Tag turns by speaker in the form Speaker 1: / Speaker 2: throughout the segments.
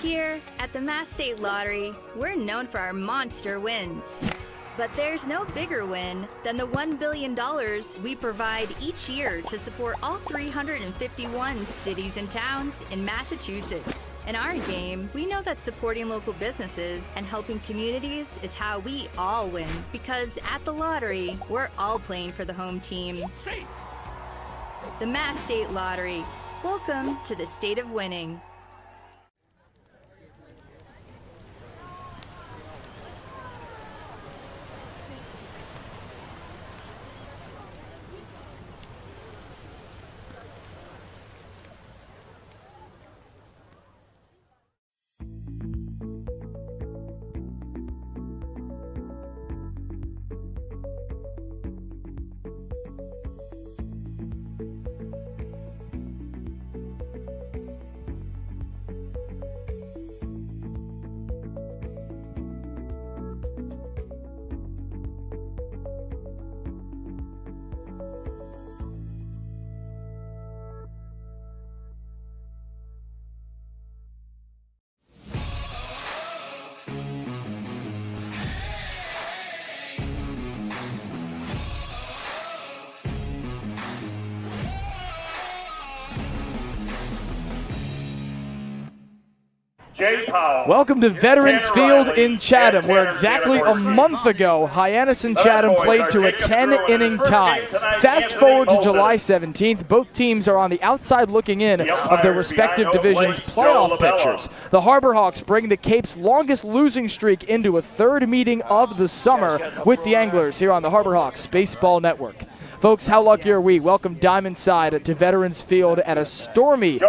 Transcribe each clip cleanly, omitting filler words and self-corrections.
Speaker 1: Here at the Mass State Lottery, we're known for our monster wins. But there's no bigger win than the $1 billion we provide each year to support all 351 cities and towns in Massachusetts. In our game, we know that supporting local businesses and helping communities is how we all win. Because at the lottery, we're all playing for the home team. The Mass State Lottery. Welcome to the state of winning.
Speaker 2: Welcome to Veterans Field in Chatham, where exactly a month ago, Hyannis and Chatham played to a 10-inning tie. Fast forward to July 17th, both teams are on the outside looking in of their respective divisions' playoff pictures. The Harbor Hawks bring the Cape's longest losing streak into a third meeting of the summer with the Anglers here on the Harbor Hawks Baseball Network. Folks, how lucky are we? Welcome Diamond Side to Veterans Field at a stormy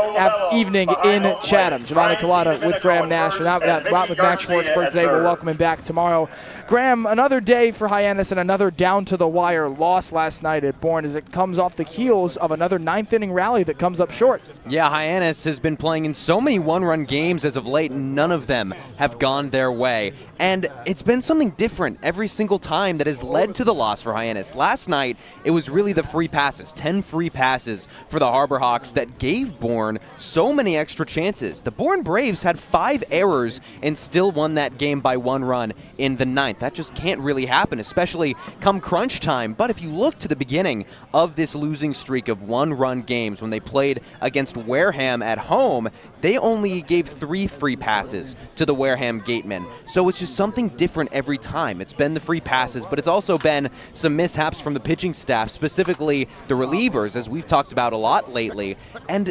Speaker 2: evening in Chatham. Giovanni Collada with Graham Nash, and out with Max Schwartzberg today. We'll welcome him back tomorrow. Graham, another day for Hyannis and another down-to-the-wire loss last night at Bourne as it comes off the heels of another ninth-inning rally that comes up short.
Speaker 3: Yeah, Hyannis has been playing in so many one-run games as of late, and none of them have gone their way. And it's been something different every single time that has led to the loss for Hyannis. Last night, it was really the free passes, 10 free passes for the Harbor Hawks that gave Bourne so many extra chances. The Bourne Braves had 5 errors and still won that game by 1 run in the ninth. That just can't really happen, especially come crunch time. But if you look to the beginning of this losing streak of 1-run games when they played against Wareham at home, they only gave 3 free passes to the Wareham Gatemen. So it's just something different every time. It's been the free passes, but it's also been some mishaps from the pitching staff, specifically the relievers, as we've talked about a lot lately, and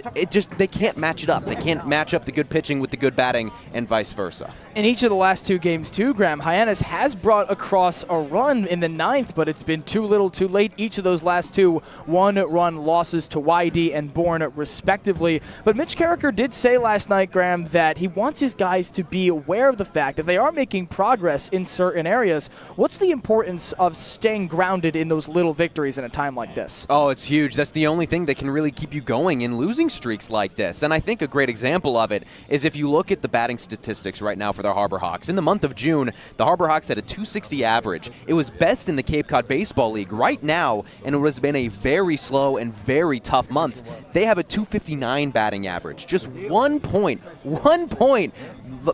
Speaker 3: they can't match it up. They can't match up the good pitching with the good batting and vice versa.
Speaker 2: In each of the last 2 games too, Graham, Hyannis has brought across a run in the ninth, but it's been too little too late. Each of those last 2 1-run losses to YD and Bourne respectively. But Mitch Carricker did say last night, Graham, that he wants his guys to be aware of the fact that they are making progress in certain areas. What's the importance of staying grounded in those little victories in a time like this?
Speaker 3: Oh, it's huge. That's the only thing that can really keep you going in losing streaks like this. And I think a great example of it is if you look at the batting statistics right now for the Harbor Hawks. In the month of June, the Harbor Hawks had a .260 average. It was best in the Cape Cod Baseball League right now, and it has been a very slow and very tough month. They have a .259 batting average, just 1 point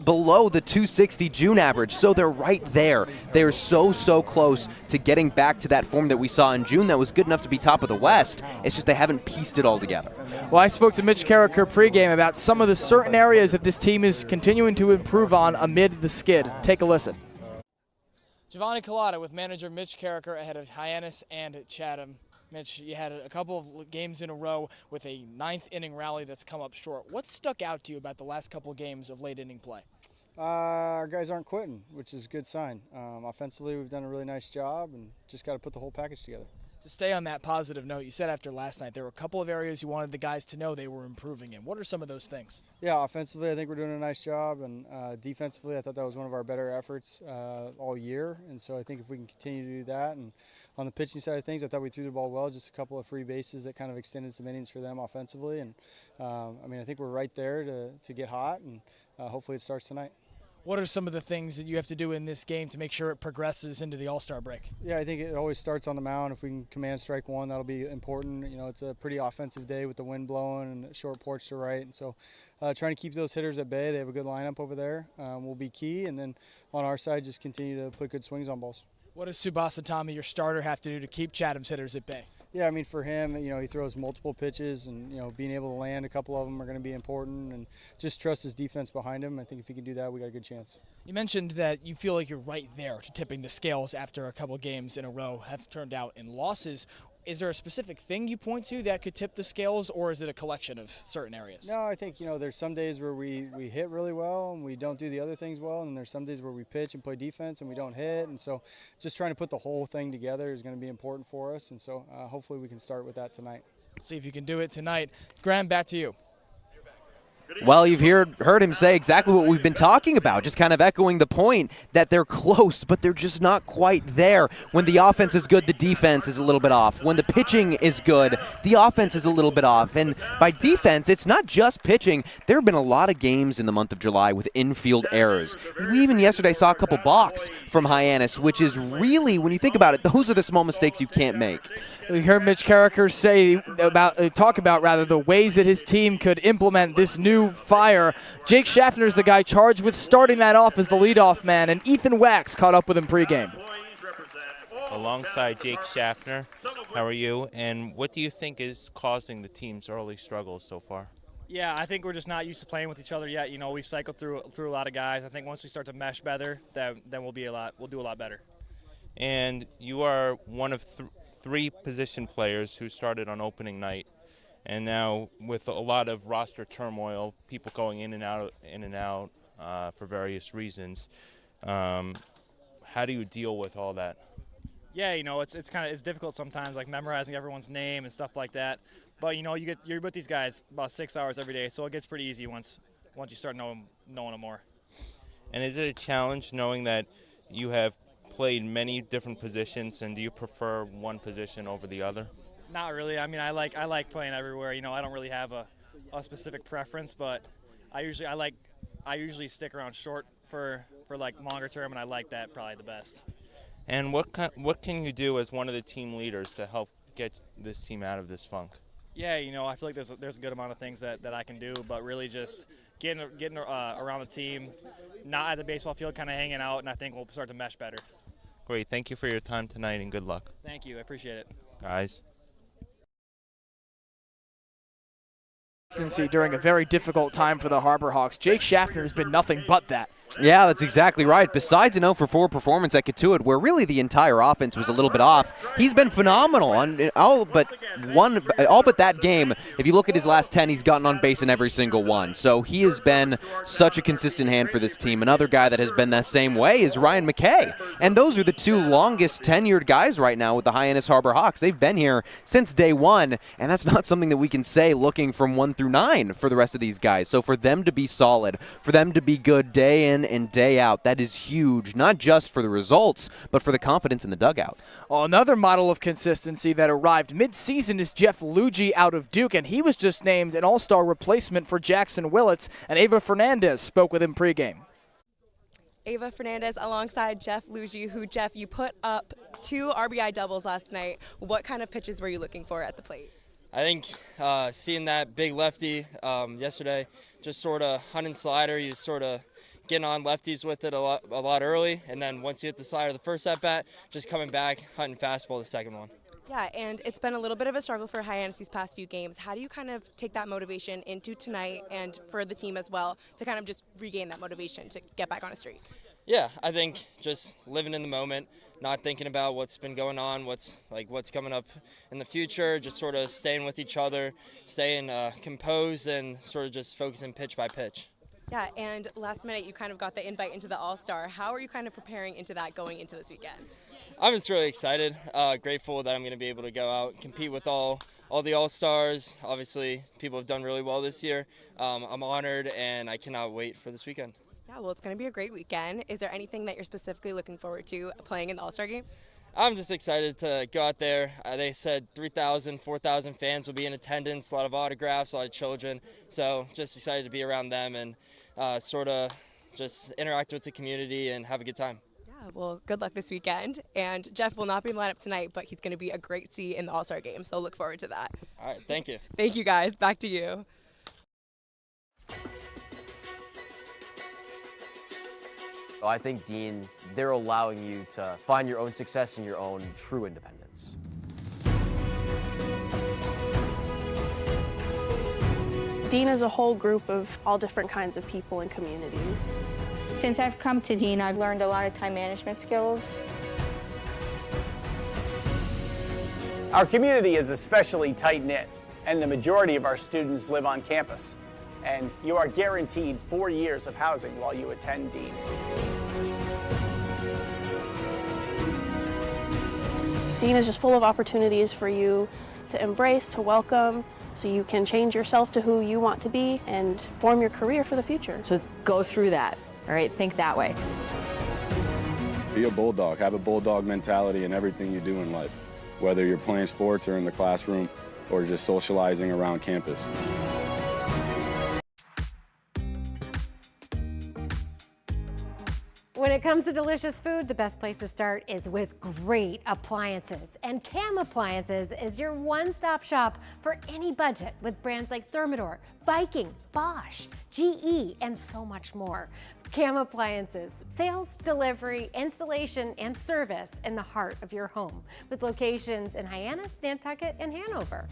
Speaker 3: below the .260 June average. So they're right there. They're so close to getting back to that form that we saw in June that was good enough to be top of the West. It's just they haven't pieced it all together.
Speaker 2: Well, I spoke to Mitch Carricker pregame about some of the certain areas that this team is continuing to improve on amid the skid. Take a listen. Giovanni Collada with manager Mitch Carricker ahead of Hyannis and Chatham. Mitch, you had a couple of games in a row with a 9th-inning rally that's come up short. What stuck out to you about the last couple of games of late-inning play?
Speaker 4: Our guys aren't quitting, which is a good sign. Offensively, we've done a really nice job and just got to put the whole package together.
Speaker 2: To stay on that positive note, you said after last night there were a couple of areas you wanted the guys to know they were improving in. What are some of those things?
Speaker 4: Yeah, offensively, I think we're doing a nice job, and defensively, I thought that was one of our better efforts all year, and so I think if we can continue to do that, and on the pitching side of things, I thought we threw the ball well, just a couple of free bases that kind of extended some innings for them offensively, and I think we're right there to get hot, and hopefully it starts tonight.
Speaker 2: What are some of the things that you have to do in this game to make sure it progresses into the All-Star break?
Speaker 4: Yeah, I think it always starts on the mound. If we can command strike one, that'll be important. You know, it's a pretty offensive day with the wind blowing and a short porch to right. And so trying to keep those hitters at bay. They have a good lineup over there will be key. And then on our side, just continue to put good swings on balls.
Speaker 2: What does Tsubasa Tommy, your starter, have to do to keep Chatham's hitters at bay?
Speaker 4: Yeah, I mean, for him, you know, he throws multiple pitches, and, you know, being able to land a couple of them are going to be important, and just trust his defense behind him. I think if he can do that, we got a good chance.
Speaker 2: You mentioned that you feel like you're right there to tipping the scales after a couple games in a row have turned out in losses. Is there a specific thing you point to that could tip the scales, or is it a collection of certain areas?
Speaker 4: No, I think, you know, there's some days where we hit really well and we don't do the other things well, and there's some days where we pitch and play defense and we don't hit, and so just trying to put the whole thing together is going to be important for us, and so hopefully we can start with that tonight.
Speaker 2: See if you can do it tonight. Graham, back to you.
Speaker 3: Well, you've heard him say exactly what we've been talking about, just kind of echoing the point that they're close, but they're just not quite there. When the offense is good, the defense is a little bit off. When the pitching is good, the offense is a little bit off. And by defense, it's not just pitching. There have been a lot of games in the month of July with infield errors. We even yesterday saw a couple balks from Hyannis, which is really, when you think about it, those are the small mistakes you can't make.
Speaker 2: We heard Mitch Carricker talk about the ways that his team could implement this new fire. Jake Schaffner is the guy charged with starting that off as the leadoff man, and Ethan Wax caught up with him pregame.
Speaker 5: Alongside Jake Schaffner, how are you? And what do you think is causing the team's early struggles so far?
Speaker 6: Yeah, I think we're just not used to playing with each other yet. You know, we've cycled through a lot of guys. I think once we start to mesh better, then we'll do a lot better.
Speaker 5: And you are one of three position players who started on opening night, and now with a lot of roster turmoil, people going in and out for various reasons, how do you deal with all that?
Speaker 6: Yeah, you know, it's difficult sometimes, like memorizing everyone's name and stuff like that. But you know, you're with these guys about 6 hours every day, so it gets pretty easy once you start knowing them more.
Speaker 5: And is it a challenge knowing that you have played many different positions, and do you prefer one position over the other?
Speaker 6: Not really. I mean, I like playing everywhere. You know, I don't really have a specific preference, but I usually stick around short for like longer term, and I like that probably the best.
Speaker 5: And what can you do as one of the team leaders to help get this team out of this funk?
Speaker 6: Yeah, you know, I feel like there's a good amount of things that I can do, but really just getting around the team, not at the baseball field, kind of hanging out, and I think we'll start to mesh better.
Speaker 5: Great. Thank you for your time tonight, and good luck.
Speaker 6: Thank you. I appreciate it.
Speaker 5: Guys.
Speaker 2: During a very difficult time for the Harbor Hawks. Jake Schaffner has been nothing but that.
Speaker 3: Yeah, that's exactly right. Besides an 0-for-4 performance at Katuitt, where really the entire offense was a little bit off, he's been phenomenal on all but that game. If you look at his last 10, he's gotten on base in every single one. So he has been such a consistent hand for this team. Another guy that has been that same way is Ryan McKay. And those are the two longest tenured guys right now with the Hyannis Harbor Hawks. They've been here since day one, and that's not something that we can say looking from 1 through 9 for the rest of these guys. So for them to be solid, for them to be good day in and day out, that is huge, not just for the results, but for the confidence in the dugout.
Speaker 2: Well, another model of consistency that arrived mid-season is Jeff Luigi out of Duke, and he was just named an all-star replacement for Jackson Willits, and Ava Fernandez spoke with him pregame.
Speaker 7: Ava Fernandez alongside Jeff Luigi, who, Jeff, you put up 2 RBI doubles last night. What kind of pitches were you looking for at the plate?
Speaker 8: I think seeing that big lefty yesterday, just sort of hunting slider, you sort of getting on lefties with it a lot early, and then once you hit the slider the first at-bat, just coming back, hunting fastball the second one.
Speaker 7: Yeah, and it's been a little bit of a struggle for Hyannis these past few games. How do you kind of take that motivation into tonight and for the team as well to kind of just regain that motivation to get back on a streak?
Speaker 8: Yeah, I think just living in the moment, not thinking about what's been going on, what's coming up in the future, just sort of staying with each other, staying composed, and sort of just focusing pitch by pitch.
Speaker 7: Yeah, and last minute you kind of got the invite into the All-Star. How are you kind of preparing into that going into this weekend?
Speaker 8: I'm just really excited, grateful that I'm going to be able to go out and compete with all the All-Stars. Obviously, people have done really well this year. I'm honored, and I cannot wait for this weekend.
Speaker 7: Yeah, well, it's going to be a great weekend. Is there anything that you're specifically looking forward to playing in the All-Star game?
Speaker 8: I'm just excited to go out there. They said 3,000, 4,000 fans will be in attendance, a lot of autographs, a lot of children. So just excited to be around them and sort of just interact with the community and have a good time.
Speaker 7: Yeah, well, good luck this weekend. And Jeff will not be in the lineup tonight, but he's going to be a great C in the All-Star game, so look forward to that.
Speaker 8: All right, thank you.
Speaker 7: Thank you, guys. Back to you.
Speaker 9: I think, Dean, they're allowing you to find your own success and your own true independence.
Speaker 10: Dean is a whole group of all different kinds of people and communities.
Speaker 11: Since I've come to Dean, I've learned a lot of time management skills.
Speaker 12: Our community is especially tight-knit, and the majority of our students live on campus. And you are guaranteed 4 years of housing while you attend Dean.
Speaker 10: Dean is just full of opportunities for you to embrace, to welcome, so you can change yourself to who you want to be and form your career for the future.
Speaker 13: So go through that, all right? Think that way.
Speaker 14: Be a bulldog. Have a bulldog mentality in everything you do in life, whether you're playing sports or in the classroom or just socializing around campus.
Speaker 15: When it comes to delicious food, the best place to start is with great appliances. And Cam Appliances is your one-stop shop for any budget with brands like Thermador, Viking, Bosch, GE, and so much more. Cam Appliances, sales, delivery, installation, and service in the heart of your home with locations in Hyannis, Nantucket, and Hanover.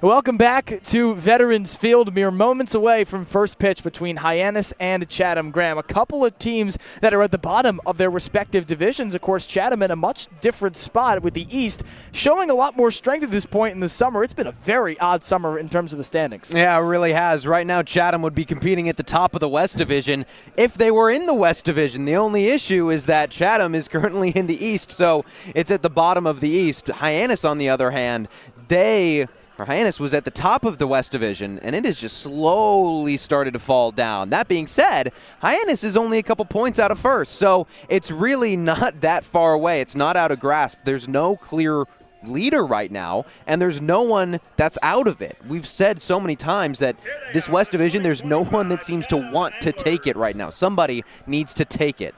Speaker 2: Welcome back to Veterans Field, mere moments away from first pitch between Hyannis and Chatham. Graham, a couple of teams that are at the bottom of their respective divisions. Of course, Chatham in a much different spot with the East, showing a lot more strength at this point in the summer. It's been a very odd summer in terms of the standings.
Speaker 3: Yeah, it really has. Right now, Chatham would be competing at the top of the West Division if they were in the West Division. The only issue is that Chatham is currently in the East, so it's at the bottom of the East. Hyannis, on the other hand, Hyannis was at the top of the West Division, and it has just slowly started to fall down. That being said, Hyannis is only a couple points out of first, so it's really not that far away. It's not out of grasp. There's no clear leader right now, and there's no one that's out of it. We've said so many times that this West Division, there's no one that seems to want to take it right now. Somebody needs to take it.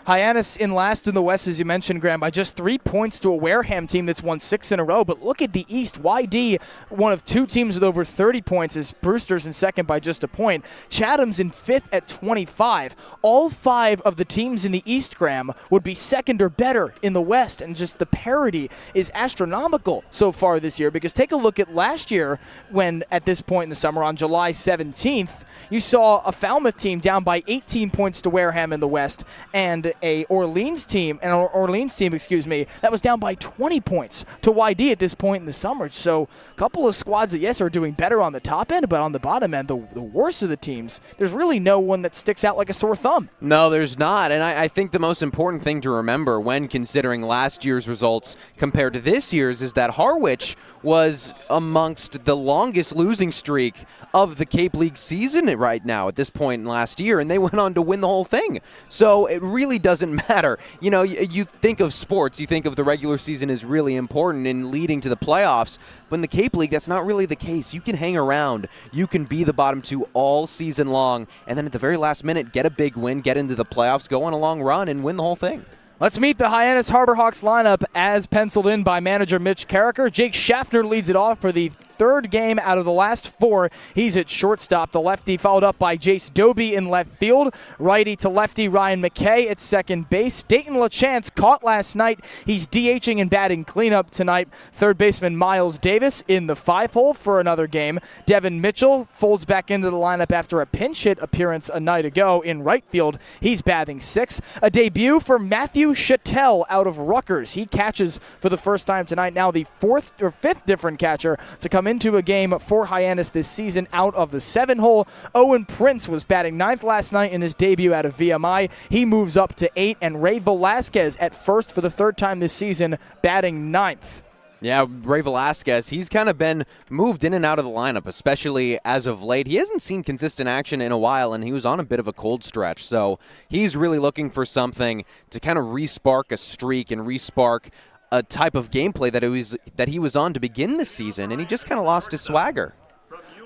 Speaker 2: Hyannis in last in the West, as you mentioned, Graham, by just 3 points to a Wareham team that's won 6 in a row. But look at the East. YD, one of 2 teams with over 30 points, is Brewster's in second by just a point. Chatham's in 5th at 25. All 5 of the teams in the East, Graham, would be second or better in the West. And just the parity is astronomical so far this year. Because take a look at last year when, at this point in the summer, on July 17th, you saw a Falmouth team down by 18 points to Wareham in the West, and an Orleans team, that was down by 20 points to YD at this point in the summer. So a couple of squads that, yes, are doing better on the top end, but on the bottom end, the worst of the teams, there's really no one that sticks out like a sore thumb.
Speaker 3: No, there's not. And I think the most important thing to remember when considering last year's results compared to this year's is that Harwich was amongst the longest losing streak of the Cape League season right now at this point in last year, and they went on to win the whole thing. So it really doesn't matter. You know, you think of sports, you think of the regular season as really important in leading to the playoffs, but in the Cape League, that's not really the case. You can hang around. You can be the bottom 2 all season long, and then at the very last minute, get a big win, get into the playoffs, go on a long run, and win the whole thing.
Speaker 2: Let's meet the Hyannis Harbor Hawks lineup as penciled in by manager Mitch Carricker. Jake Schaffner leads it off for the 3rd game out of the last 4. He's at shortstop. The lefty followed up by Jace Doby in left field. Righty to lefty Ryan McKay at second base. Dayton LaChance caught last night. He's DHing and batting cleanup tonight. Third baseman Miles Davis in the 5-hole for another game. Devin Mitchell folds back into the lineup after a pinch hit appearance a night ago in right field. He's batting 6th. A debut for Matthew Chattel out of Rutgers. He catches for the first time tonight. Now the 4th or 5th different catcher to come come into a game for Hyannis this season out of the 7-hole. Owen Prince was batting 9th last night in his debut out of VMI. He moves up to 8, and Ray Velasquez at first for the 3rd time this season, batting 9th.
Speaker 3: Yeah, Ray Velasquez, he's kind of been moved in and out of the lineup, especially as of late. He hasn't seen consistent action in a while, and he was on a bit of a cold stretch. So he's really looking for something to kind of re-spark a streak and re-spark a type of gameplay that he was on to begin the season, and he just kind of lost his swagger.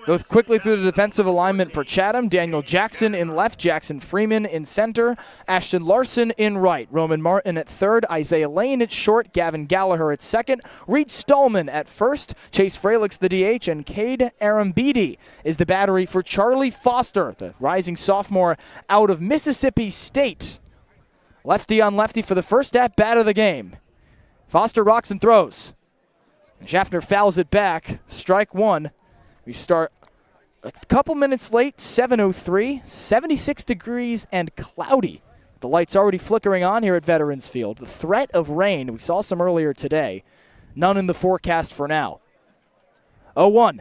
Speaker 2: Goes quickly through the defensive alignment for Chatham. Daniel Jackson in left, Jackson Freeman in center, Ashton Larson in right, Roman Martin at third, Isaiah Lane at short, Gavin Gallagher at second, Reed Stallman at first, Chase Fralix the DH, and Cade Arambidi is the battery for Charlie Foster, the rising sophomore out of Mississippi State. Lefty on lefty for the first at-bat of the game. Foster rocks and throws. And Schaffner fouls it back. Strike one. We start a couple minutes late, 7:03, 76 degrees and cloudy. The lights already flickering on here at Veterans Field. The threat of rain, we saw some earlier today. None in the forecast for now. 0-1.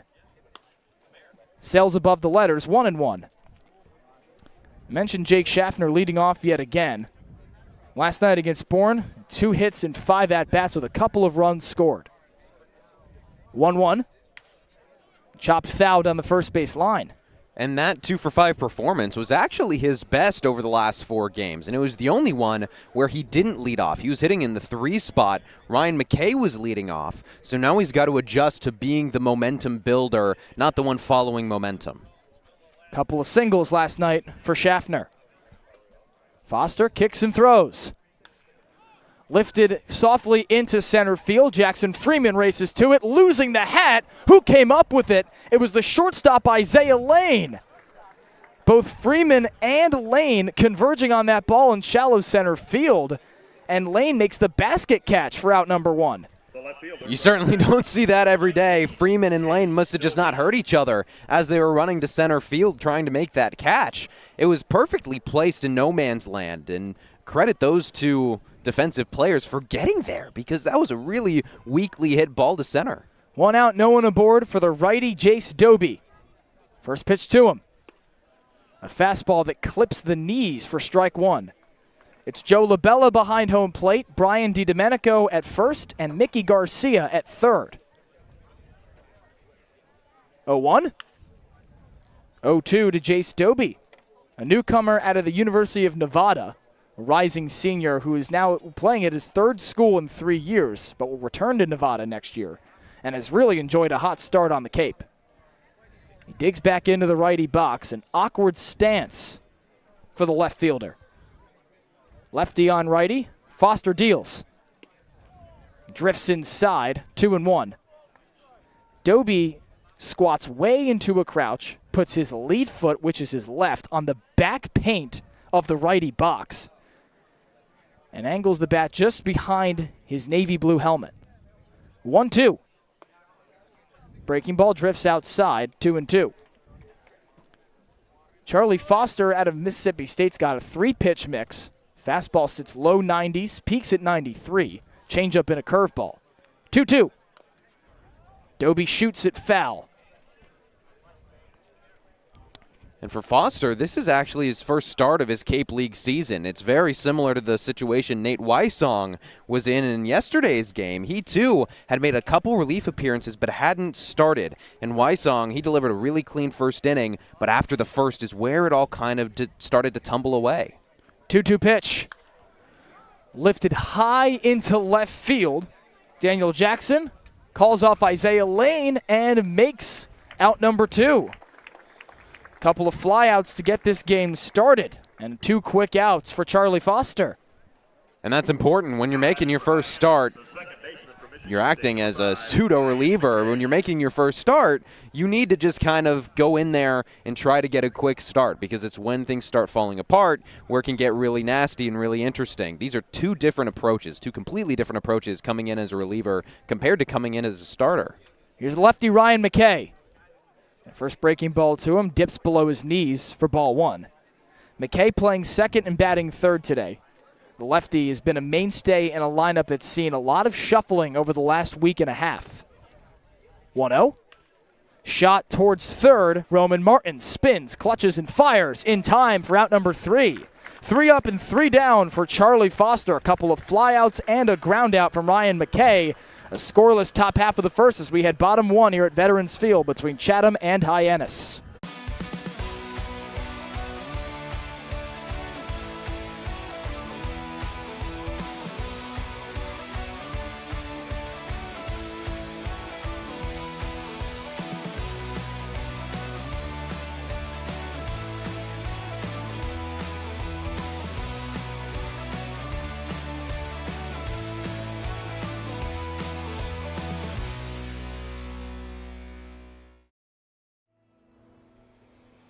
Speaker 2: Sails above the letters, 1-1. I mentioned Jake Schaffner leading off yet again. Last night against Bourne, 2 hits and 5 at-bats with a couple of runs scored. 1-1. Chopped foul down the first base line.
Speaker 3: And that 2-for-5 performance was actually his best over the last 4 games, and it was the only one where he didn't lead off. He was hitting in the 3 spot. Ryan McKay was leading off, so now he's got to adjust to being the momentum builder, not the one following momentum.
Speaker 2: Couple of singles last night for Schaffner. Foster kicks and throws. Lifted softly into center field. Jackson Freeman races to it, losing the hat. Who came up with it? It was the shortstop, Isaiah Lane. Both Freeman and Lane converging on that ball in shallow center field. And Lane makes the basket catch for out number 1.
Speaker 3: You certainly don't see that every day. Freeman and Lane must have just not heard each other as they were running to center field trying to make that catch. It was perfectly placed in no man's land, and credit those 2 defensive players for getting there, because that was a really weakly hit ball to center.
Speaker 2: 1 out, no one aboard for the righty Jace Doby. First pitch to him. A fastball that clips the knees for strike 1. It's Joe Labella behind home plate, Brian DiDomenico at first, and Mickey Garcia at third. 0-1. 0-2 to Jace Doby, a newcomer out of the University of Nevada. A rising senior who is now playing at his 3rd school in 3 years, but will return to Nevada next year, and has really enjoyed a hot start on the Cape. He digs back into the righty box, an awkward stance for the left fielder. Lefty on righty, Foster deals. Drifts inside, 2-1. Doby squats way into a crouch, puts his lead foot, which is his left, on the back paint of the righty box, and angles the bat just behind his navy blue helmet. 1-2. Breaking ball drifts outside, 2-2. Charlie Foster out of Mississippi State's got a 3-pitch mix. Fastball sits low 90s, peaks at 93. Changeup and a curveball. 2-2. Doby shoots it foul.
Speaker 3: And for Foster, this is actually his first start of his Cape League season. It's very similar to the situation Nate Wysong was in yesterday's game. He, too, had made a couple relief appearances but hadn't started. And Wysong, he delivered a really clean first inning, but after the first is where it all kind of started to tumble away.
Speaker 2: 2-2 pitch. Lifted high into left field. Daniel Jackson calls off Isaiah Lane and makes out number 2. Couple of flyouts to get this game started, and 2 quick outs for Charlie Foster.
Speaker 3: And that's important when you're making your first start. You're acting as a pseudo reliever. When you're making your first start, you need to just kind of go in there and try to get a quick start, because it's when things start falling apart where it can get really nasty and really interesting. These are 2 different approaches, 2 completely different approaches coming in as a reliever compared to coming in as a starter.
Speaker 2: Here's lefty Ryan McKay. First breaking ball to him, dips below his knees for ball 1. McKay playing second and batting third today. The lefty has been a mainstay in a lineup that's seen a lot of shuffling over the last week and a half. 1-0. Shot towards third. Roman Martins spins, clutches, and fires in time for out number 3. 3 up and 3 down for Charlie Foster. A couple of flyouts and a ground out from Ryan McKay. A scoreless top half of the first as we had bottom 1 here at Veterans Field between Chatham and Hyannis.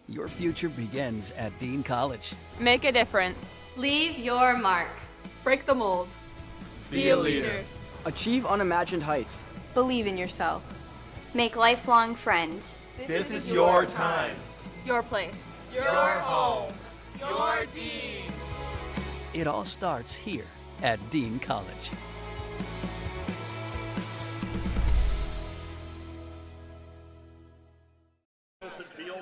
Speaker 16: Your future begins at Dean College.
Speaker 17: Make a difference.
Speaker 18: Leave your mark.
Speaker 17: Break the mold.
Speaker 18: Be a leader.
Speaker 19: Achieve unimagined heights.
Speaker 11: Believe in yourself.
Speaker 18: Make lifelong friends.
Speaker 20: This is your time.
Speaker 17: Your place.
Speaker 20: Your home. Your Dean.
Speaker 16: It all starts here at Dean College.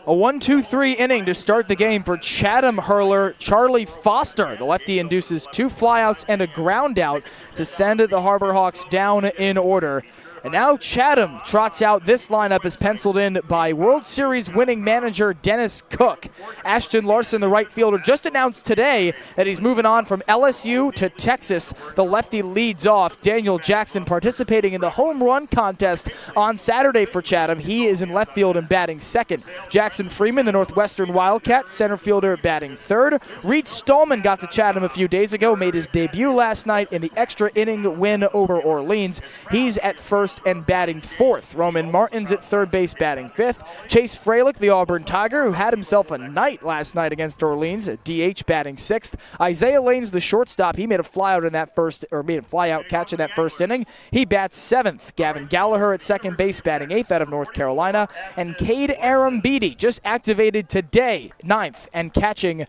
Speaker 2: A 1-2-3 inning to start the game for Chatham hurler Charlie Foster. The lefty induces 2 flyouts and a ground out to send the Harbor Hawks down in order. And now Chatham trots out this lineup as penciled in by World Series winning manager Dennis Cook. Ashton Larson, the right fielder, just announced today that he's moving on from LSU to Texas. The lefty leads off. Daniel Jackson participating in the home run contest on Saturday for Chatham. He is in left field and batting second. Jackson Freeman, the Northwestern Wildcats, center fielder, batting third. Reed Stallman got to Chatham a few days ago, made his debut last night in the extra inning win over Orleans. He's at first and batting fourth. Roman Martins at third base batting fifth. Chase Fralick, the Auburn Tiger, who had himself a night last night against Orleans, at DH batting sixth. Isaiah Lanes, the shortstop, he made a flyout in that first, or made a flyout catch in that first inning. He bats seventh. Gavin Gallagher at second base batting eighth out of North Carolina. And Cade Arambidi, just activated today, ninth, and catching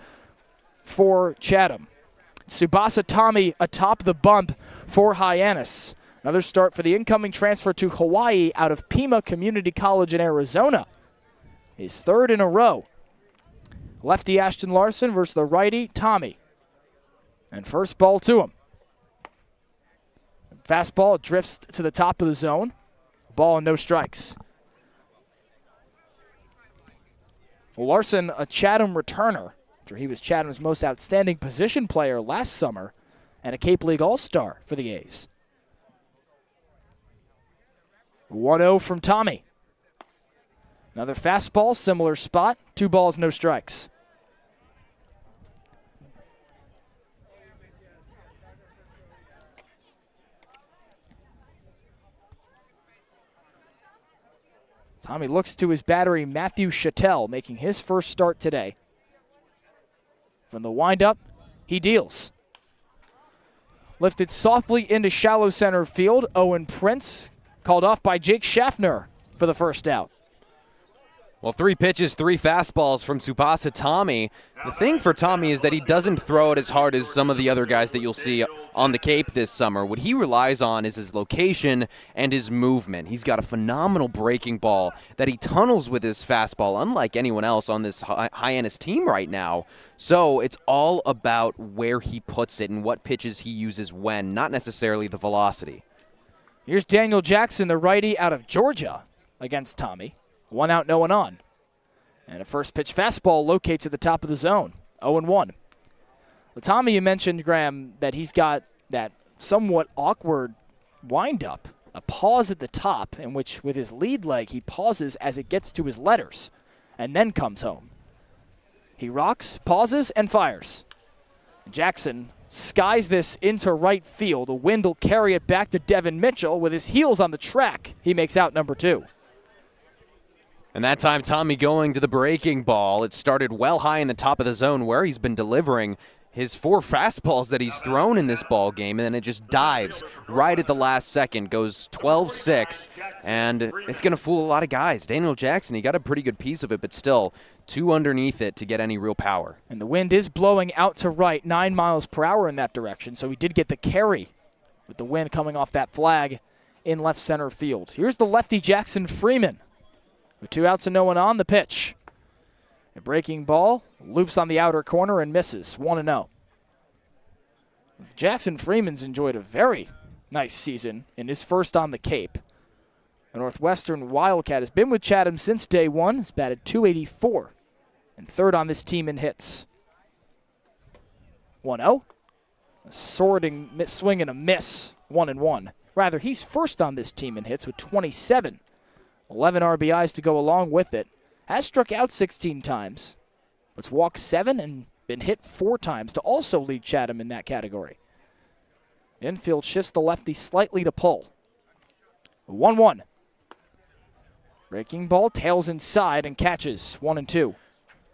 Speaker 2: for Chatham. Tsubasa Tommy atop the bump for Hyannis. Another start for the incoming transfer to Hawaii out of Pima Community College in Arizona. His third in a row. Lefty Ashton Larson versus the righty Tommy. And first ball to him. Fastball drifts to the top of the zone. Ball and no strikes. Larson, a Chatham returner, after he was Chatham's most outstanding position player last summer and a Cape League All-Star for the A's. 1-0 from Tommy. Another fastball, similar spot. 2 balls, no strikes. Tommy looks to his battery, Matthew Chattel, making his first start today. From the windup, he deals. Lifted softly into shallow center field. Owen Prince called off by Jake Schaffner for the first out.
Speaker 3: Well, 3 pitches, 3 fastballs from Tsubasa Tommy. The thing for Tommy is that he doesn't throw it as hard as some of the other guys that you'll see on the Cape this summer. What he relies on is his location and his movement. He's got a phenomenal breaking ball that he tunnels with his fastball, unlike anyone else on this Hyannis team right now. So it's all about where he puts it and what pitches he uses when, not necessarily the velocity.
Speaker 2: Here's Daniel Jackson, the righty out of Georgia, against Tommy. 1 out, no one on. And a first pitch fastball locates at the top of the zone. 0-1. Well, Tommy, you mentioned, Graham, that he's got that somewhat awkward windup, a pause at the top, in which with his lead leg he pauses as it gets to his letters and then comes home. He rocks, pauses, and fires. Jackson skies this into right field. The wind will carry it back to Devin Mitchell. With his heels on the track, he makes out number 2.
Speaker 3: And that time, Tommy going to the breaking ball. It started well high in the top of the zone where he's been delivering his 4 fastballs that he's thrown in this ball game, and then it just dives right at the last second, goes 12-6, and it's going to fool a lot of guys. Daniel Jackson, he got a pretty good piece of it, but still 2 underneath it to get any real power.
Speaker 2: And the wind is blowing out to right, 9 miles per hour in that direction, so he did get the carry with the wind coming off that flag in left center field. Here's the lefty Jackson Freeman. With 2 outs and no one on, the pitch. A breaking ball, loops on the outer corner and misses, 1-0. Jackson Freeman's enjoyed a very nice season in his first on the Cape. The Northwestern Wildcat has been with Chatham since day one. He's batted .284 and third on this team in hits. 1-0. A sorting swing and a miss, 1-1. Rather, he's first on this team in hits with 27. 11 RBIs to go along with it. Has struck out 16 times. But walked 7 and been hit 4 times to also lead Chatham in that category. Infield shifts the lefty slightly to pull. 1-1. Breaking ball, tails inside and catches 1-2.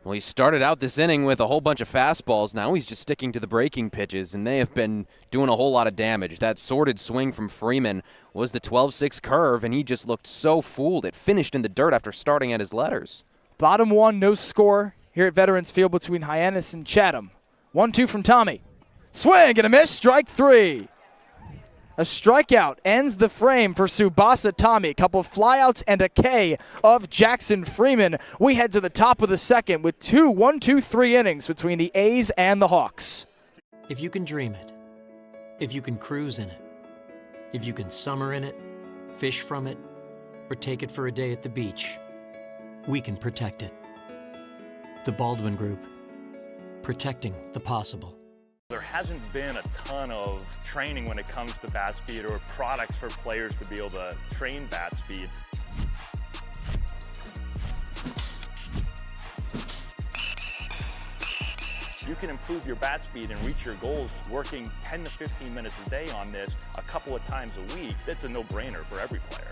Speaker 3: Well, he started out this inning with a whole bunch of fastballs. Now he's just sticking to the breaking pitches, and they have been doing a whole lot of damage. That sorted swing from Freeman was the 12-6 curve, and he just looked so fooled. It finished in the dirt after starting at his letters.
Speaker 2: Bottom 1, no score here at Veterans Field between Hyannis and Chatham. 1-2 from Tommy. Swing and a miss, strike 3. A strikeout ends the frame for Tsubasa Tommy. A couple of flyouts and a K of Jackson Freeman. We head to the top of the second with 2 1-2-3 innings between the A's and the Hawks.
Speaker 21: If you can dream it, if you can cruise in it, if you can summer in it, fish from it, or take it for a day at the beach, we can protect it. The Baldwin Group, protecting the possible.
Speaker 22: There hasn't been a ton of training when it comes to bat speed or products for players to be able to train bat speed. You can improve your bat speed and reach your goals working 10 to 15 minutes a day on this a couple of times a week. That's a no-brainer for every player.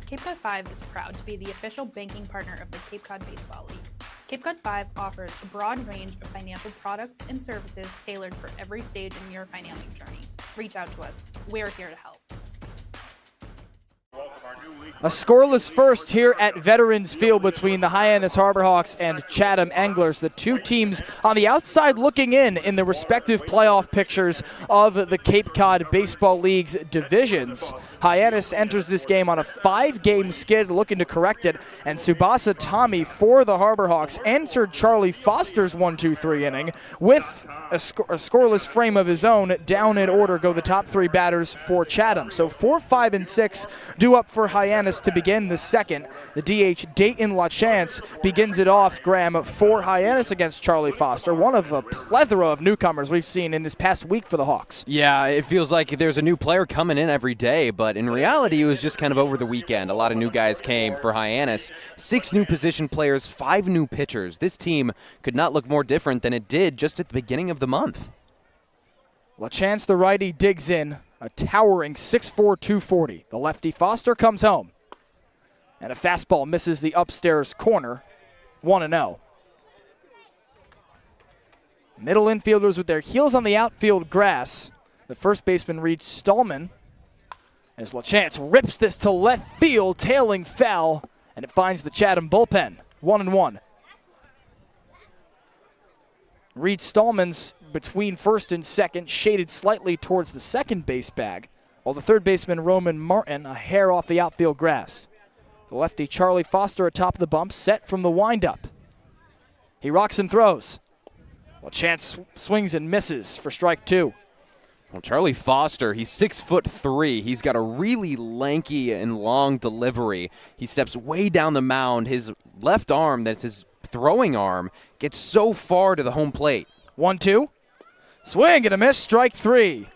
Speaker 23: Cape Cod 5 is proud to be the official banking partner of the Cape Cod Baseball League. Cape Cod 5 offers a broad range of financial products and services tailored for every stage in your financial journey. Reach out to us. We're here to help.
Speaker 2: A scoreless first here at Veterans Field between the Hyannis Harbor Hawks and Chatham Anglers, the two teams on the outside looking in the respective playoff pictures of the Cape Cod Baseball League's divisions. Hyannis enters this game on a 5-game skid looking to correct it, and Tsubasa Tommy for the Harbor Hawks answered Charlie Foster's 1-2-3 inning with a scoreless frame of his own. Down in order go the top 3 batters for Chatham. So 4, 5, and 6 due up for Hyannis to begin the second. The DH Dayton LaChance begins it off, Graham, for Hyannis against Charlie Foster, one of a plethora of newcomers we've seen in this past week for the Hawks.
Speaker 3: Yeah, it feels like there's a new player coming in every day, but in reality it was just kind of over the weekend. A lot of new guys came for Hyannis. 6 new position players, 5 new pitchers. This team could not look more different than it did just at the beginning of the month.
Speaker 2: LaChance, the righty, digs in. A towering 6'4", 240. The lefty Foster comes home. And a fastball misses the upstairs corner. 1-0. Middle infielders with their heels on the outfield grass. The first baseman Reed Stallman. As LaChance rips this to left field, tailing foul. And it finds the Chatham bullpen. 1-1. Reed Stallman's between first and second, shaded slightly towards the second base bag, while the third baseman Roman Martin a hair off the outfield grass. The lefty Charlie Foster atop the bump, set from the windup. He rocks and throws. LaChance swings and misses for strike 2.
Speaker 3: Well, Charlie Foster, he's 6'3". He's got a really lanky and long delivery. He steps way down the mound. His left arm, that's his throwing arm, gets so far to the home plate.
Speaker 2: 1-2. Swing and a miss, strike 3.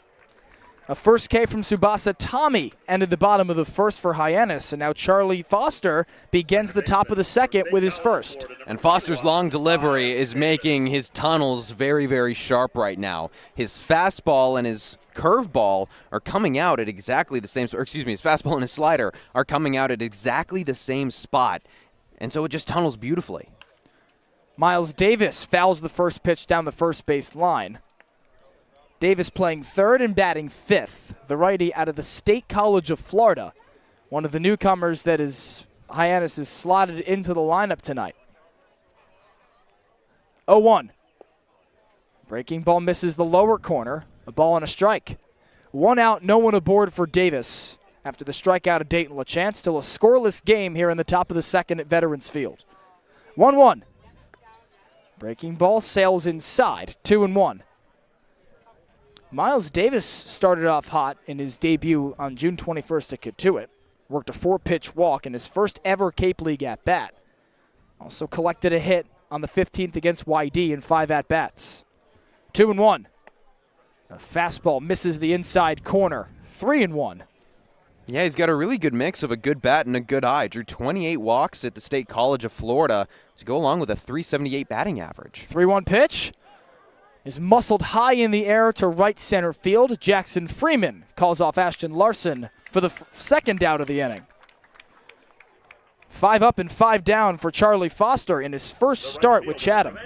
Speaker 2: A first K from Tsubasa Tommy ended the bottom of the first for Hyannis, and now Charlie Foster begins the top of the second with his first.
Speaker 3: And Foster's long delivery is making his tunnels very, very sharp right now. His fastball and his curveball are coming out at exactly the same, or excuse me, his fastball and his slider are coming out at exactly the same spot, and so it just tunnels beautifully.
Speaker 2: Miles Davis fouls the first pitch down the first base line. Davis playing third and batting fifth. The righty out of the State College of Florida. One of the newcomers that is Hyannis is slotted into the lineup tonight. 0-1. Breaking ball misses the lower corner. A ball and a strike. 1 out, no one aboard for Davis. after the strikeout of Dayton LaChance. Still a scoreless game here in the top of the second at Veterans Field. 1-1. Breaking ball sails inside, 2-1. Miles Davis started off hot in his debut on June 21st at Katuitt. Worked a 4-pitch walk in his first ever Cape League at-bat. Also collected a hit on the 15th against YD in 5 at-bats. 2-1. A fastball misses the inside corner, 3-1.
Speaker 3: Yeah, he's got a really good mix of a good bat and a good eye. Drew 28 walks at the State College of Florida to go along with a .378 batting average.
Speaker 2: 3-1 pitch is muscled high in the air to right center field. Jackson Freeman calls off Ashton Larson for the second out of the inning. 5 up and 5 down for Charlie Foster in his first start with Chatham.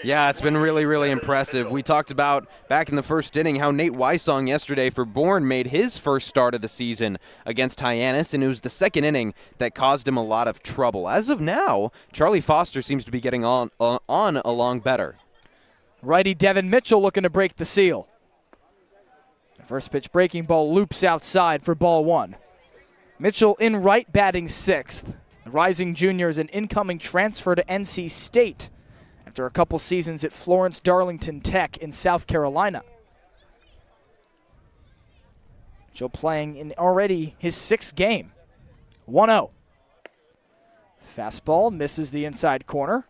Speaker 3: Yeah, it's been really, really impressive. We talked about back in the first inning how Nate Wysong yesterday for Bourne made his first start of the season against Hyannis, and it was the second inning that caused him a lot of trouble. As of now, Charlie Foster seems to be getting on along better.
Speaker 2: Righty Devin Mitchell looking to break the seal. The first pitch breaking ball loops outside for ball 1. Mitchell in right, batting 6th. The rising junior is an incoming transfer to NC State after a couple seasons at Florence Darlington Tech in South Carolina. Mitchell playing in already his 6th game. 1-0. Fastball misses the inside corner.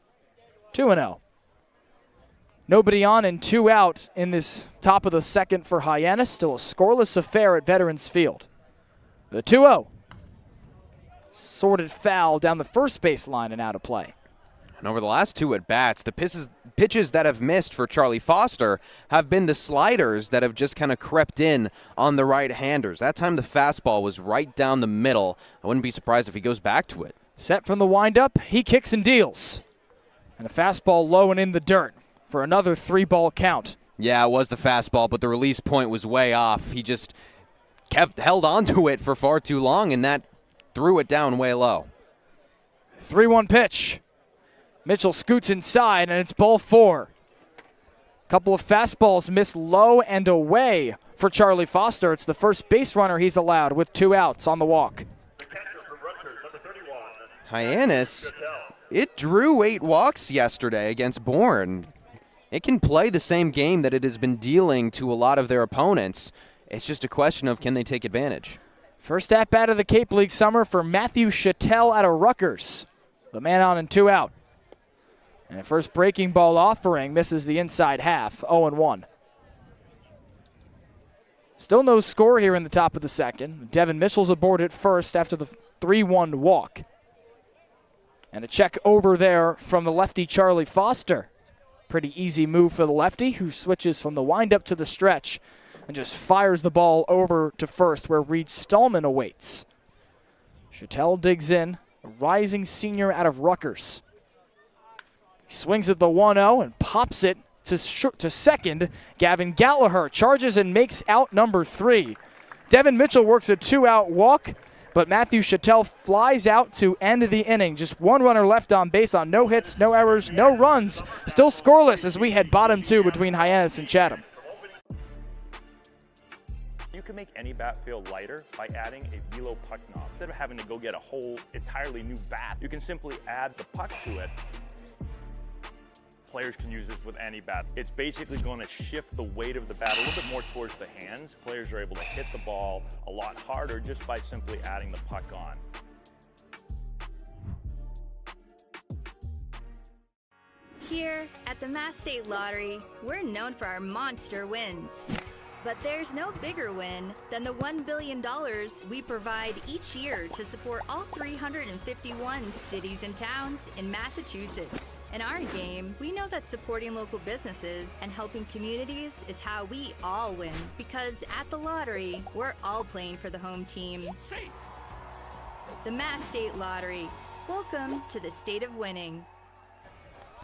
Speaker 2: 2-0. Nobody on and 2 out in this top of the second for Hyannis. Still a scoreless affair at Veterans Field. The 2-0. Sorted foul down the first base line and out of play.
Speaker 3: And over the last 2 at-bats, the pitches that have missed for Charlie Foster have been the sliders that have just kind of crept in on the right-handers. That time the fastball was right down the middle. I wouldn't be surprised if he goes back to it.
Speaker 2: Set from the windup, he kicks and deals. And a fastball low and in the dirt for another 3-ball count.
Speaker 3: Yeah, it was the fastball, but the release point was way off. He just held on to it for far too long, and that threw it down way low.
Speaker 2: 3-1 pitch. Mitchell scoots inside, and it's ball 4. Couple of fastballs missed low and away for Charlie Foster. It's the first base runner he's allowed with 2 outs on the walk.
Speaker 3: Hyannis, it drew 8 walks yesterday against Bourne. It can play the same game that it has been dealing to a lot of their opponents. It's just a question of can they take advantage.
Speaker 2: First at-bat of the Cape League summer for Matthew Chattel out of Rutgers. The man on and 2 out. And a first breaking ball offering misses the inside half, 0-1. Still no score here in the top of the second. Devin Mitchell's aboard at first after the 3-1 walk. And a check over there from the lefty Charlie Foster. Pretty easy move for the lefty, who switches from the windup to the stretch and just fires the ball over to first where Reed Stallman awaits. Chattel digs in, a rising senior out of Rutgers. He swings at the 1-0 and pops it to second. Gavin Gallagher charges and makes out number 3. Devin Mitchell works a 2-out walk, but Matthew Chattel flies out to end the inning. Just 1 runner left on base on no hits, no errors, no runs. Still scoreless as we head bottom 2 between Hyannis and Chatham.
Speaker 22: You can make any bat feel lighter by adding a velo puck knob. Instead of having to go get a whole entirely new bat, you can simply add the puck to it. Players can use this with any bat. It's basically going to shift the weight of the bat a little bit more towards the hands. Players are able to hit the ball a lot harder just by simply adding the puck on.
Speaker 1: Here at the Mass State Lottery, we're known for our monster wins. But there's no bigger win than the $1 billion we provide each year to support all 351 cities and towns in Massachusetts. In our game, we know that supporting local businesses and helping communities is how we all win. Because at the lottery, we're all playing for the home team. The Mass State Lottery. Welcome to the state of winning.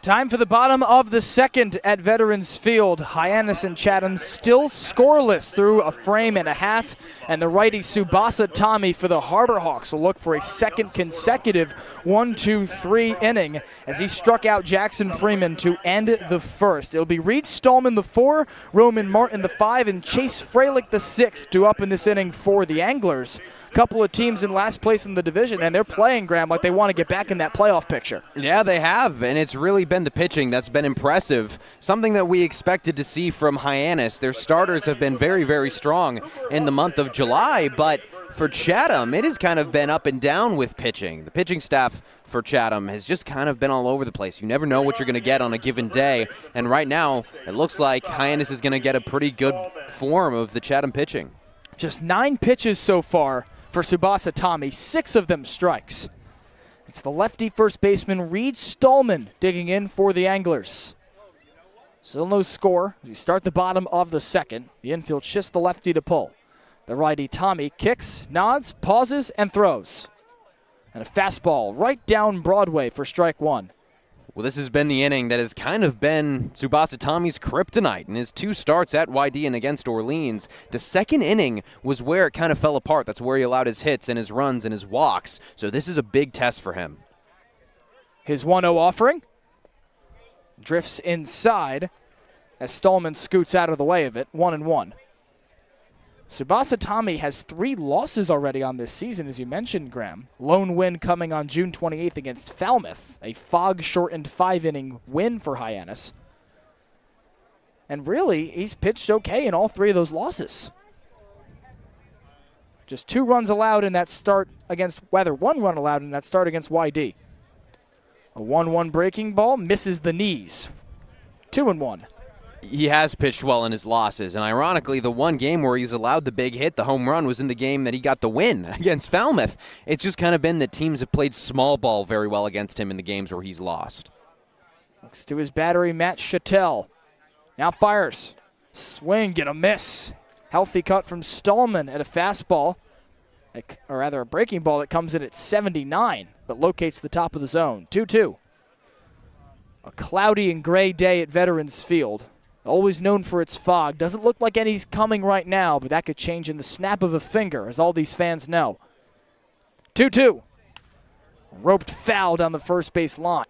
Speaker 2: Time for the bottom of the second at Veterans Field. Hyannis and Chatham still scoreless through a frame and a half, and the righty Tsubasa Tommy for the Harbor Hawks will look for a second consecutive 1-2-3 inning as he struck out Jackson Freeman to end the first. It'll be Reed Stallman the 4, Roman Martin the 5, and Chase Freilich the 6 to up in this inning for the Anglers. couple of teams in last place in the division, and they're playing, Graham, like they want to get back in that playoff picture.
Speaker 3: Yeah, they have, and it's really been the pitching that's been impressive. Something that we expected to see from Hyannis. Their starters have been very, very strong in the month of July, but for Chatham, it has kind of been up and down with pitching. The pitching staff for Chatham has just kind of been all over the place. You never know what you're going to get on a given day, and right now it looks like Hyannis is going to get a pretty good form of the Chatham pitching.
Speaker 2: Just 9 pitches so far for Tsubasa Tommy, 6 of them strikes. It's the lefty first baseman Reed Stallman digging in for the Anglers. Still no score. We start the bottom of the second. The infield shifts the lefty to pull. The righty Tommy kicks, nods, pauses, and throws. And a fastball right down Broadway for strike 1.
Speaker 3: Well, this has been the inning that has kind of been Tsubasa Tommy's kryptonite in his 2 starts at YD and against Orleans. The second inning was where it kind of fell apart. That's where he allowed his hits and his runs and his walks. So this is a big test for him.
Speaker 2: His 1-0 offering drifts inside as Stallman scoots out of the way of it, 1-1. Tsubasa Tommy has 3 losses already on this season, as you mentioned, Graham. Lone win coming on June 28th against Falmouth, a fog-shortened 5-inning win for Hyannis. And really, he's pitched okay in all 3 of those losses. Just 2 runs allowed in that start against Weather, 1 run allowed in that start against YD. A 1-1 breaking ball misses the knees. 2-1.
Speaker 3: He has pitched well in his losses, and ironically, the one game where he's allowed the big hit, the home run, was in the game that he got the win against Falmouth. It's just kind of been that teams have played small ball very well against him in the games where he's lost.
Speaker 2: Looks to his battery, Matt Chattel. Now fires. Swing and a miss. Healthy cut from Stallman at a fastball, or rather a breaking ball that comes in at 79, but locates the top of the zone. 2-2. A cloudy and gray day at Veterans Field. Always known for its fog. Doesn't look like any's coming right now, but that could change in the snap of a finger, as all these fans know. 2-2. Roped foul down the first base line.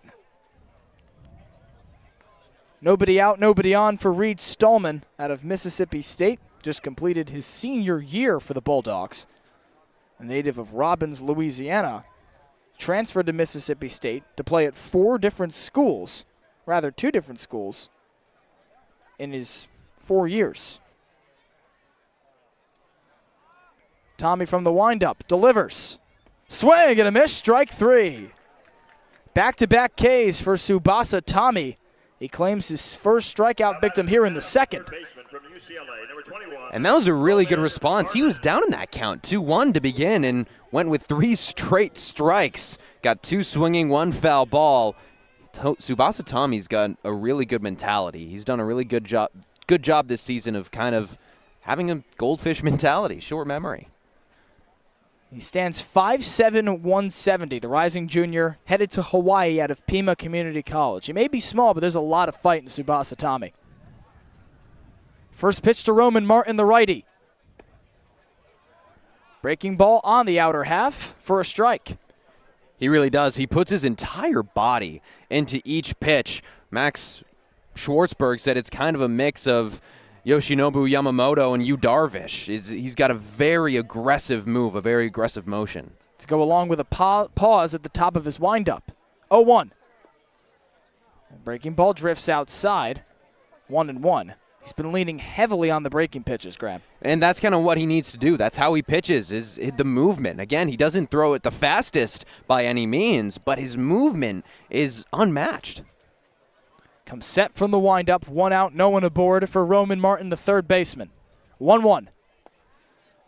Speaker 2: Nobody out, nobody on for Reed Stallman out of Mississippi State. Just completed his senior year for the Bulldogs. A native of Robbins, Louisiana. Transferred to Mississippi State to play at 2 different schools in his 4 years. Tommy from the windup delivers. Swing and a miss, strike 3. Back-to-back Ks for Tsubasa Tommy. He claims his first strikeout victim here in the second.
Speaker 3: And that was a really good response. He was down in that count, 2-1 to begin, and went with 3 straight strikes. Got 2 swinging, 1 foul ball. Tsubasa Tommy's got a really good mentality. He's done a really good job this season of kind of having a goldfish mentality, short memory.
Speaker 2: He stands 5'7", 170, the rising junior, headed to Hawaii out of Pima Community College. He may be small, but there's a lot of fight in Tsubasa Tommy. First pitch to Roman Martin, the righty. Breaking ball on the outer half for a strike.
Speaker 3: He really does. He puts his entire body into each pitch. Max Schwartzberg said it's kind of a mix of Yoshinobu Yamamoto and Yu Darvish. He's got a very aggressive move, a very aggressive motion.
Speaker 2: To go along with a pause at the top of his windup. 0-1. Breaking ball drifts outside. 1-1. He's been leaning heavily on the breaking pitches, Graham.
Speaker 3: And that's kind of what he needs to do. That's how he pitches, is the movement. Again, he doesn't throw it the fastest by any means, but his movement is unmatched.
Speaker 2: Comes set from the windup, 1 out, no one aboard for Roman Martin, the third baseman. 1-1.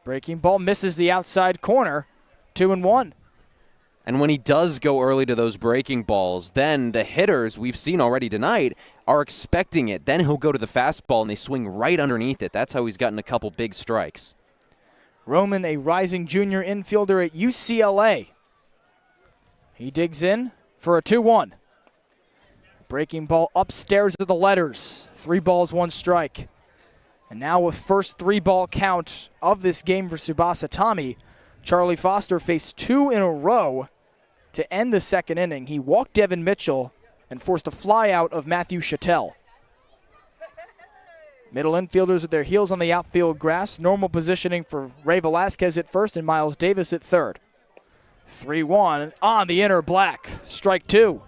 Speaker 2: Breaking ball misses the outside corner. 2-1.
Speaker 3: And when he does go early to those breaking balls, then the hitters we've seen already tonight are expecting it. Then he'll go to the fastball and they swing right underneath it. That's how he's gotten a couple big strikes.
Speaker 2: Roman, a rising junior infielder at UCLA. He digs in for a 2-1. Breaking ball upstairs to the letters. 3 balls, 1 strike. And now a first 3-ball count of this game for Tsubasa Tommy. Charlie Foster faced 2 in a row to end the second inning. He walked Devin Mitchell and forced a fly out of Matthew Chattel. Middle infielders with their heels on the outfield grass. Normal positioning for Ray Velasquez at first and Miles Davis at third. 3-1 on the inner black. Strike two.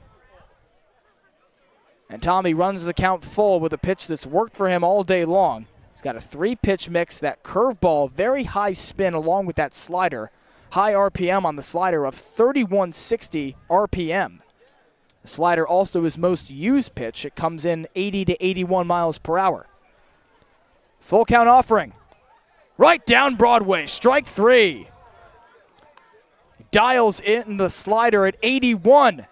Speaker 2: And Tommy runs the count full with a pitch that's worked for him all day long. He's got a 3-pitch mix, that curveball, very high spin along with that slider. High RPM on the slider of 3160 RPM. The slider also his most used pitch. It comes in 80 to 81 miles per hour. Full count offering. Right down Broadway, strike three. Dials in the slider at 81.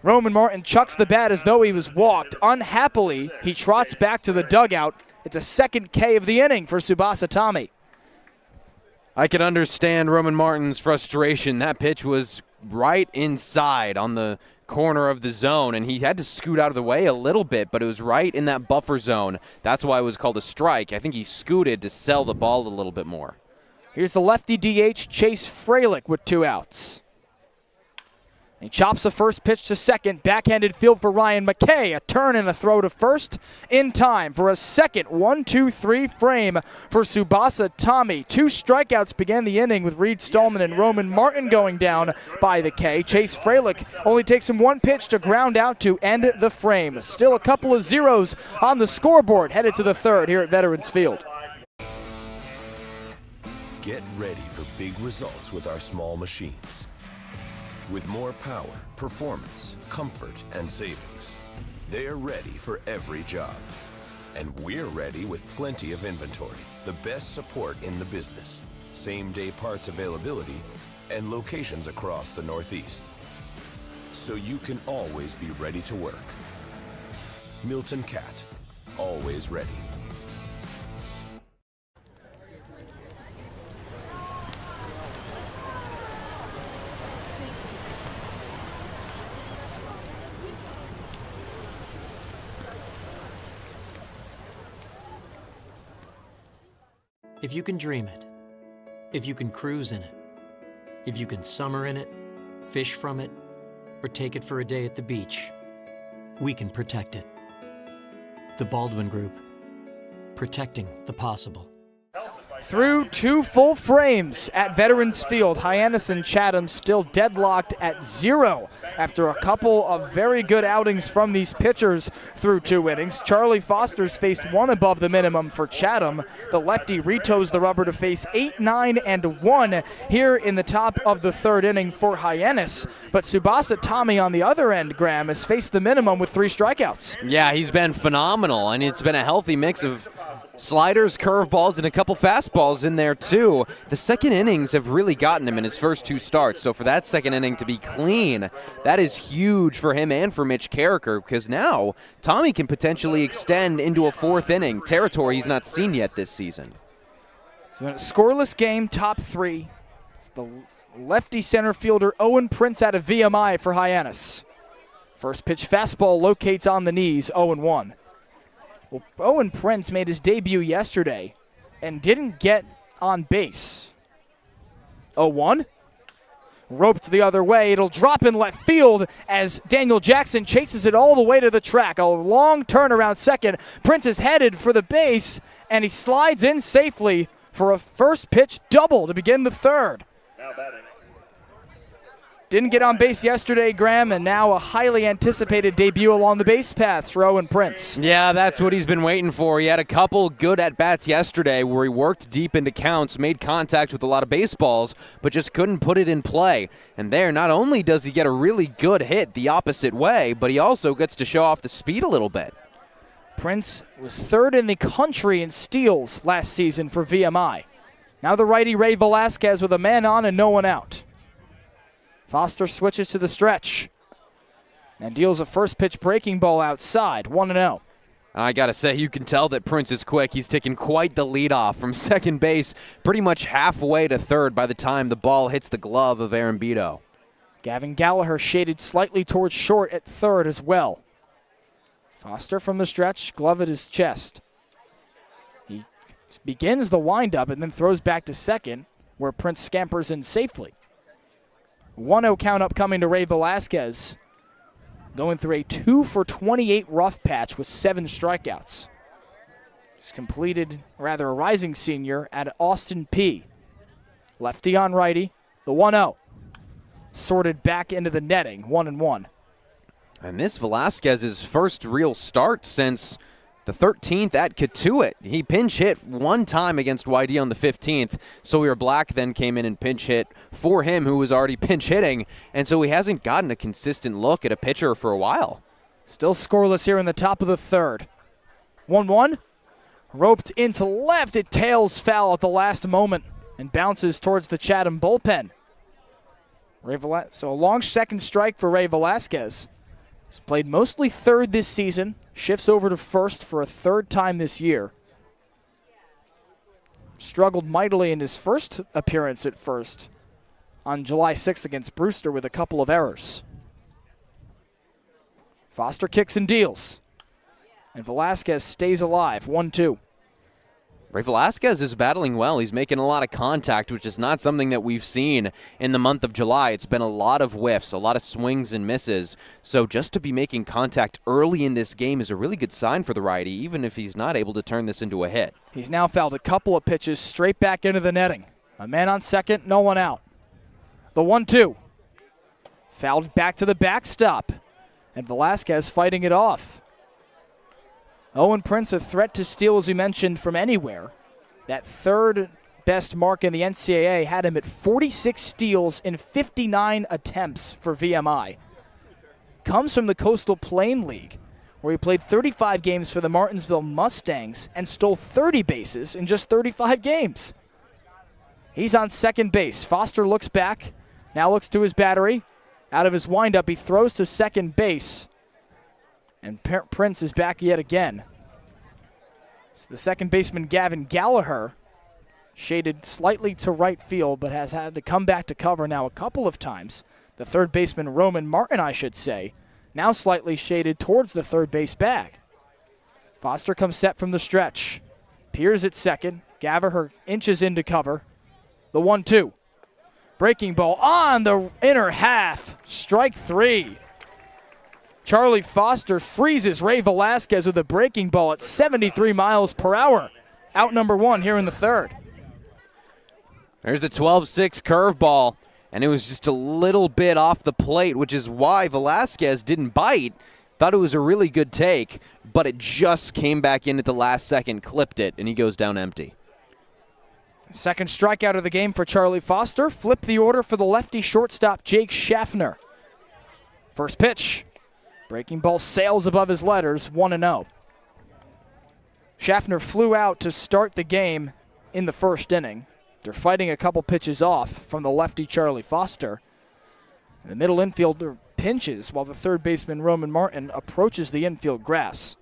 Speaker 2: Roman Martin chucks the bat as though he was walked. Unhappily, he trots back to the dugout. It's a second K of the inning for Tsubasa Tommy.
Speaker 3: I can understand Roman Martin's frustration. That pitch was right inside on the corner of the zone, and he had to scoot out of the way a little bit, but it was right in that buffer zone. That's why it was called a strike. I think he scooted to sell the ball a little bit more.
Speaker 2: Here's the lefty DH, Chase Fralick, with 2 outs. He chops a first pitch to second. Backhanded field for Ryan McKay. A turn and a throw to first in time for a second 1-2-3 frame for Tsubasa Tommy. 2 strikeouts began the inning with Reed Stallman and Roman Martin going down by the K. Chase Fralick only takes him 1 pitch to ground out to end the frame. Still a couple of zeros on the scoreboard headed to the third here at Veterans Field.
Speaker 4: Get ready for big results with our small machines. With more power, performance, comfort, and savings. They're ready for every job. And we're ready with plenty of inventory, the best support in the business, same-day parts availability, and locations across the Northeast. So you can always be ready to work. Milton Cat, always ready.
Speaker 21: If you can dream it, if you can cruise in it, if you can summer in it, fish from it, or take it for a day at the beach, we can protect it. The Baldwin Group, protecting the possible.
Speaker 2: Through 2 full frames at Veterans Field, Hyannis and Chatham still deadlocked at 0 after a couple of very good outings from these pitchers through 2 innings. Charlie Foster's faced 1 above the minimum for Chatham. The lefty retoes the rubber to face 8, 9, and 1 here in the top of the 3rd inning for Hyannis. But Tsubasa Tommy on the other end, Graham, has faced the minimum with 3 strikeouts.
Speaker 3: Yeah, he's been phenomenal, and it's been a healthy mix of sliders, curveballs, and a couple fastballs in there too. The second innings have really gotten him in his first 2 starts, so for that second inning to be clean, that is huge for him and for Mitch Carricker, because now Tommy can potentially extend into a 4th inning, territory he's not seen yet this season.
Speaker 2: So in a scoreless game, top 3, it's the lefty center fielder Owen Prince out of VMI for Hyannis. First pitch fastball locates on the knees, 0-1. Well, Owen Prince made his debut yesterday and didn't get on base. 0-1. Roped the other way. It'll drop in left field as Daniel Jackson chases it all the way to the track. A long turn around second. Prince is headed for the base, and he slides in safely for a first pitch double to begin the 3rd.
Speaker 22: Now batting.
Speaker 2: Didn't get on base yesterday, Graham, and now a highly anticipated debut along the base paths for Owen Prince.
Speaker 3: Yeah, that's what he's been waiting for. He had a couple good at-bats yesterday where he worked deep into counts, made contact with a lot of baseballs, but just couldn't put it in play. And there, not only does he get a really good hit the opposite way, but he also gets to show off the speed a little bit.
Speaker 2: Prince was 3rd in the country in steals last season for VMI. Now the righty Ray Velasquez with a man on and no one out. Foster switches to the stretch and deals a first pitch breaking ball outside, 1-0.
Speaker 3: I got to say, you can tell that Prince is quick. He's taken quite the lead off from second base, pretty much halfway to third by the time the ball hits the glove of Aaron Beto.
Speaker 2: Gavin Gallagher shaded slightly towards short at third as well. Foster from the stretch, glove at his chest. He begins the windup and then throws back to second, where Prince scampers in safely. 1-0 count upcoming to Ray Velasquez, going through a 2 for 28 rough patch with 7 strikeouts. He's completed, rather a rising senior at Austin P. Lefty on righty, the 1-0. Sorted back into the netting, 1-1.
Speaker 3: And this Velasquez's first real start since the 13th at Katuitt. He pinch hit one time against YD on the 15th. Sawyer Black then came in and pinch hit for him, who was already pinch hitting. And so he hasn't gotten a consistent look at a pitcher for a while.
Speaker 2: Still scoreless here in the top of the third. 1-1. Roped into left. It tails foul at the last moment and bounces towards the Chatham bullpen. So a long second strike for Ray Velasquez. He's played mostly third this season. Shifts over to first for a third time this year. Struggled mightily in his first appearance at first on July 6th against Brewster with a couple of errors. Foster kicks and deals. And Velasquez stays alive, 1-2.
Speaker 3: Ray Velasquez is battling well. He's making a lot of contact, which is not something that we've seen in the month of July. It's been a lot of whiffs, a lot of swings and misses. So just to be making contact early in this game is a really good sign for the righty, even if he's not able to turn this into a hit.
Speaker 2: He's now fouled a couple of pitches straight back into the netting. A man on second, no one out. The 1-2. Fouled back to the backstop. And Velasquez fighting it off. Owen Prince, a threat to steal, as we mentioned, from anywhere. That third best mark in the NCAA had him at 46 steals in 59 attempts for VMI. Comes from the Coastal Plain League, where he played 35 games for the Martinsville Mustangs and stole 30 bases in just 35 games. He's on second base. Foster looks back, now looks to his battery. Out of his windup, he throws to second base. And Prince is back yet again. So the second baseman, Gavin Gallagher, shaded slightly to right field, but has had to come back to cover now a couple of times. The third baseman, Roman Martin, I should say, now slightly shaded towards the third base bag. Foster comes set from the stretch. Peers at second. Gallagher inches into cover. The 1-2. Breaking ball on the inner half. Strike three. Charlie Foster freezes Ray Velasquez with a breaking ball at 73 miles per hour. Out number one here in the third.
Speaker 3: There's the 12-6 curveball, and it was just a little bit off the plate, which is why Velasquez didn't bite. Thought it was a really good take, but it just came back in at the last second, clipped it, and he goes down empty.
Speaker 2: Second strikeout of the game for Charlie Foster. Flip the order for the lefty shortstop, Jake Schaffner. First pitch. Breaking ball sails above his letters, 1-0. Schaffner flew out to start the game in the first inning. They're fighting a couple pitches off from the lefty Charlie Foster. The middle infielder pinches while the third baseman Roman Martin approaches the infield grass.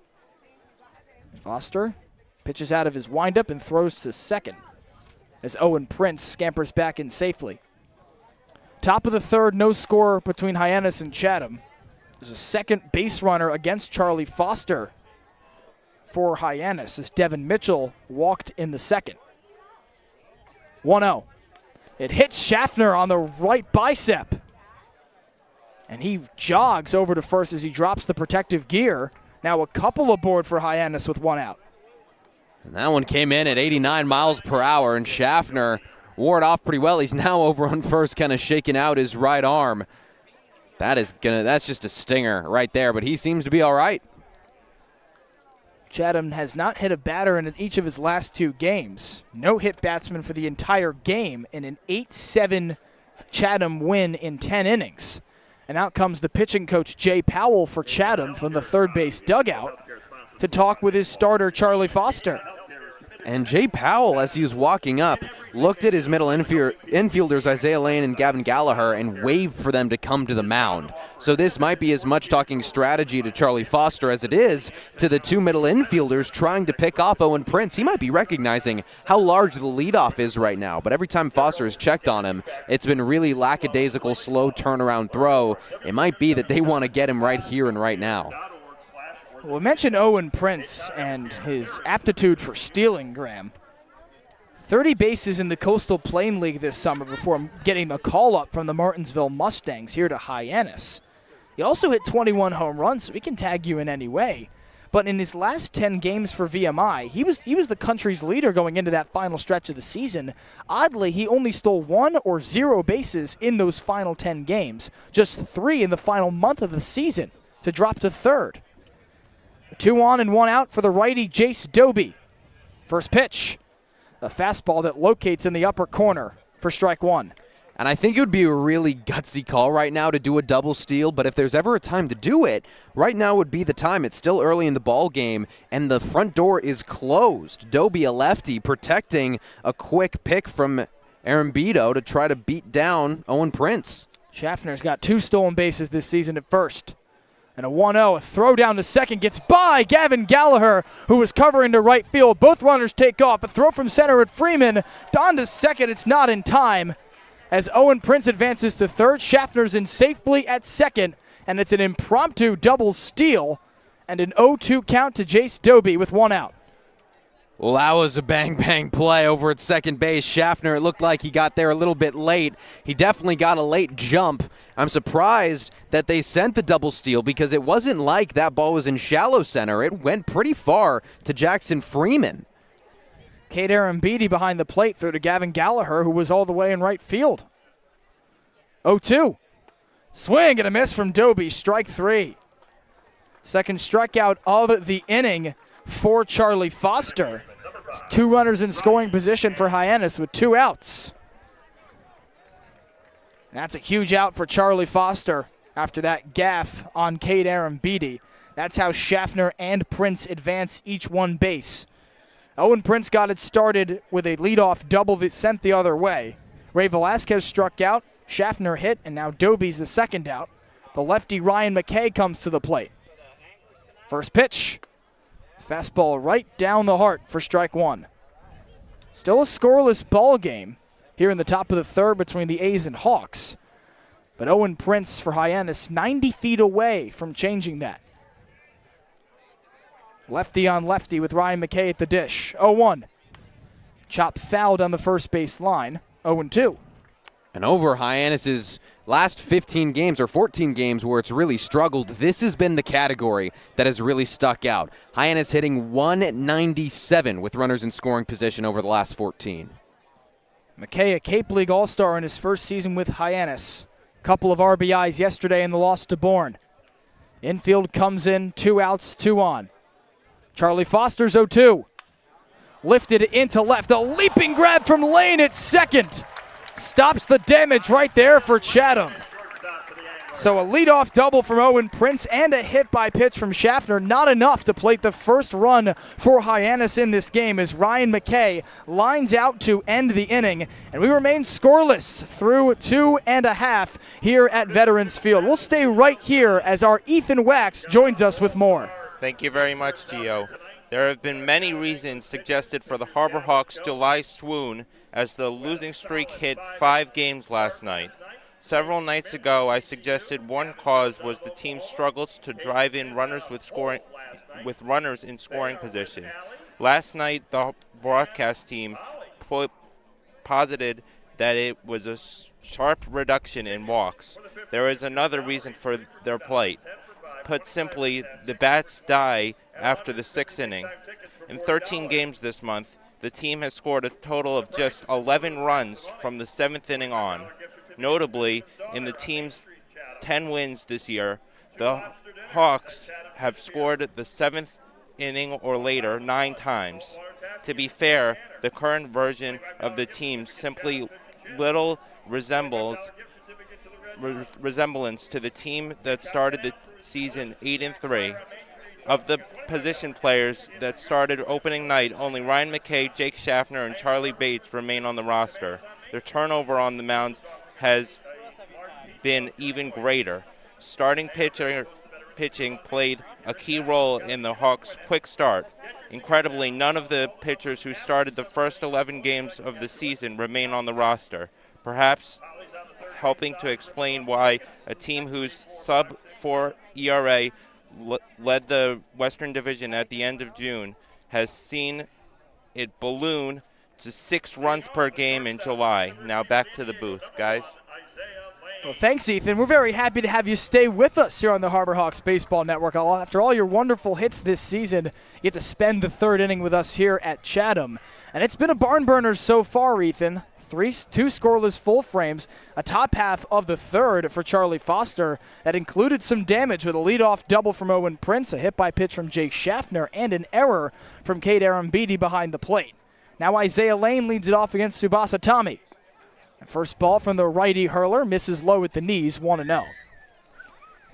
Speaker 2: Foster pitches out of his windup and throws to second as Owen Prince scampers back in safely. Top of the third, no score between Hyannis and Chatham. There's a second base runner against Charlie Foster for Hyannis as Devin Mitchell walked in the second. 1-0. It hits Schaffner on the right bicep. And he jogs over to first as he drops the protective gear. Now a couple aboard for Hyannis with one out.
Speaker 3: And that one came in at 89 miles per hour, and Schaffner wore it off pretty well. He's now over on first, kind of shaking out his right arm. That's just a stinger right there, but he seems to be all right.
Speaker 2: Chatham has not hit a batter in each of his last two games. No hit batsman for the entire game in an 8-7 Chatham win in 10 innings. And out comes the pitching coach, Jay Powell, for Chatham from the third base dugout to talk with his starter, Charlie Foster.
Speaker 3: And Jay Powell, as he was walking up, looked at his middle infielders, Isaiah Lane and Gavin Gallagher, and waved for them to come to the mound. So this might be as much talking strategy to Charlie Foster as it is to the two middle infielders trying to pick off Owen Prince. He might be recognizing how large the leadoff is right now, but every time Foster has checked on him, it's been really lackadaisical, slow turnaround throw. It might be that they want to get him right here and right now.
Speaker 2: Well, we mentioned Owen Prince and his aptitude for stealing, Graham. 30 bases in the Coastal Plain League this summer before getting the call-up from the Martinsville Mustangs here to Hyannis. He also hit 21 home runs, so he can tag you in any way. but in his last 10 games for VMI, he was the country's leader going into that final stretch of the season. Oddly, he only stole 1 or 0 bases in those final 10 games, just 3 in the final month of the season to drop to third. 2 on and 1 out for the righty Jace Doby. First pitch, a fastball that locates in the upper corner for strike 1.
Speaker 3: And I think it would be a really gutsy call right now to do a double steal, but if there's ever a time to do it, right now would be the time. It's still early in the ball game, and the front door is closed. Doby, a lefty, protecting a quick pick from Arambito to try to beat down Owen Prince.
Speaker 2: Schaffner's got 2 stolen bases this season at first. And a 1-0, a throw down to second, gets by Gavin Gallagher, who was covering to right field. Both runners take off. A throw from center at Freeman. Down to second, it's not in time. As Owen Prince advances to third, Schaffner's in safely at second, and it's an impromptu double steal and an 0-2 count to Jace Doby with 1 out.
Speaker 3: Well, that was a bang-bang play over at second base. Schaffner, it looked like he got there a little bit late. He definitely got a late jump. I'm surprised that they sent the double steal because it wasn't like that ball was in shallow center. It went pretty far to Jackson Freeman.
Speaker 2: Cade Arambidi behind the plate through to Gavin Gallagher, who was all the way in right field. 0-2. Swing and a miss from Doby, strike 3. Second strikeout of the inning for Charlie Foster. 2 runners in scoring position for Hyannis with 2 outs. That's a huge out for Charlie Foster after that gaffe on Cade Arambidi. That's how Schaffner and Prince advance each 1 base. Owen Prince got it started with a leadoff double that sent the other way. Ray Velasquez struck out, Schaffner hit, and now Doby's the second out. The lefty Ryan McKay comes to the plate. First pitch. Fastball right down the heart for strike 1. Still a scoreless ball game here in the top of the third between the A's and Hawks. But Owen Prince for Hyannis 90 feet away from changing that. Lefty on lefty with Ryan McKay at the dish. 0-1. Chop fouled on the first base line. 0-2.
Speaker 3: And over Hyannis' last 15 games or 14 games where it's really struggled, this has been the category that has really stuck out. Hyannis hitting 197 with runners in scoring position over the last 14.
Speaker 2: McKay, a Cape League All-Star in his first season with Hyannis. Couple of RBIs yesterday in the loss to Bourne. Infield comes in, 2 outs, 2 on. Charlie Foster's 0-2. Lifted into left. A leaping grab from Lane at second. Stops the damage right there for Chatham. So a leadoff double from Owen Prince and a hit by pitch from Schaffner. Not enough to plate the first run for Hyannis in this game as Ryan McKay lines out to end the inning. And we remain scoreless through 2.5 here at Veterans Field. We'll stay right here as our Ethan Wax joins us with more.
Speaker 5: Thank you very much, Gio. There have been many reasons suggested for the Harbor Hawks' July swoon as the losing streak hit 5 games last night. Several nights ago, I suggested one cause was the team's struggles to drive in runners with runners in scoring position. Last night, the broadcast team posited that it was a sharp reduction in walks. There is another reason for their plight. Put simply, the bats die after the 6th inning. In 13 games this month, the team has scored a total of just 11 runs from the 7th inning on. Notably, in the team's 10 wins this year, the Hawks have scored the 7th inning or later 9 times. To be fair, the current version of the team simply little resemblance to the team that started the season 8-3. Of the position players that started opening night, only Ryan McKay, Jake Schaffner, and Charlie Bates remain on the roster. Their turnover on the mound has been even greater. Starting pitching played a key role in the Hawks' quick start. Incredibly, none of the pitchers who started the first 11 games of the season remain on the roster, perhaps helping to explain why a team whose sub-4 ERA led the Western Division at the end of June has seen it balloon to 6 runs per game in July. Now back to the booth, guys.
Speaker 2: Well, thanks, Ethan. We're very happy to have you stay with us here on the Harbor Hawks Baseball Network. After all your wonderful hits this season, you get to spend the third inning with us here at Chatham. And it's been a barn burner so far, Ethan. Two scoreless full frames, a top half of the third for Charlie Foster that included some damage with a leadoff double from Owen Prince, a hit by pitch from Jake Schaffner, and an error from Cade Arambidi behind the plate. Now Isaiah Lane leads it off against Tsubasa Tommy. First ball from the righty hurler, misses low at the knees, 1-0.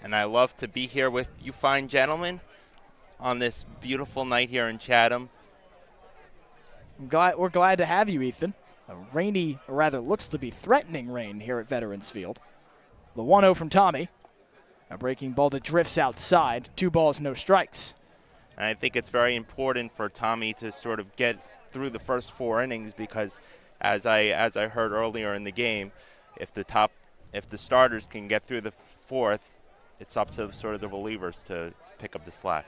Speaker 5: And I love to be here with you fine gentlemen on this beautiful night here in Chatham.
Speaker 2: We're glad to have you, Ethan. A rainy, or rather looks to be threatening rain here at Veterans Field. The 1-0 from Tommy. A breaking ball that drifts outside. 2 balls, no strikes.
Speaker 5: And I think it's very important for Tommy to sort of get through the first 4 innings because as I heard earlier in the game, if the starters can get through the 4th, it's up to sort of the relievers to pick up the slack.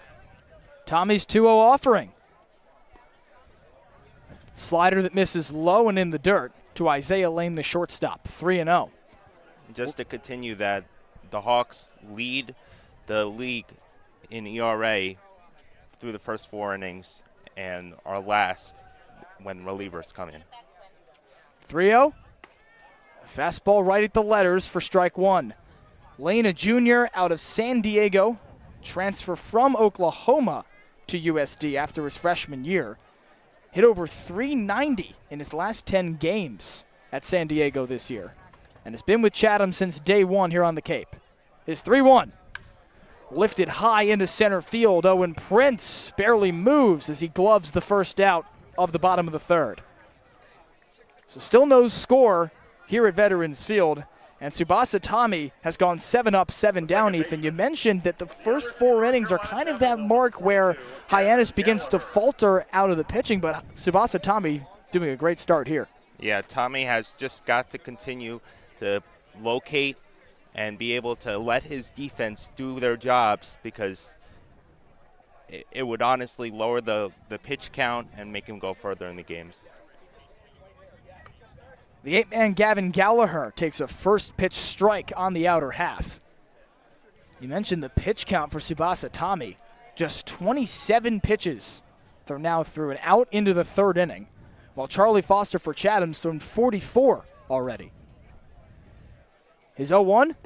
Speaker 2: Tommy's 2-0 offering. Slider that misses low and in the dirt to Isaiah Lane, the shortstop, 3-0.
Speaker 5: Just to continue that, the Hawks lead the league in ERA through the first 4 innings and are last when relievers come in.
Speaker 2: 3-0. Fastball right at the letters for strike 1. Lane, a junior out of San Diego, transfer from Oklahoma to USD after his freshman year. Hit over .390 in his last 10 games at San Diego this year and has been with Chatham since day 1 here on the Cape. His 3-1. Lifted high into center field. Owen Prince barely moves as he gloves the first out of the bottom of the third. So still no score here at Veterans Field. And Tsubasa Tommy has gone 7 up, 7 down, Ethan. You mentioned that the first 4 innings are kind of that mark where Hyannis begins to falter out of the pitching, but Tsubasa Tommy doing a great start here.
Speaker 5: Yeah, Tommy has just got to continue to locate and be able to let his defense do their jobs because it would honestly lower the pitch count and make him go further in the games.
Speaker 2: The 8-man Gavin Gallagher takes a first pitch strike on the outer half. You mentioned the pitch count for Tsubasa Tommy. Just 27 pitches thrown now through and out into the third inning, while Charlie Foster for Chatham's thrown 44 already. His 0-1,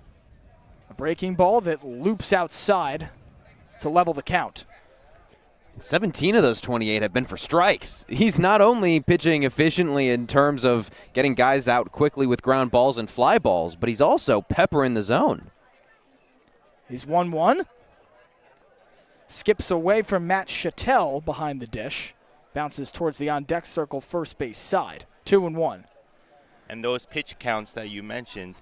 Speaker 2: a breaking ball that loops outside to level the count.
Speaker 3: 17 of those 28 have been for strikes. He's not only pitching efficiently in terms of getting guys out quickly with ground balls and fly balls, but he's also peppering the zone.
Speaker 2: He's 1-1. Skips away from Matt Chattel behind the dish. Bounces towards the on-deck circle first base side. 2-1.
Speaker 5: And those pitch counts that you mentioned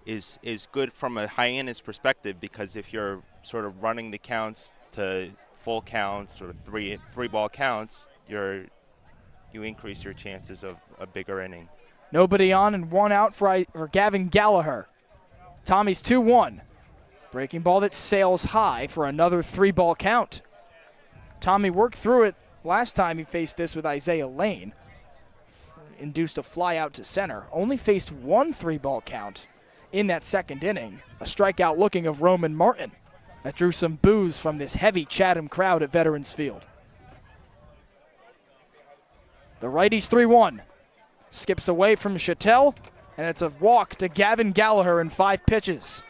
Speaker 5: is good from a Hyannis perspective because if you're sort of running the counts to full counts or three ball counts, you increase your chances of a bigger inning.
Speaker 2: Nobody on and 1 out for Gavin Gallagher. Tommy's 2-1. Breaking ball that sails high for another 3-ball count. Tommy worked through it last time he faced this with Isaiah Lane. Induced a fly out to center. Only faced 1 3-ball count in that second inning. A strikeout looking of Roman Martin. That drew some boos from this heavy Chatham crowd at Veterans Field. The righty's 3-1. Skips away from Chattel, and it's a walk to Gavin Gallagher in 5 pitches.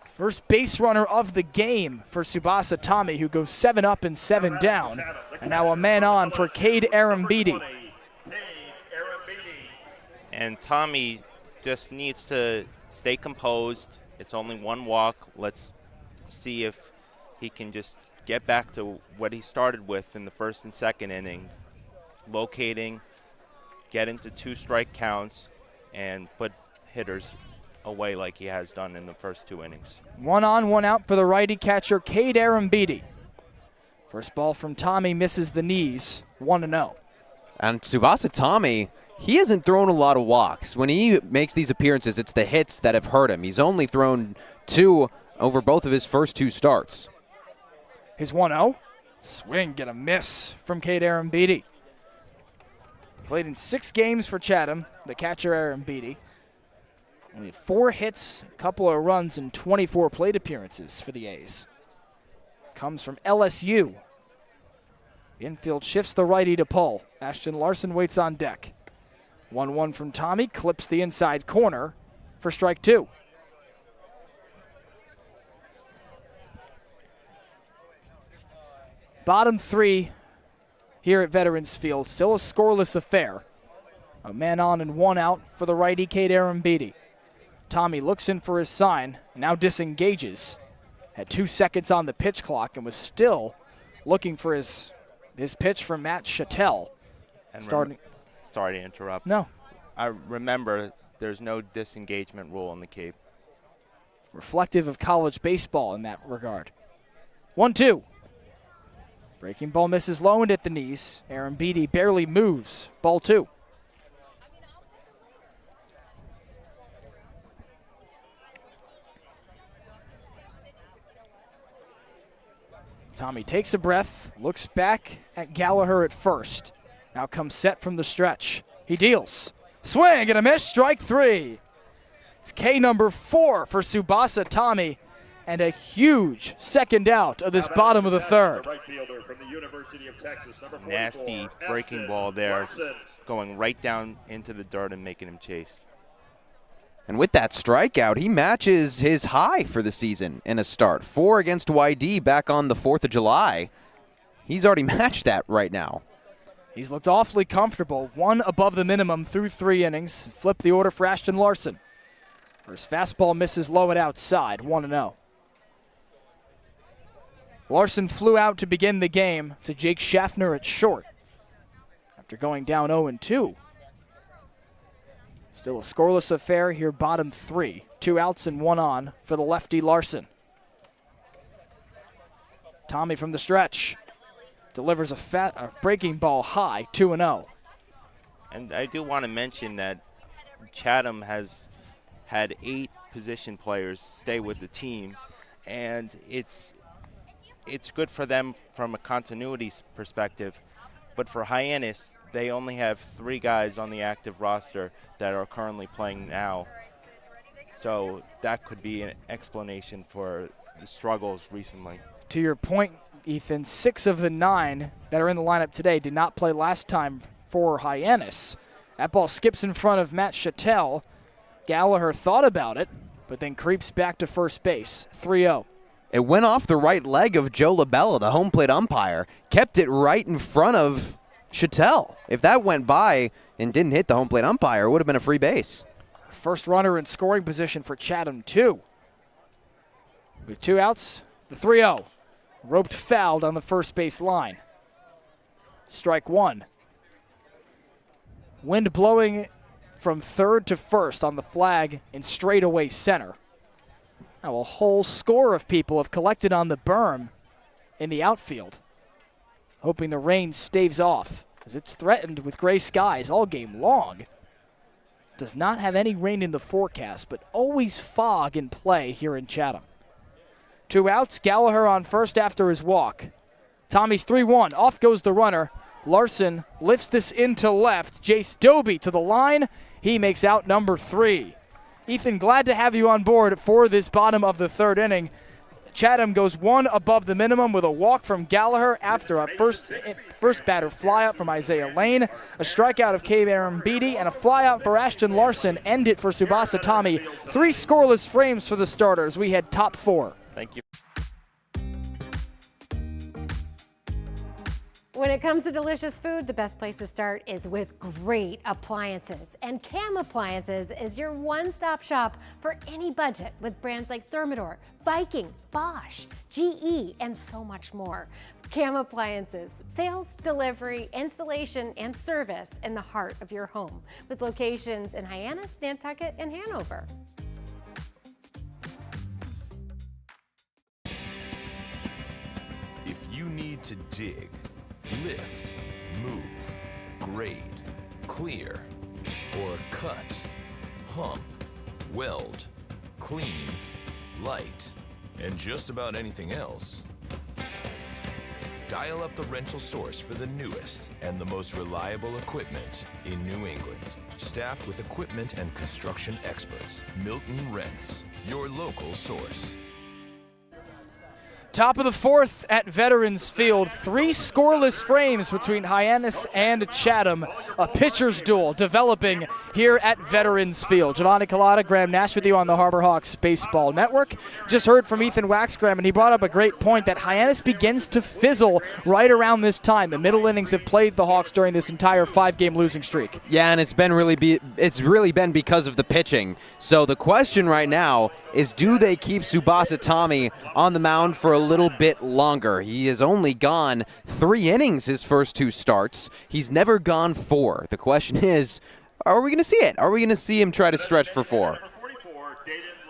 Speaker 2: First base runner of the game for Tsubasa Tommy, who goes 7 up and 7 down. And now a man on for Cade Arambidi.
Speaker 5: And Tommy just needs to stay composed. It's only 1 walk. Let's see if he can just get back to what he started with in the first and second inning, locating, get into 2 strike counts, and put hitters away like he has done in the first 2 innings.
Speaker 2: 1 on, 1 out for the righty catcher, Cade Arambidi. First ball from Tommy misses the knees, 1-0.
Speaker 3: And Tsubasa Tommy, he hasn't thrown a lot of walks. When he makes these appearances, it's the hits that have hurt him. He's only thrown 2 over both of his first 2 starts.
Speaker 2: His 1-0. Swing, get a miss from Cade Arambidi. Played in 6 games for Chatham, the catcher Arambidi. Only 4 hits, a couple of runs, and 24 plate appearances for the A's. Comes from LSU. Infield shifts the righty to pull. Ashton Larson waits on deck. 1-1 from Tommy, clips the inside corner for strike 2. Bottom 3 here at Veterans Field. Still a scoreless affair. A man on and 1 out for the righty, Cade Arambidi. Tommy looks in for his sign, now disengages. Had 2 seconds on the pitch clock and was still looking for his pitch from Matt Chattel.
Speaker 5: And
Speaker 2: Starting.
Speaker 5: Sorry to interrupt.
Speaker 2: No.
Speaker 5: I remember there's no disengagement rule in the Cape.
Speaker 2: Reflective of college baseball in that regard. 1-2. Breaking ball misses low and at the knees. Arambidi barely moves. Ball 2. Tommy takes a breath, looks back at Gallagher at first. Now comes set from the stretch. He deals. Swing and a miss, strike 3. It's K number 4 for Tsubasa Tommy, and a huge second out of this bottom of the third.
Speaker 5: Nasty breaking ball there, going right down into the dirt and making him chase.
Speaker 3: And with that strikeout, he matches his high for the season in a start. 4 against YD back on the 4th of July. He's already matched that right now.
Speaker 2: He's looked awfully comfortable. 1 above the minimum through 3 innings. Flip the order for Ashton Larson. First fastball misses low and outside, 1-0. Larson flew out to begin the game to Jake Schaffner at short after going down 0-2. Still a scoreless affair here, bottom 3. 2 outs and 1 on for the lefty Larson. Tommy from the stretch delivers a breaking ball high, 2-0.
Speaker 5: And I do want to mention that Chatham has had 8 position players stay with the team, and it's good for them from a continuity perspective. But for Hyannis, they only have 3 guys on the active roster that are currently playing now. So that could be an explanation for the struggles recently.
Speaker 2: To your point, Ethan, 6 of the 9 that are in the lineup today did not play last time for Hyannis. That ball skips in front of Matt Chattel. Gallagher thought about it, but then creeps back to first base. 3-0.
Speaker 3: It went off the right leg of Joe LaBella, the home plate umpire. Kept it right in front of Chattel. If that went by and didn't hit the home plate umpire, it would have been a free base.
Speaker 2: First runner in scoring position for Chatham, 2. With 2 outs, the 3-0. Roped fouled on the first base line. Strike 1. Wind blowing from third to first on the flag in straightaway center. Now a whole score of people have collected on the berm in the outfield, hoping the rain staves off, as it's threatened with gray skies all game long. Does not have any rain in the forecast, but always fog in play here in Chatham. 2 outs, Gallagher on first after his walk. Tommy's 3-1, off goes the runner. Larson lifts this into left. Jace Doby to the line. He makes out number 3. Ethan, glad to have you on board for this bottom of the 3rd inning. Chatham goes 1 above the minimum with a walk from Gallagher after a first batter flyout from Isaiah Lane, a strikeout of Cade Arambidi, and a flyout for Ashton Larson. End it for Tsubasa Tommy. 3 scoreless frames for the starters. We had top 4.
Speaker 5: Thank you.
Speaker 15: When it comes to delicious food, the best place to start is with great appliances. And Cam Appliances is your one-stop shop for any budget with brands like Thermador, Viking, Bosch, GE, and so much more. Cam Appliances, sales, delivery, installation, and service in the heart of your home, with locations in Hyannis, Nantucket, and Hanover.
Speaker 4: If you need to dig, lift, move, grade, clear, or cut, pump, weld, clean, light, and just about anything else, dial up the rental source for the newest and the most reliable equipment in New England. staffed with equipment and construction experts. Milton Rents, your local source.
Speaker 2: Top of the fourth at Veterans Field. 3 scoreless frames between Hyannis and Chatham. A pitcher's duel developing here at Veterans Field. Giovanni Collada, Graham Nash with you on the Harbor Hawks Baseball Network. Just heard from Ethan Waxgram, and he brought up a great point that Hyannis begins to fizzle right around this time. The middle innings have played the Hawks during this entire 5-game losing streak.
Speaker 3: Yeah, and it's really been because of the pitching. So the question right now is, do they keep Tsubasa Tommy on the mound for a little bit longer? He has only gone 3 innings his first 2 starts. He's never gone 4. The question is, are we going to see it? Are we going to see him try to stretch for 4?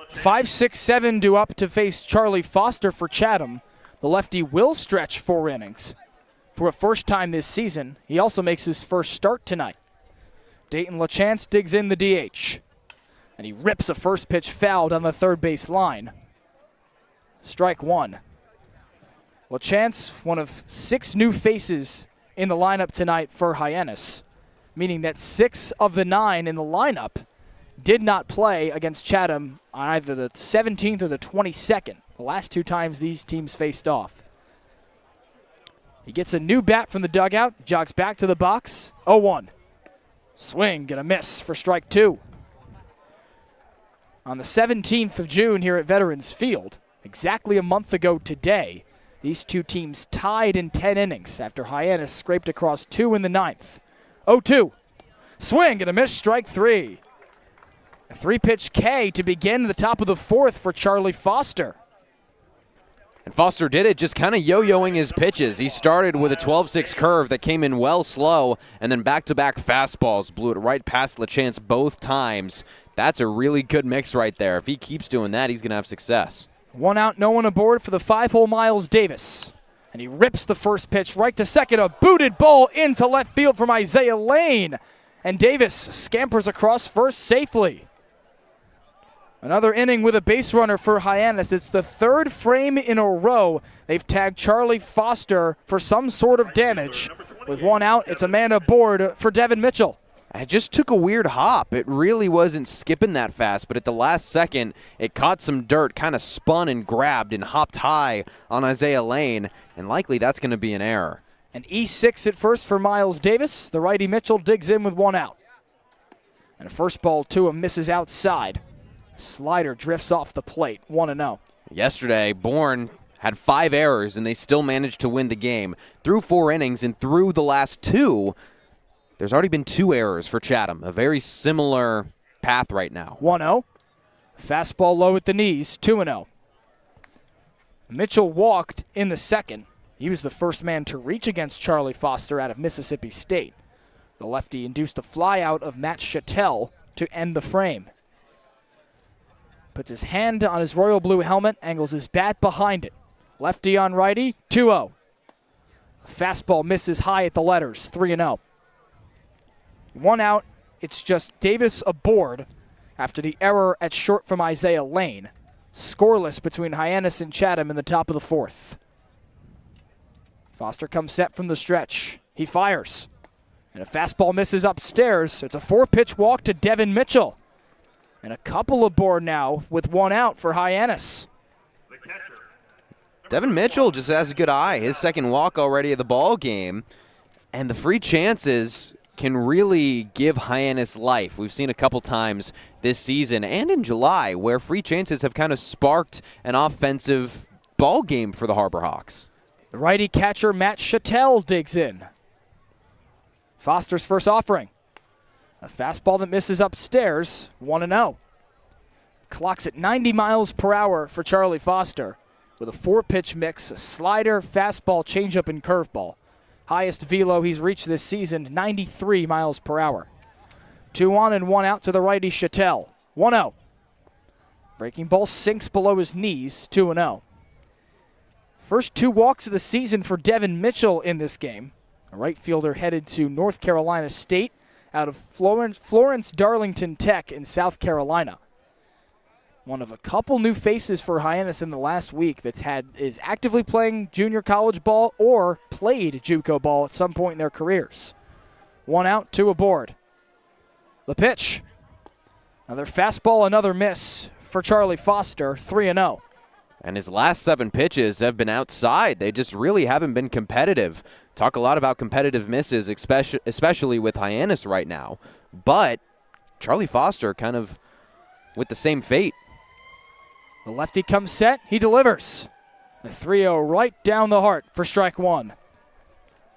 Speaker 2: 5, 6, 7 due up to face Charlie Foster for Chatham. The lefty will stretch 4 innings. For a first time this season, he also makes his first start tonight. Dayton LaChance digs in the DH. And he rips a first pitch foul on the third base line. Strike 1. LaChance, one of 6 new faces in the lineup tonight for Hyannis, meaning that 6 of the 9 in the lineup did not play against Chatham on either the 17th or the 22nd, the last 2 times these teams faced off. He gets a new bat from the dugout, jogs back to the box, 0-1. Swing and a miss for strike 2. On the 17th of June here at Veterans Field, exactly a month ago today, these 2 teams tied in 10 innings after Hyannis scraped across 2 in the 9th. 0-2. Swing and a miss, strike 3. A 3-pitch K to begin the top of the 4th for Charlie Foster.
Speaker 3: And Foster did it just kind of yo-yoing his pitches. He started with a 12-6 curve that came in well slow, and then back-to-back fastballs blew it right past LaChance both times. That's a really good mix right there. If he keeps doing that, he's going to have success.
Speaker 2: 1 out, no one aboard for the 5-hole Miles Davis. And he rips the first pitch right to second. A booted ball into left field from Isaiah Lane. And Davis scampers across first safely. Another inning with a base runner for Hyannis. It's the 3rd frame in a row they've tagged Charlie Foster for some sort of damage. With 1 out, it's a man aboard for Devin Mitchell.
Speaker 3: It just took a weird hop. It really wasn't skipping that fast, but at the last second, it caught some dirt, kind of spun and grabbed and hopped high on Isaiah Lane, and likely that's going to be an error.
Speaker 2: An E6 at first for Miles Davis. The righty Mitchell digs in with 1 out. And a first ball to him misses outside. Slider drifts off the plate, 1-0.
Speaker 3: Yesterday, Bourne had 5 errors, and they still managed to win the game. Through 4 innings and through the last 2, there's already been 2 errors for Chatham. A very similar path right now.
Speaker 2: 1-0. Fastball low at the knees, 2-0. Mitchell walked in the 2nd. He was the first man to reach against Charlie Foster out of Mississippi State. The lefty induced a flyout of Matt Chattel to end the frame. Puts his hand on his royal blue helmet, angles his bat behind it. Lefty on righty, 2-0. Fastball misses high at the letters, 3-0. 1 out, it's just Davis aboard after the error at short from Isaiah Lane. Scoreless between Hyannis and Chatham in the top of the 4th. Foster comes set from the stretch. He fires. And a fastball misses upstairs. It's a 4-pitch walk to Devin Mitchell. And a couple aboard now with 1 out for Hyannis.
Speaker 3: Devin Mitchell just has a good eye. His 2nd walk already of the ball game. And the free chances can really give Hyannis life. We've seen a couple times this season and in July where free chances have kind of sparked an offensive ball game for the Harbor Hawks.
Speaker 2: The righty catcher Matt Chattel digs in. Foster's first offering. A fastball that misses upstairs, 1-0. Clock's at 90 miles per hour for Charlie Foster with a 4-pitch mix, a slider, fastball, changeup, and curveball. Highest velo he's reached this season, 93 miles per hour. 2 on and 1 out to the righty Chattel. 1-0. Breaking ball sinks below his knees, 2-0. First 2 walks of the season for Devin Mitchell in this game. A right fielder headed to North Carolina State out of Florence Darlington Tech in South Carolina. One of a couple new faces for Hyannis in the last week is actively playing junior college ball or played JUCO ball at some point in their careers. 1 out, 2 aboard. The pitch. Another fastball, another miss for Charlie Foster, 3-0.
Speaker 3: And his last 7 pitches have been outside. They just really haven't been competitive. Talk a lot about competitive misses, especially with Hyannis right now. But Charlie Foster kind of with the same fate.
Speaker 2: The lefty comes set. He delivers. A 3-0 right down the heart for strike one.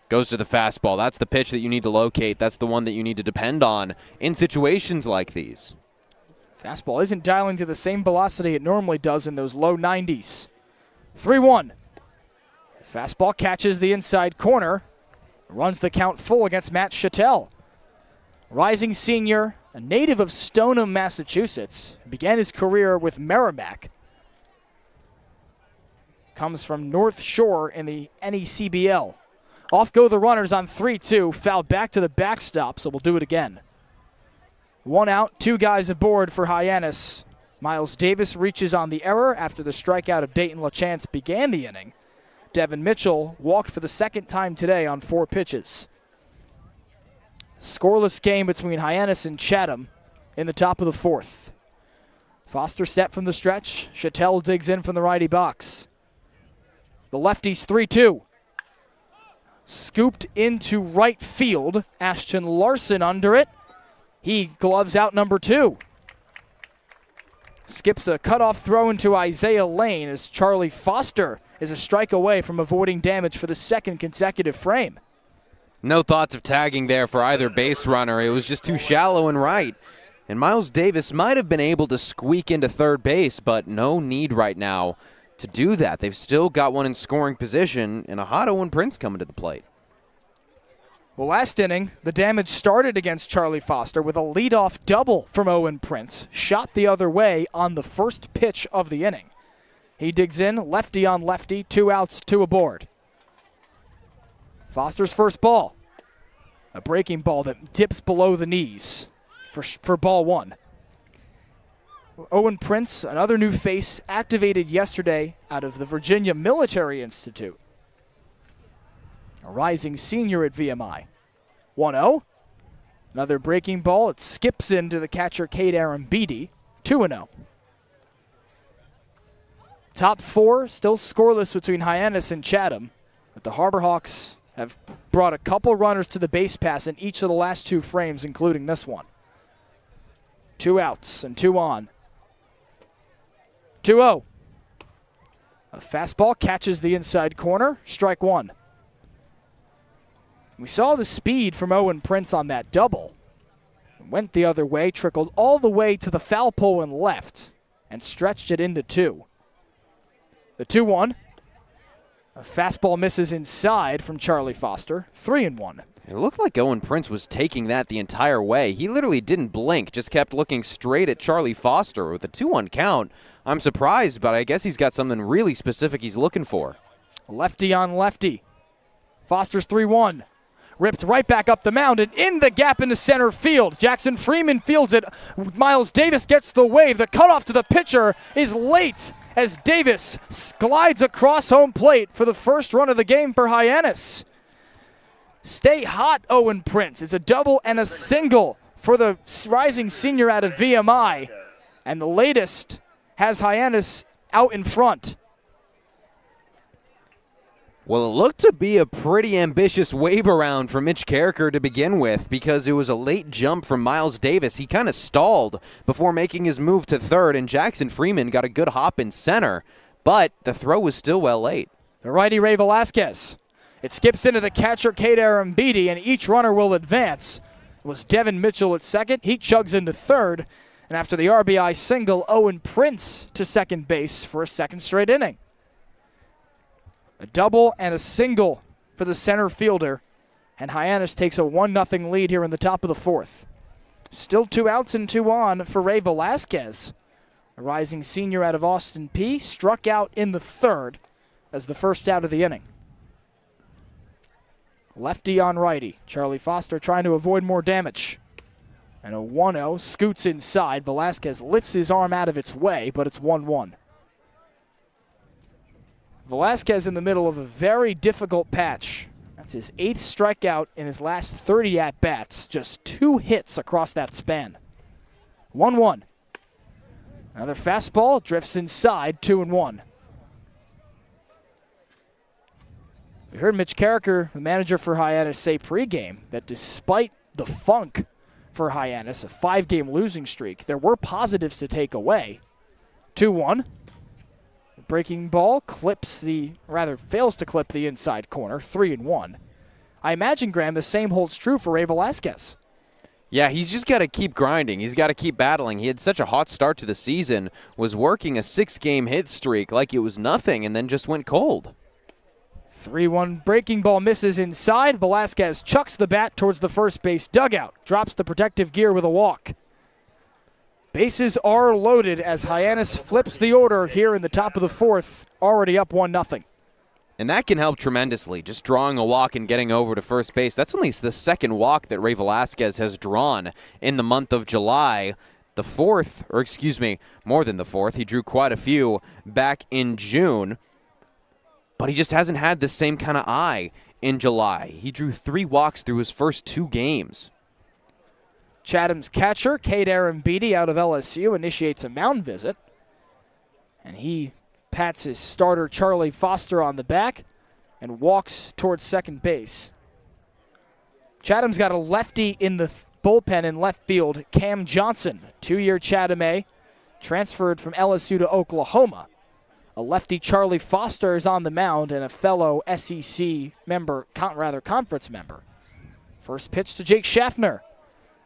Speaker 3: Goes to the fastball. That's the pitch that you need to locate. That's the one that you need to depend on in situations like these.
Speaker 2: Fastball isn't dialing to the same velocity it normally does in those low 90s. 3-1. Fastball catches the inside corner. Runs the count full against Matt Chattel. Rising senior, a native of Stoneham, Massachusetts. Began his career with Merrimack. Comes from North Shore in the NECBL. Off go the runners on 3-2. Fouled back to the backstop, so we'll do it again. 1 out, 2 guys aboard for Hyannis. Miles Davis reaches on the error after the strikeout of Dayton LaChance began the inning. Devin Mitchell walked for the second time today on 4 pitches. Scoreless game between Hyannis and Chatham in the top of the 4th. Foster set from the stretch. Chattel digs in from the righty box. The lefty's 3-2. Scooped into right field. Ashton Larson under it. He gloves out number 2. Skips a cutoff throw into Isaiah Lane as Charlie Foster is a strike away from avoiding damage for the second consecutive frame.
Speaker 3: No thoughts of tagging there for either base runner. It was just too shallow and right. And Miles Davis might have been able to squeak into third base, but no need right now to do that. They've still got one in scoring position, and a hot Owen Prince coming to the plate.
Speaker 2: Well, last inning, the damage started against Charlie Foster with a leadoff double from Owen Prince, shot the other way on the first pitch of the inning. He digs in, lefty on lefty, 2 outs, 2 aboard. Foster's first ball, a breaking ball that dips below the knees for ball 1. Owen Prince, another new face, activated yesterday out of the Virginia Military Institute. A rising senior at VMI. 1-0. Another breaking ball. It skips into the catcher, Cade Arambidi. 2-0. Top 4 still scoreless between Hyannis and Chatham. But the Harbor Hawks have brought a couple runners to the base pass in each of the last 2 frames, including this one. 2 outs and 2 on. 2-0. A fastball catches the inside corner. Strike 1. We saw the speed from Owen Prince on that double. Went the other way, trickled all the way to the foul pole and left, and stretched it into 2. The 2-1. A fastball misses inside from Charlie Foster. 3-1.
Speaker 3: It looked like Owen Prince was taking that the entire way. He literally didn't blink, just kept looking straight at Charlie Foster. With a 2-1 count, I'm surprised, but I guess he's got something really specific he's looking for.
Speaker 2: Lefty on lefty. Foster's 3-1. Ripped right back up the mound and in the gap into center field. Jackson Freeman fields it. Miles Davis gets the wave. The cutoff to the pitcher is late as Davis glides across home plate for the first run of the game for Hyannis. Stay hot, Owen Prince. It's a double and a single for the rising senior out of VMI. And the latest has Hyannis out in front.
Speaker 3: Well, it looked to be a pretty ambitious wave around for Mitch Carricker to begin with because it was a late jump from Miles Davis. He kind of stalled before making his move to third, and Jackson Freeman got a good hop in center, but the throw was still well late.
Speaker 2: The righty Ray Velasquez. It skips into the catcher, Cade Arambidi, and each runner will advance. It was Devin Mitchell at second. He chugs into third, and after the RBI single, Owen Prince to second base for a second straight inning. A double and a single for the center fielder, and Hyannis takes a 1-0 lead here in the top of the 4th. Still 2 outs and 2 on for Ray Velasquez. A rising senior out of Austin Peay struck out in the 3rd as the first out of the inning. Lefty on righty. Charlie Foster trying to avoid more damage. And a 1-0 scoots inside. Velasquez lifts his arm out of its way, but it's 1-1. Velasquez in the middle of a very difficult patch. That's his 8th strikeout in his last 30 at-bats. Just 2 hits across that span. 1-1. Another fastball drifts inside, 2-1. We heard Mitch Carricker, the manager for Hyannis, say pregame that despite the funk for Hyannis, a 5-game losing streak, there were positives to take away. 2-1. The breaking ball fails to clip the inside corner, 3-1. I imagine, Graham, the same holds true for Ray Velasquez.
Speaker 3: Yeah, he's just got to keep grinding. He's got to keep battling. He had such a hot start to the season, was working a 6-game hit streak like it was nothing, and then just went cold.
Speaker 2: 3-1 breaking ball misses inside. Velasquez chucks the bat towards the first base dugout. Drops the protective gear with a walk. Bases are loaded as Hyannis flips the order here in the top of the 4th, already up 1-0.
Speaker 3: And that can help tremendously, just drawing a walk and getting over to first base. That's only the 2nd walk that Ray Velasquez has drawn in the month of July. More than the 4th. He drew quite a few back in June. But he just hasn't had the same kind of eye in July. He drew 3 walks through his first 2 games.
Speaker 2: Chatham's catcher, Cade Arambidi, out of LSU, initiates a mound visit. And he pats his starter, Charlie Foster, on the back and walks towards second base. Chatham's got a lefty in the bullpen in left field, Cam Johnson, 2-year Chatham A, transferred from LSU to Oklahoma. A lefty, Charlie Foster, is on the mound, and a fellow SEC conference member. First pitch to Jake Schaffner.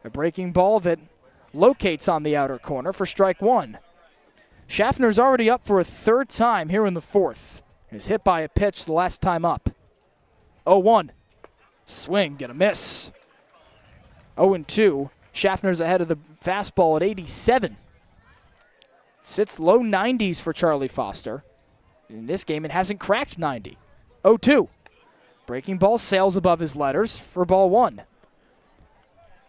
Speaker 2: A breaking ball that locates on the outer corner for strike 1. Schaffner's already up for a 3rd time here in the 4th. He was hit by a pitch the last time up. 0-1. Swing, get a miss. 0-2. Schaffner's ahead of the fastball at 87. Sits low 90s for Charlie Foster. In this game, it hasn't cracked 90. 0-2. Breaking ball sails above his letters for ball 1.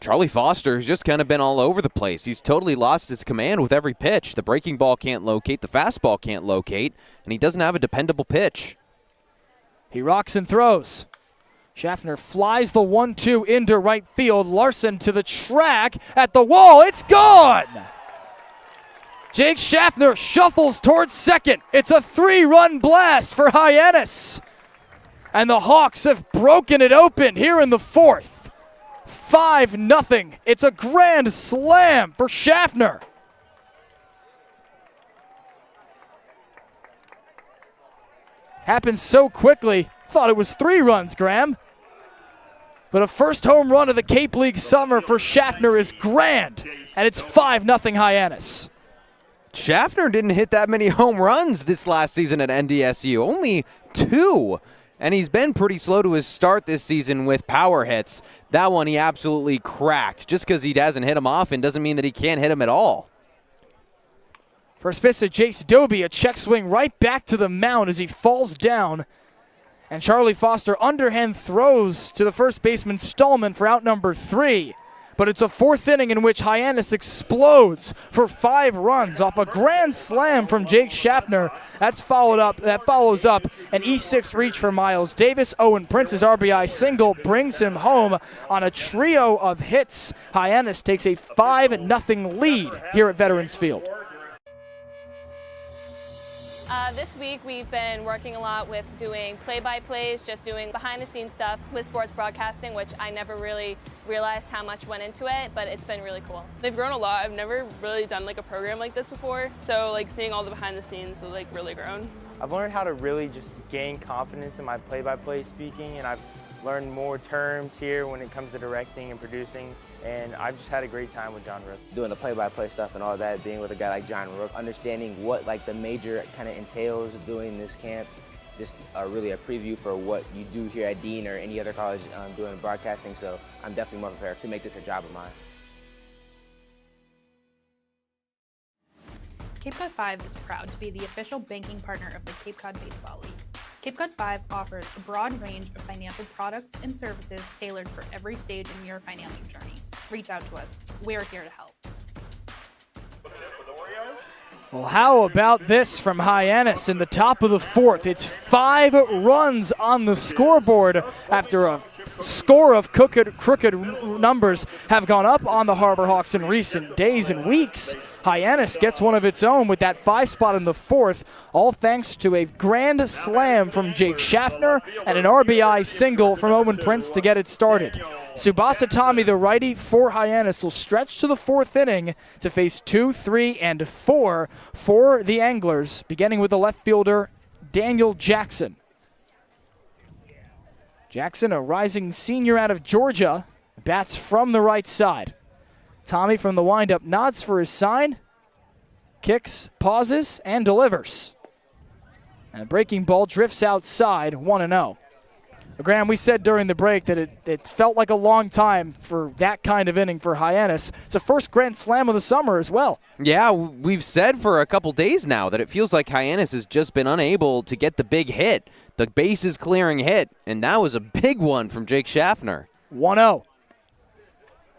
Speaker 3: Charlie Foster has just kind of been all over the place. He's totally lost his command with every pitch. The breaking ball can't locate, the fastball can't locate, and he doesn't have a dependable pitch.
Speaker 2: He rocks and throws. Schaffner flies the 1-2 into right field. Larson to the track at the wall. It's gone! Jake Schaffner shuffles towards second. It's a 3-run blast for Hyannis. And the Hawks have broken it open here in the 4th. 5-0. It's a grand slam for Schaffner. Happened so quickly. Thought it was 3 runs, Graham. But a first home run of the Cape League summer for Schaffner is grand. And it's 5-0 Hyannis.
Speaker 3: Schaffner didn't hit that many home runs this last season at NDSU, only 2. And he's been pretty slow to his start this season with power hits. That one he absolutely cracked. Just because he hasn't hit him often doesn't mean that he can't hit him at all.
Speaker 2: First pitch to Jace Doby, a check swing right back to the mound as he falls down. And Charlie Foster underhand throws to the first baseman Stallman for out number 3. But it's a 4th inning in which Hyannis explodes for 5 runs off a grand slam from Jake Schaffner. That follows up an E6 reach for Miles Davis. Owen Prince's RBI single brings him home on a trio of hits. Hyannis takes a 5-0 lead here at Veterans Field.
Speaker 6: This week we've been working a lot with doing play-by-plays, just doing behind-the-scenes stuff with sports broadcasting, which I never really realized how much went into it, but it's been really cool.
Speaker 7: They've grown a lot. I've never really done like a program like this before, so like seeing all the behind-the-scenes have like really grown.
Speaker 8: I've learned how to really just gain confidence in my play-by-play speaking, and I've learned more terms here when it comes to directing and producing. And I've just had a great time with John Rook.
Speaker 24: Doing the play-by-play stuff and all that, being with a guy like John Rook, understanding what like the major kind of entails doing this camp, just really a preview for what you do here at Dean or any other college doing broadcasting. So I'm definitely more prepared to make this a job of mine.
Speaker 23: Cape Cod 5 is proud to be the official banking partner of the Cape Cod Baseball League. Cape Cod 5 offers a broad range of financial products and services tailored for every stage in your financial journey. Reach out to us. We're here to help.
Speaker 2: Well, how about this from Hyannis in the top of the fourth? It's 5 runs on the scoreboard after a score of crooked numbers have gone up on the Harbor Hawks in recent days and weeks. Hyannis gets one of its own with that 5 spot in the fourth, all thanks to a grand slam from Jake Schaffner and an RBI single from Owen Prince to get it started. Tsubasa Tommy, the righty for Hyannis, will stretch to the fourth inning to face 2, 3, and 4 for the Anglers, beginning with the left fielder, Daniel Jackson. Jackson, a rising senior out of Georgia, bats from the right side. Tommy from the windup nods for his sign, kicks, pauses, and delivers. And a breaking ball drifts outside, 1-0. Graham, we said during the break that it felt like a long time for that kind of inning for Hyannis. It's a first grand slam of the summer as well.
Speaker 3: Yeah, we've said for a couple days now that it feels like Hyannis has just been unable to get the big hit, the bases clearing hit, and that was a big one from Jake Schaffner.
Speaker 2: 1-0.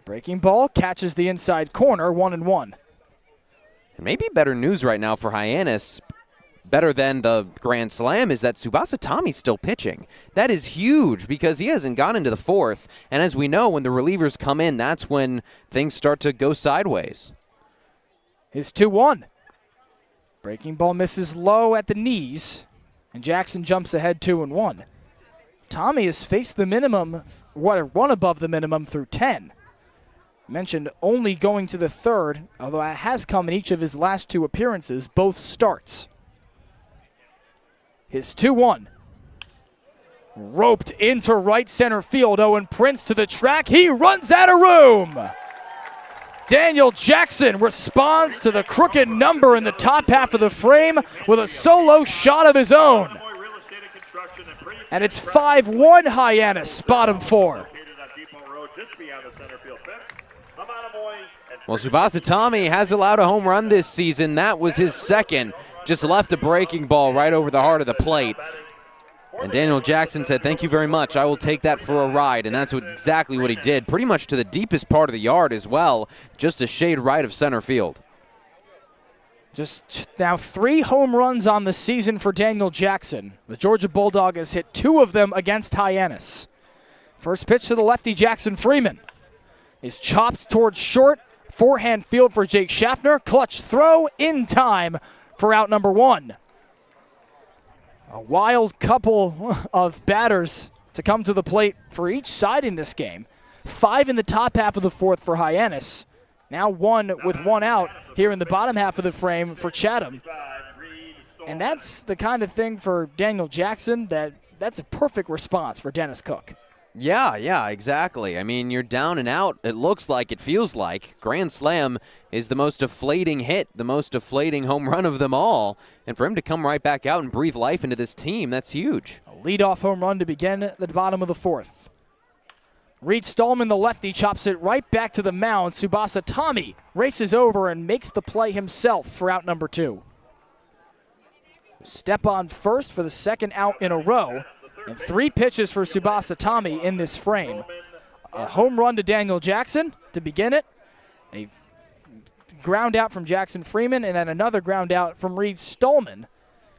Speaker 2: Breaking ball catches the inside corner, 1-1.
Speaker 3: And maybe better news right now for Hyannis, better than the grand slam, is that Tsubasa Tommy's still pitching. That is huge because he hasn't gone into the fourth, and as we know, when the relievers come in, that's when things start to go sideways.
Speaker 2: His 2-1. Breaking ball misses low at the knees, and Jackson jumps ahead 2-1. Tommy has faced the minimum, one above the minimum through 10. Mentioned only going to the third, although it has come in each of his last 2 appearances, both starts. His 2-1. Roped into right center field. Owen Prince to the track. He runs out of room. Daniel Jackson responds to the crooked number in the top half of the frame with a solo shot of his own. And it's 5-1 Hyannis, bottom 4.
Speaker 3: Well, Tsubasa Tommy has allowed a home run this season. That was his second. Just left a breaking ball right over the heart of the plate. And Daniel Jackson said, "Thank you very much. I will take that for a ride." And that's exactly what he did, pretty much to the deepest part of the yard as well, just a shade right of center field.
Speaker 2: Just now 3 home runs on the season for Daniel Jackson. The Georgia Bulldog has hit 2 of them against Hyannis. First pitch to the lefty, Jackson Freeman, is chopped towards short. Forehand field for Jake Schaffner. Clutch throw in time for out number 1. A wild couple of batters to come to the plate for each side in this game. 5 in the top half of the fourth for Hyannis. Now 1 with 1 out here in the bottom half of the frame for Chatham. And that's the kind of thing for Daniel Jackson that's a perfect response for Dennis Cook.
Speaker 3: Yeah, exactly. I mean, you're down and out, it looks like, it feels like. Grand slam is the most deflating hit, the most deflating home run of them all. And for him to come right back out and breathe life into this team, that's huge.
Speaker 2: A leadoff home run to begin at the bottom of the fourth. Reed Stallman, the lefty, chops it right back to the mound. Tsubasa Tommy races over and makes the play himself for out number 2. Step on first for the second out in a row. And 3 pitches for Tsubasa Tommy in this frame. A home run to Daniel Jackson to begin it. A ground out from Jackson Freeman, and then another ground out from Reed Stallman.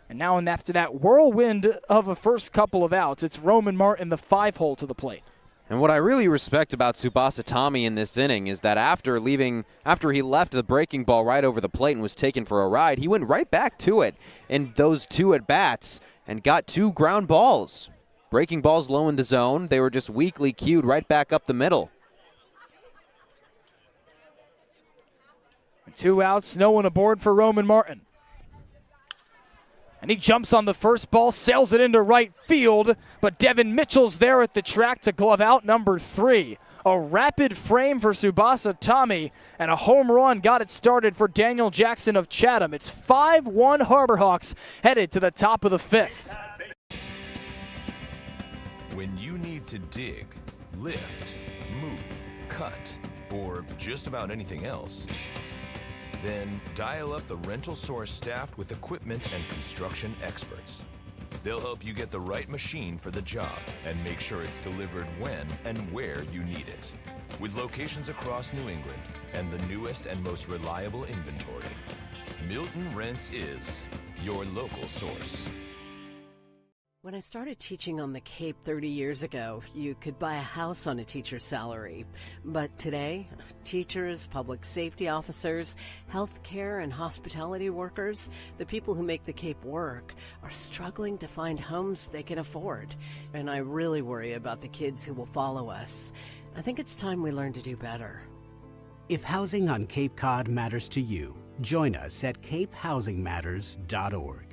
Speaker 2: And now after that whirlwind of a first couple of outs, it's Roman Martin, the 5-hole to the plate.
Speaker 3: And what I really respect about Tsubasa Tommy in this inning is that after he left the breaking ball right over the plate and was taken for a ride, he went right back to it in those 2 at-bats and got 2 ground balls. Breaking balls low in the zone. They were just weakly cued right back up the middle.
Speaker 2: 2 outs, no one aboard for Roman Martin. And he jumps on the first ball, sails it into right field, but Devin Mitchell's there at the track to glove out number 3. A rapid frame for Tsubasa Tommy, and a home run got it started for Daniel Jackson of Chatham. It's 5-1 Harbor Hawks headed to the top of the 5th.
Speaker 4: When you need to dig, lift, move, cut, or just about anything else, then dial up the Rental Source staffed with equipment and construction experts. They'll help you get the right machine for the job and make sure it's delivered when and where you need it. With locations across New England and the newest and most reliable inventory, Milton Rents is your local source.
Speaker 9: When I started teaching on the Cape 30 years ago, you could buy a house on a teacher's salary. But today, teachers, public safety officers, healthcare and hospitality workers, the people who make the Cape work, are struggling to find homes they can afford. And I really worry about the kids who will follow us. I think it's time we learn to do better.
Speaker 10: If housing on Cape Cod matters to you, join us at capehousingmatters.org.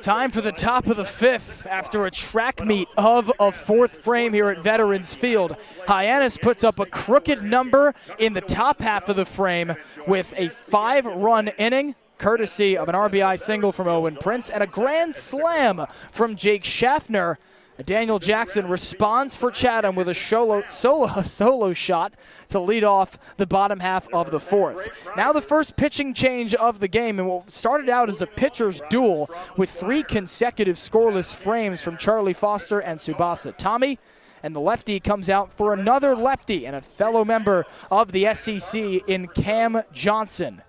Speaker 2: Time for the top of the fifth after a track meet of a fourth frame here at Veterans Field. Hyannis puts up a crooked number in the top half of the frame with a 5-run inning, courtesy of an RBI single from Owen Prince and a grand slam from Jake Schaffner. Daniel Jackson responds for Chatham with a solo shot to lead off the bottom half of the fourth. Now the first pitching change of the game, and what started out as a pitcher's duel with 3 consecutive scoreless frames from Charlie Foster and Tsubasa Tommy. And the lefty comes out for another lefty and a fellow member of the SEC in Cam Johnson.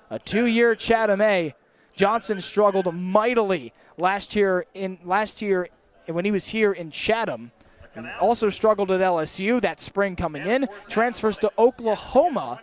Speaker 2: A 2-year Chatham A. Johnson struggled mightily last year when he was here in Chatham, and also struggled at LSU that spring coming in, transfers to Oklahoma,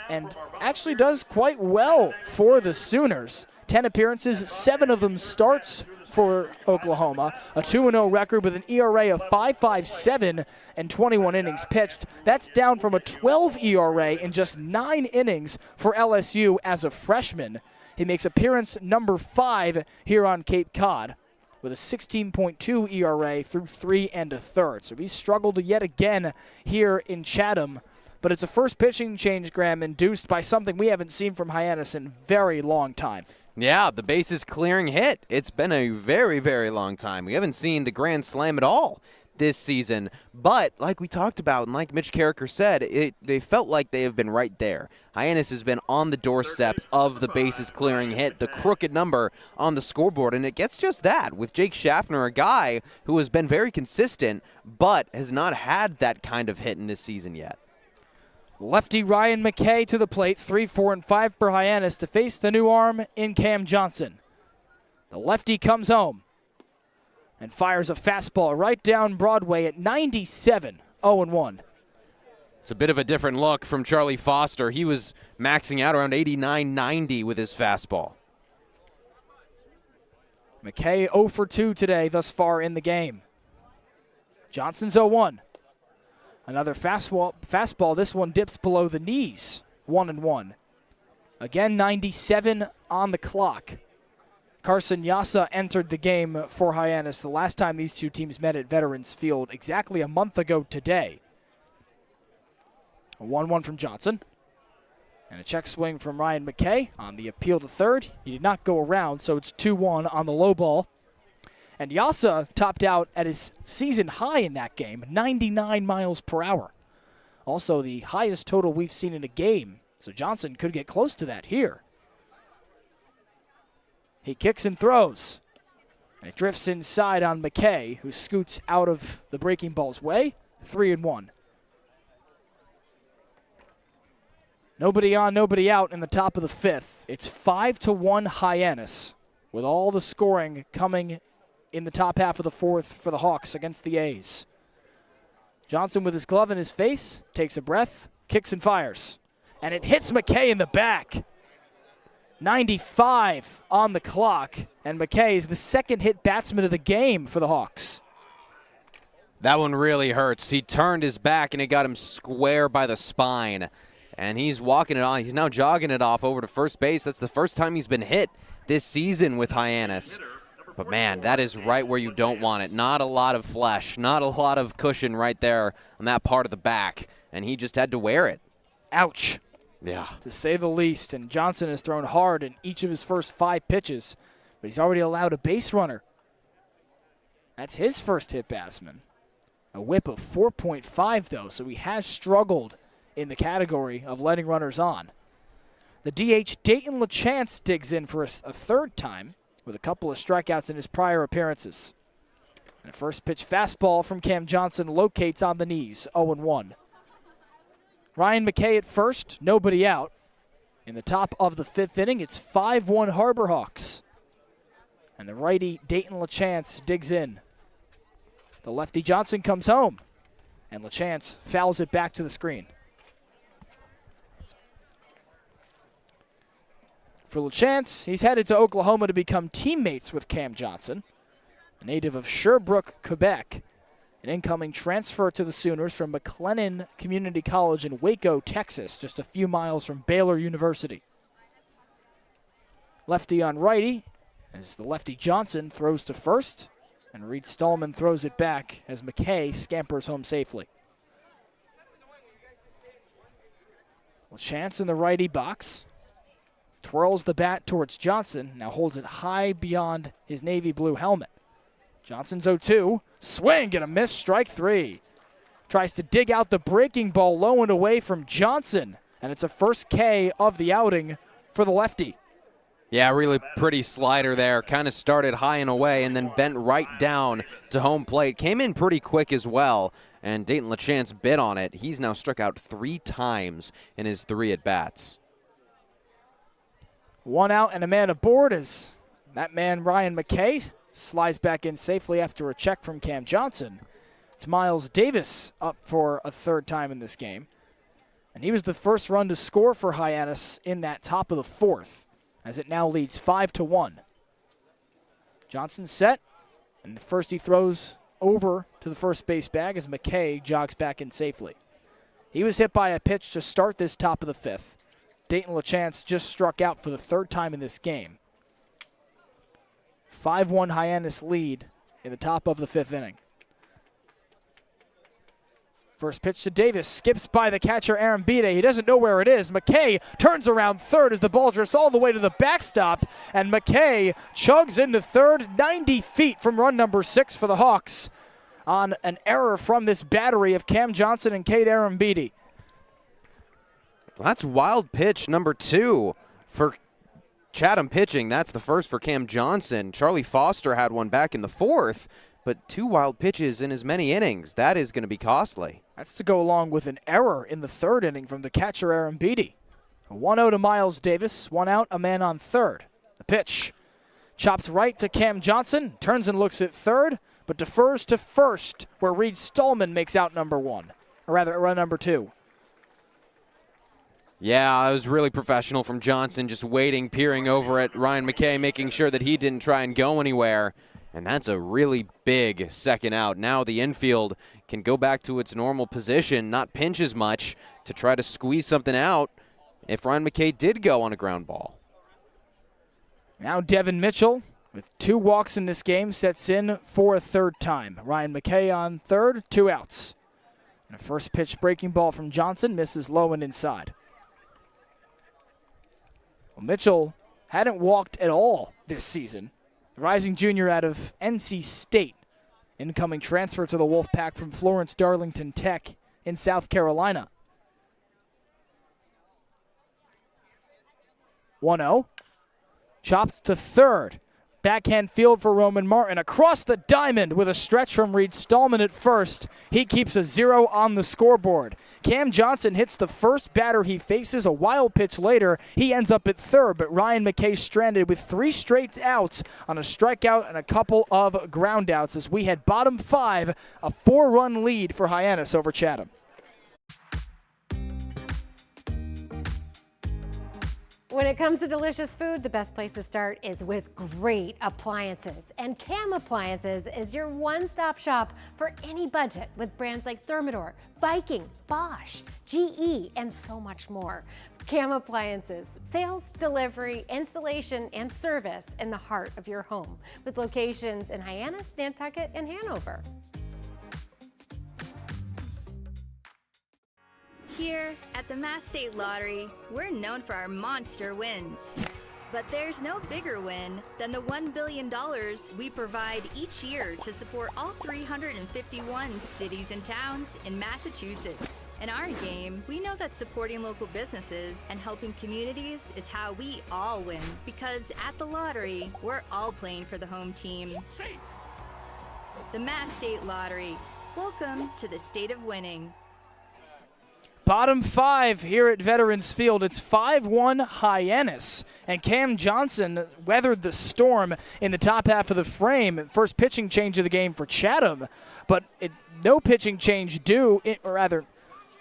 Speaker 2: and actually does quite well for the Sooners. 10 appearances, 7 of them starts for Oklahoma, a 2-0 record with an ERA of 5.57 and 21 innings pitched. That's down from a 12 ERA in just 9 innings for LSU as a freshman. He makes appearance number 5 here on Cape Cod, with a 16.2 ERA through 3 1/3. So he struggled yet again here in Chatham, but it's a first pitching change, Graham, induced by something we haven't seen from Hyannis in a very long time.
Speaker 3: Yeah, the bases clearing hit. It's been a very, very long time. We haven't seen the grand slam at all this season, but like we talked about and like Mitch Carricker said, they felt like they have been right there. Hyannis has been on the doorstep of the bases clearing hit, the crooked number on the scoreboard, and it gets just that with Jake Schaffner, a guy who has been very consistent but has not had that kind of hit in this season yet.
Speaker 2: Lefty Ryan McKay to the plate, 3, 4, and 5 for Hyannis to face the new arm in Cam Johnson. The lefty comes home and fires a fastball right down Broadway at 97, 0-1.
Speaker 3: It's a bit of a different look from Charlie Foster. He was maxing out around 89, 90 with his fastball.
Speaker 2: McKay 0 for 2 today thus far in the game. Johnson's 0-1. Another fastball. This one dips below the knees, 1-1. Again, 97 on the clock. Carson Yasa entered the game for Hyannis the last time these two teams met at Veterans Field exactly a month ago today. A 1-1 from Johnson. And a check swing from Ryan McKay on the appeal to third. He did not go around, so it's 2-1 on the low ball. And Yasa topped out at his season high in that game, 99 miles per hour. Also the highest total we've seen in a game, so Johnson could get close to that here. He kicks and throws. And it drifts inside on McKay, who scoots out of the breaking ball's way. 3-1. Nobody on, nobody out in the top of the fifth. It's 5-1 Hyannis, with all the scoring coming in the top half of the fourth for the Hawks against the A's. Johnson with his glove in his face, takes a breath, kicks and fires. And it hits McKay in the back. 95 on the clock, and McKay is the second hit batsman of the game for the Hawks.
Speaker 3: That one really hurts. He turned his back, and it got him square by the spine. And he's walking it on. He's now jogging it off over to first base. That's the first time he's been hit this season with Hyannis. But, man, that is right where you don't want it. Not a lot of flesh, not a lot of cushion right there on that part of the back. And he just had to wear it.
Speaker 2: Ouch.
Speaker 3: Yeah.
Speaker 2: To say the least. And Johnson has thrown hard in each of his first 5 pitches. But he's already allowed a base runner. That's his first hit batsman. A whip of 4.5, though, so he has struggled in the category of letting runners on. The DH, Dayton LaChance, digs in for a third time with a couple of strikeouts in his prior appearances. And a first pitch fastball from Cam Johnson locates on the knees, 0-1. Ryan McKay at first, nobody out. In the top of the 5th inning, it's 5-1 Harbor Hawks. And the righty Dayton LaChance digs in. The lefty Johnson comes home, and LaChance fouls it back to the screen. For LaChance, he's headed to Oklahoma to become teammates with Cam Johnson, a native of Sherbrooke, Quebec, an incoming transfer to the Sooners from McLennan Community College in Waco, Texas, just a few miles from Baylor University. Lefty on righty, as the lefty Johnson throws to first, and Reed Stallman throws it back as McKay scampers home safely. LaChance in the righty box. Twirls the bat towards Johnson, now holds it high beyond his navy blue helmet. Johnson's 0-2, swing and a miss, strike 3. Tries to dig out the breaking ball low and away from Johnson, and it's a first K of the outing for the lefty.
Speaker 3: Yeah, really pretty slider there. Kind of started high and away and then bent right down to home plate. Came in pretty quick as well, and Dayton LaChance bit on it. He's now struck out 3 times in his 3 at-bats.
Speaker 2: 1 out and a man aboard as that man, Ryan McKay, slides back in safely after a check from Cam Johnson. It's Miles Davis up for a 3rd time in this game. And he was the first run to score for Hyannis in that top of the 4th, as it now leads 5-1. Johnson set, and first he throws over to the first base bag as McKay jogs back in safely. He was hit by a pitch to start this top of the 5th. Dayton LaChance just struck out for the 3rd time in this game. 5-1 Hyannis lead in the top of the 5th inning. First pitch to Davis, skips by the catcher Arambide. He doesn't know where it is. McKay turns around third as the ball drifts all the way to the backstop, and McKay chugs into third, 90 feet from run number 6 for the Hawks on an error from this battery of Cam Johnson and Cade Arambide.
Speaker 3: Well, that's wild pitch number 2 for Chatham pitching. That's the first for Cam Johnson. Charlie Foster had one back in the 4th, but 2 wild pitches in as many innings. That is going to be costly.
Speaker 2: That's to go along with an error in the 3rd inning from the catcher Arambide. 1-0 to Miles Davis, 1 out, a man on 3rd. The pitch chopped right to Cam Johnson, turns and looks at 3rd, but defers to 1st, where Reed Stallman makes out number 1, or rather run number 2.
Speaker 3: Yeah, it was really professional from Johnson, just waiting, peering over at Ryan McKay, making sure that he didn't try and go anywhere. And that's a really big 2nd out. Now the infield can go back to its normal position, not pinch as much, to try to squeeze something out if Ryan McKay did go on a ground ball.
Speaker 2: Now Devin Mitchell, with 2 walks in this game, sets in for a 3rd time. Ryan McKay on 3rd, 2 outs. And a first pitch breaking ball from Johnson misses low and inside. Well, Mitchell hadn't walked at all this season. The rising junior out of NC State, incoming transfer to the Wolfpack from Florence Darlington Tech in South Carolina. 1-0. Chopped to 3rd. Backhand field for Roman Martin. Across the diamond with a stretch from Reed Stallman at 1st. He keeps a 0 on the scoreboard. Cam Johnson hits the first batter he faces. A wild pitch later, he ends up at 3rd, but Ryan McKay stranded with 3 straight outs on a strikeout and a couple of ground outs as we had bottom 5, a 4-run lead for Hyannis over Chatham.
Speaker 15: When it comes to delicious food, the best place to start is with great appliances. And Cam Appliances is your one-stop shop for any budget with brands like Thermador, Viking, Bosch, GE, and so much more. Cam Appliances, sales, delivery, installation, and service in the heart of your home with locations in Hyannis, Nantucket, and Hanover.
Speaker 1: Here at the Mass State Lottery, we're known for our monster wins. But there's no bigger win than the $1 billion we provide each year to support all 351 cities and towns in Massachusetts. In our game, we know that supporting local businesses and helping communities is how we all win. Because at the lottery, we're all playing for the home team. The Mass State Lottery. Welcome to the state of winning.
Speaker 2: Bottom 5 here at Veterans Field. It's 5-1 Hyannis. And Cam Johnson weathered the storm in the top half of the frame. First pitching change of the game for Chatham. But no pitching change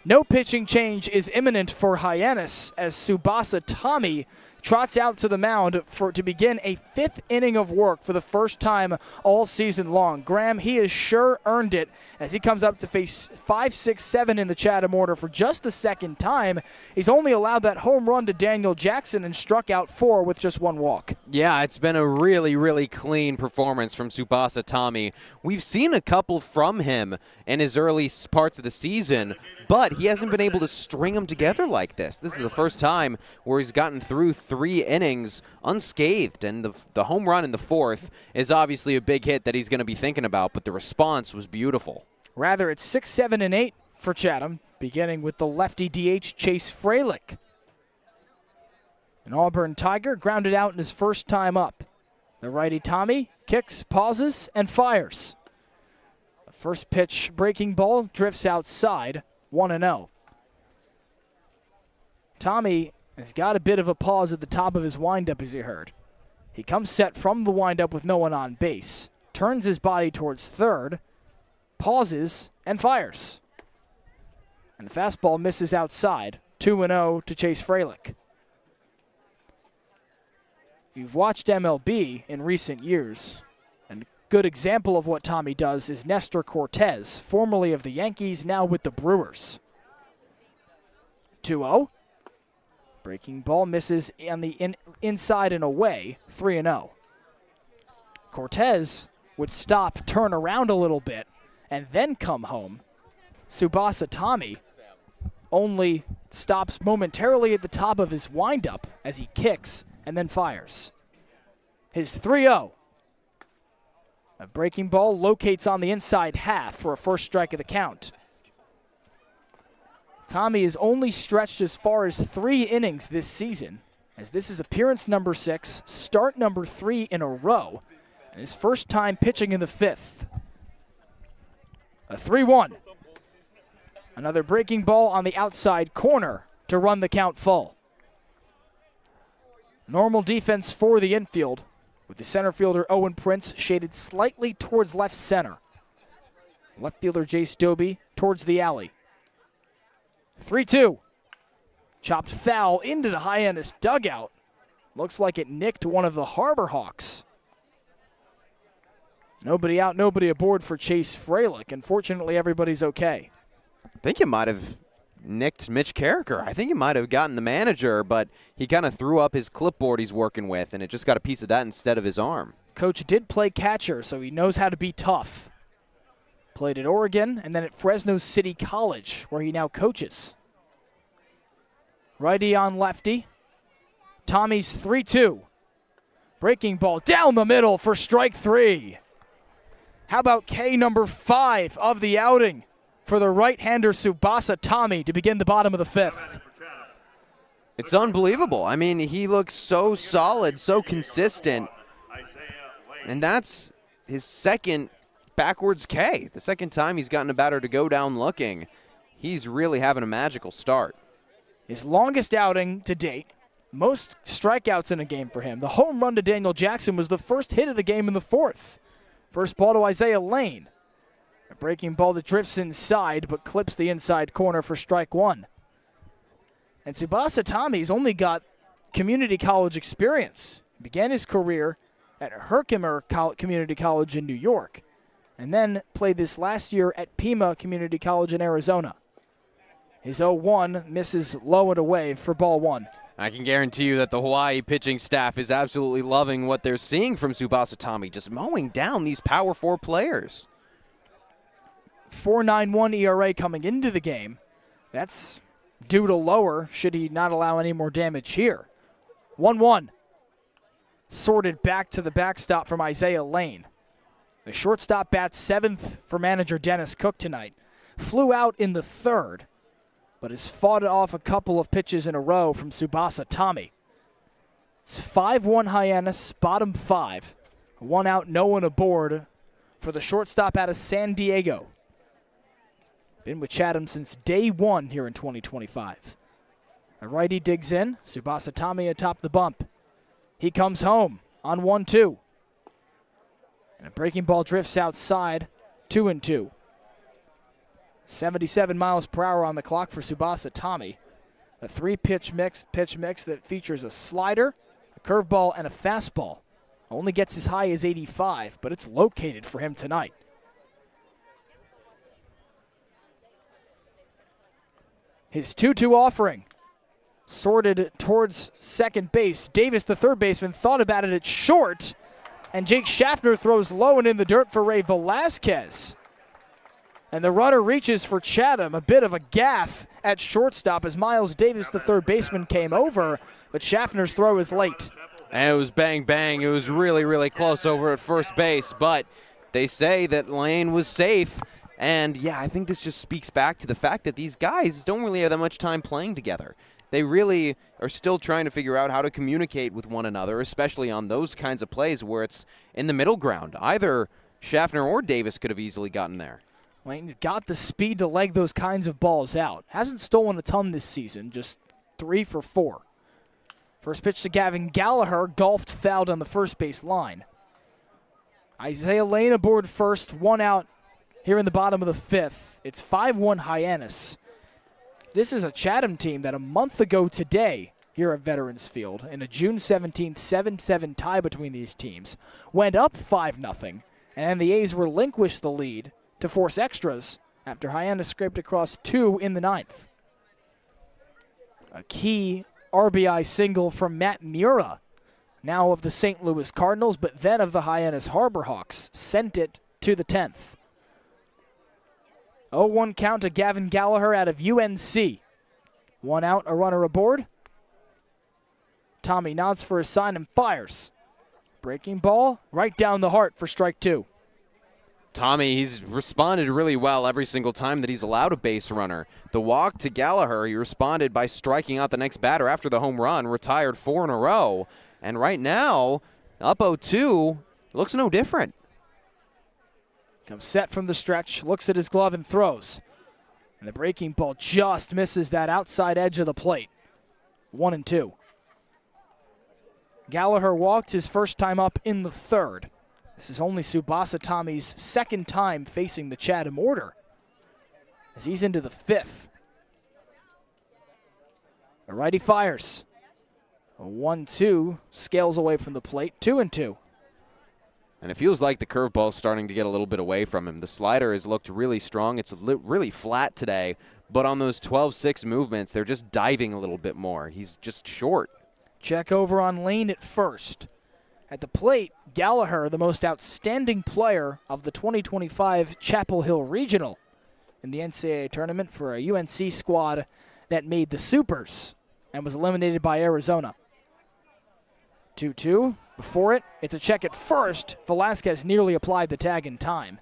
Speaker 2: no pitching change is imminent for Hyannis as Tsubasa Tommy trots out to the mound to begin a 5th inning of work for the first time all season long. Graham, he has sure earned it as he comes up to face 5, 6, 7 in the Chatham order for just the second time. He's only allowed that home run to Daniel Jackson and struck out 4 with just 1 walk.
Speaker 3: Yeah, it's been a really, really clean performance from Tsubasa Tommy. We've seen a couple from him in his early parts of the season, but he hasn't been able to string them together like this. This is the first time where he's gotten through 3 innings unscathed, and the home run in the 4th is obviously a big hit that he's going to be thinking about, but the response was beautiful.
Speaker 2: Rather, it's 6, 7, and 8 for Chatham, beginning with the lefty DH Chase Freilich. An Auburn Tiger grounded out in his first time up. The righty Tommy kicks, pauses, and fires. The first pitch breaking ball drifts outside, 1-0. Tommy has got a bit of a pause at the top of his windup, as you heard. He comes set from the windup with no one on base, turns his body towards third, pauses, and fires. And the fastball misses outside, 2-0 to Chase Freilich. If you've watched MLB in recent years, and a good example of what Tommy does is Nestor Cortez, formerly of the Yankees, now with the Brewers. 2-0. Breaking ball misses on the inside and away, 3-0. Cortez would stop, turn around a little bit, and then come home. Tsubasa Tommy only stops momentarily at the top of his windup as he kicks and then fires. His 3-0. A breaking ball locates on the inside half for a first strike of the count. Tommy is only stretched as far as 3 innings this season, as this is appearance number 6, start number 3 in a row, and his first time pitching in the 5th. A 3-1. Another breaking ball on the outside corner to run the count full. Normal defense for the infield, with the center fielder Owen Prince shaded slightly towards left center. Left fielder Jace Doby towards the alley. 3-2. Chopped foul into the Hyannis dugout. Looks like it nicked one of the Harbor Hawks. Nobody out, nobody aboard for Chase Freilich. Unfortunately, everybody's okay.
Speaker 3: I think it might have nicked Mitch Carricker. I think he might have gotten the manager, but he kind of threw up his clipboard he's working with, and it just got a piece of that instead of his arm.
Speaker 2: Coach did play catcher, so he knows how to be tough. Played at Oregon and then at Fresno City College, where he now coaches. Righty on lefty. Tommy's 3-2. Breaking ball down the middle for strike 3. How about K number 5 of the outing for the right-hander Tsubasa Tommy to begin the bottom of the 5th?
Speaker 3: It's unbelievable. I mean, he looks so solid, so consistent. And that's his second backwards K. The second time he's gotten a batter to go down looking. He's really having a magical start.
Speaker 2: His longest outing to date, most strikeouts in a game for him. The home run to Daniel Jackson was the first hit of the game in the 4th. First ball to Isaiah Lane. A breaking ball that drifts inside but clips the inside corner for strike 1. And Tsubasa Tommy's only got community college experience. He began his career at Herkimer Community College in New York, and then played this last year at Pima Community College in Arizona. His 0-1 misses low and away for ball 1.
Speaker 3: I can guarantee you that the Hawaii pitching staff is absolutely loving what they're seeing from Tsubasa Tommy, just mowing down these Power 4 players.
Speaker 2: 4.91 ERA coming into the game. That's due to lower should he not allow any more damage here. 1-1. Sorted back to the backstop from Isaiah Lane. The shortstop bats 7th for manager Dennis Cook tonight. Flew out in the 3rd, but has fought off a couple of pitches in a row from Tsubasa Tommy. It's 5-1 Hyannis, bottom 5. 1 out, no one aboard for the shortstop out of San Diego. Been with Chatham since day one here in 2025. A righty digs in. Tsubasa Tommy atop the bump. He comes home on 1-2. And a breaking ball drifts outside, 2-2. 77 miles per hour on the clock for Tsubasa Tommy. A three-pitch mix that features a slider, a curveball, and a fastball. Only gets as high as 85, but it's located for him tonight. His 2-2 offering. Sorted towards second base. Davis, the third baseman, thought about it at short. And Jake Schaffner throws low and in the dirt for Ray Velasquez. And the runner reaches for Chatham. A bit of a gaff at shortstop as Miles Davis, the third baseman, came over. But Schaffner's throw is late.
Speaker 3: And it was bang, bang. It was really, really close over at first base. But they say that Lane was safe. And, yeah, I think this just speaks back to the fact that these guys don't really have that much time playing together. They really are still trying to figure out how to communicate with one another, especially on those kinds of plays where it's in the middle ground. Either Schaffner or Davis could have easily gotten there.
Speaker 2: Lane's got the speed to leg those kinds of balls out. Hasn't stolen a ton this season, just 3 for 4. First pitch to Gavin Gallagher, golfed, fouled on the first base line. Isaiah Lane aboard first, 1 out here in the bottom of the 5th. It's 5-1 Hyannis. This is a Chatham team that a month ago today here at Veterans Field in a June 17th 7-7 tie between these teams went up 5-0, and the A's relinquished the lead to force extras after Hyannis scraped across 2 in the 9th. A key RBI single from Matt Mura, now of the St. Louis Cardinals, but then of the Hyannis Harbor Hawks, sent it to the 10th. 0-1 count to Gavin Gallagher out of UNC. 1 out, a runner aboard. Tommy nods for a sign and fires. Breaking ball right down the heart for strike 2.
Speaker 3: Tommy, he's responded really well every single time that he's allowed a base runner. The walk to Gallagher, he responded by striking out the next batter after the home run, retired 4 in a row. And right now, up 0-2, looks no different.
Speaker 2: Comes set from the stretch, looks at his glove and throws. And the breaking ball just misses that outside edge of the plate. 1-2. Gallagher walked his first time up in the 3rd. This is only Tsubasa Tommy's 2nd time facing the Chatham order, as he's into the 5th. The righty fires. A 1-2, scales away from the plate, 2-2.
Speaker 3: And it feels like the curveball's starting to get a little bit away from him. The slider has looked really strong. It's really flat today, but on those 12-6 movements, they're just diving a little bit more. He's just short.
Speaker 2: Check over on Lane at first. At the plate, Gallagher, the most outstanding player of the 2025 Chapel Hill Regional in the NCAA tournament for a UNC squad that made the Supers and was eliminated by Arizona. 2-2. Before it, it's a check at first. Velasquez nearly applied the tag in time.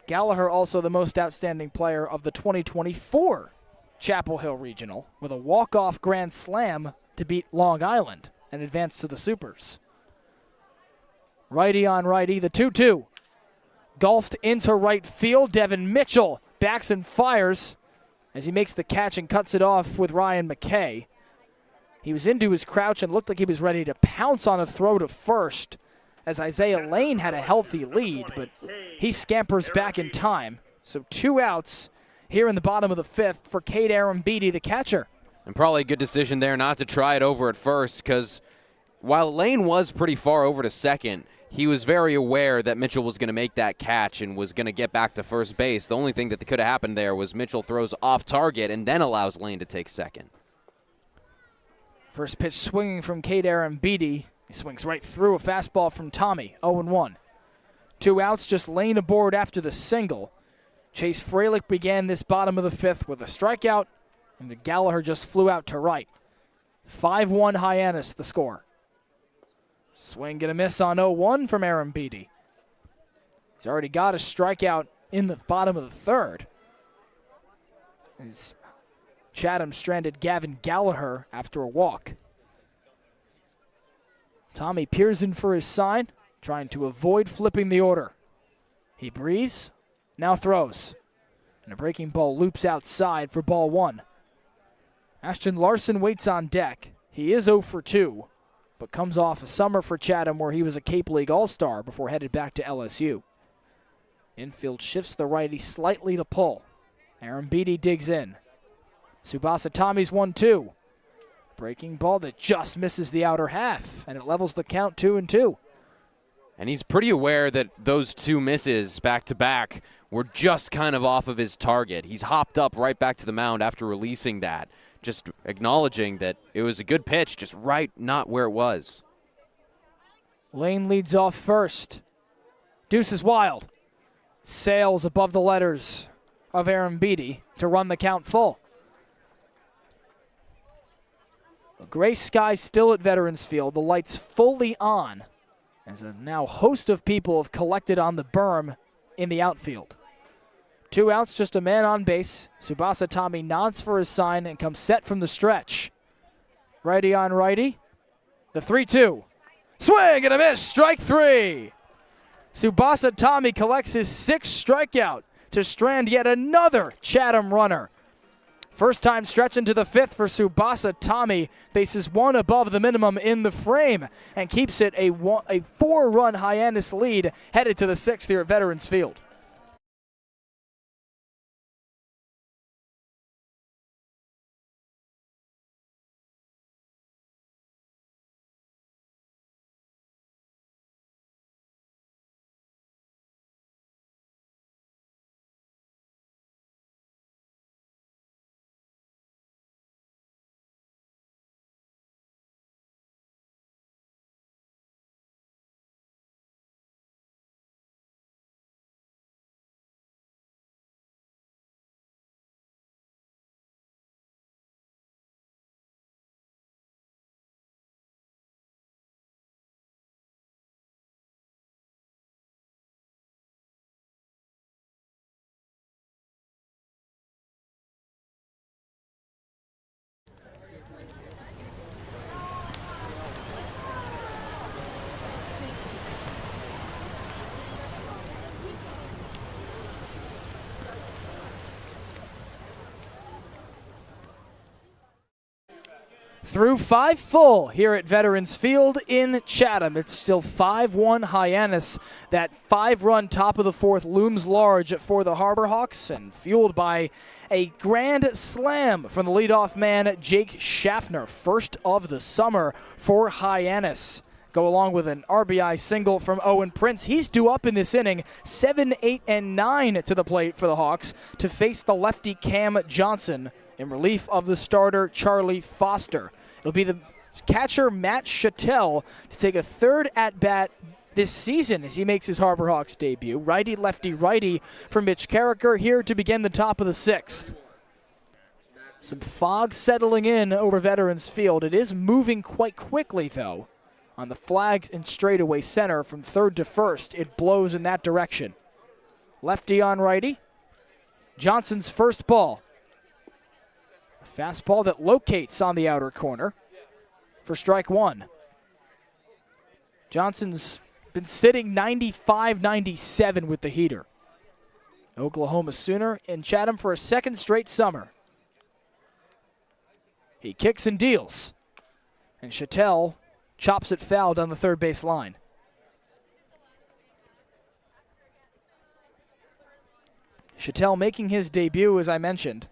Speaker 2: Gallagher also the most outstanding player of the 2024 Chapel Hill Regional with a walk-off grand slam to beat Long Island and advance to the Supers. Righty on righty, the 2-2. Golfed into right field. Devin Mitchell backs and fires as he makes the catch and cuts it off with Ryan McKay. He was into his crouch and looked like he was ready to pounce on a throw to first as Isaiah Lane had a healthy lead, but he scampers back in time. So 2 outs here in the bottom of the 5th for Cade Arambidi, the catcher.
Speaker 3: And probably a good decision there not to try it over at first, because while Lane was pretty far over to second, he was very aware that Mitchell was going to make that catch and was going to get back to first base. The only thing that could have happened there was Mitchell throws off target and then allows Lane to take second.
Speaker 2: First pitch swinging from Cade Arambidi. He swings right through a fastball from Tommy, 0-1. 2 outs, just Lane aboard after the single. Chase Freilich began this bottom of the 5th with a strikeout, and the Gallagher just flew out to right. 5-1 Hyannis, the score. Swing and a miss on 0-1 from Arambidi. He's already got a strikeout in the bottom of the 3rd. As Chatham stranded Gavin Gallagher after a walk. Tommy peers in for his sign, trying to avoid flipping the order. He breathes, Now throws. And a breaking ball loops outside for ball 1. Ashton Larson waits on deck. He is 0 for 2, but comes off a summer for Chatham where he was a Cape League All-Star before headed back to LSU. Infield shifts the righty slightly to pull. Aaron Beatty digs in. Tsubasa Tommy's 1-2. Breaking ball that just misses the outer half, and it levels the count 2-2.
Speaker 3: And he's pretty aware that those 2 misses back-to-back were just kind of off of his target. He's hopped up right back to the mound after releasing that, just acknowledging that it was a good pitch, just right not where it was.
Speaker 2: Lane leads off first. Deuce is wild. Sails above the letters of Aaron Beatty to run the count full. A gray sky still at Veterans Field, the lights fully on, as a now host of people have collected on the berm in the outfield. 2 outs, just a man on base. Tsubasa Tommy nods for his sign and comes set from the stretch. Righty on righty. The 3-2. Swing and a miss, strike 3. Tsubasa Tommy collects his 6th strikeout to strand yet another Chatham runner. First time stretch into the 5th for Tsubasa Tommy. Bases 1 above the minimum in the frame and keeps it a 4-run Hyannis lead headed to the 6th here at Veterans Field. Through 5 full here at Veterans Field in Chatham. It's still 5-1 Hyannis. That 5-run top of the 4th looms large for the Harbor Hawks and fueled by a grand slam from the leadoff man, Jake Schaffner. First of the summer for Hyannis. Go along with an RBI single from Owen Prince. He's due up in this inning. 7, 8, and 9 to the plate for the Hawks to face the lefty Cam Johnson in relief of the starter Charlie Foster. It'll be the catcher Matt Chattel to take a 3rd at-bat this season as he makes his Harbor Hawks debut. Righty, lefty, righty for Mitch Carricker here to begin the top of the 6th. Some fog settling in over Veterans Field. It is moving quite quickly, though. On the flag and straightaway center from 3rd to 1st, it blows in that direction. Lefty on righty. Johnson's first ball. A fastball that locates on the outer corner for strike 1. Johnson's been sitting 95-97 with the heater. Oklahoma Sooner in Chatham for a 2nd straight summer. He kicks and deals. And Chattel chops it foul down the 3rd base line. Chattel making his debut, as I mentioned.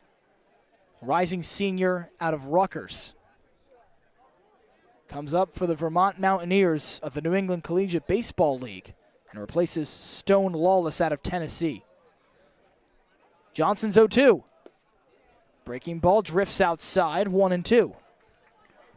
Speaker 2: Rising senior out of Rutgers. Comes up for the Vermont Mountaineers of the New England Collegiate Baseball League and replaces Stone Lawless out of Tennessee. Johnson's 0-2. Breaking ball drifts outside, 1-2.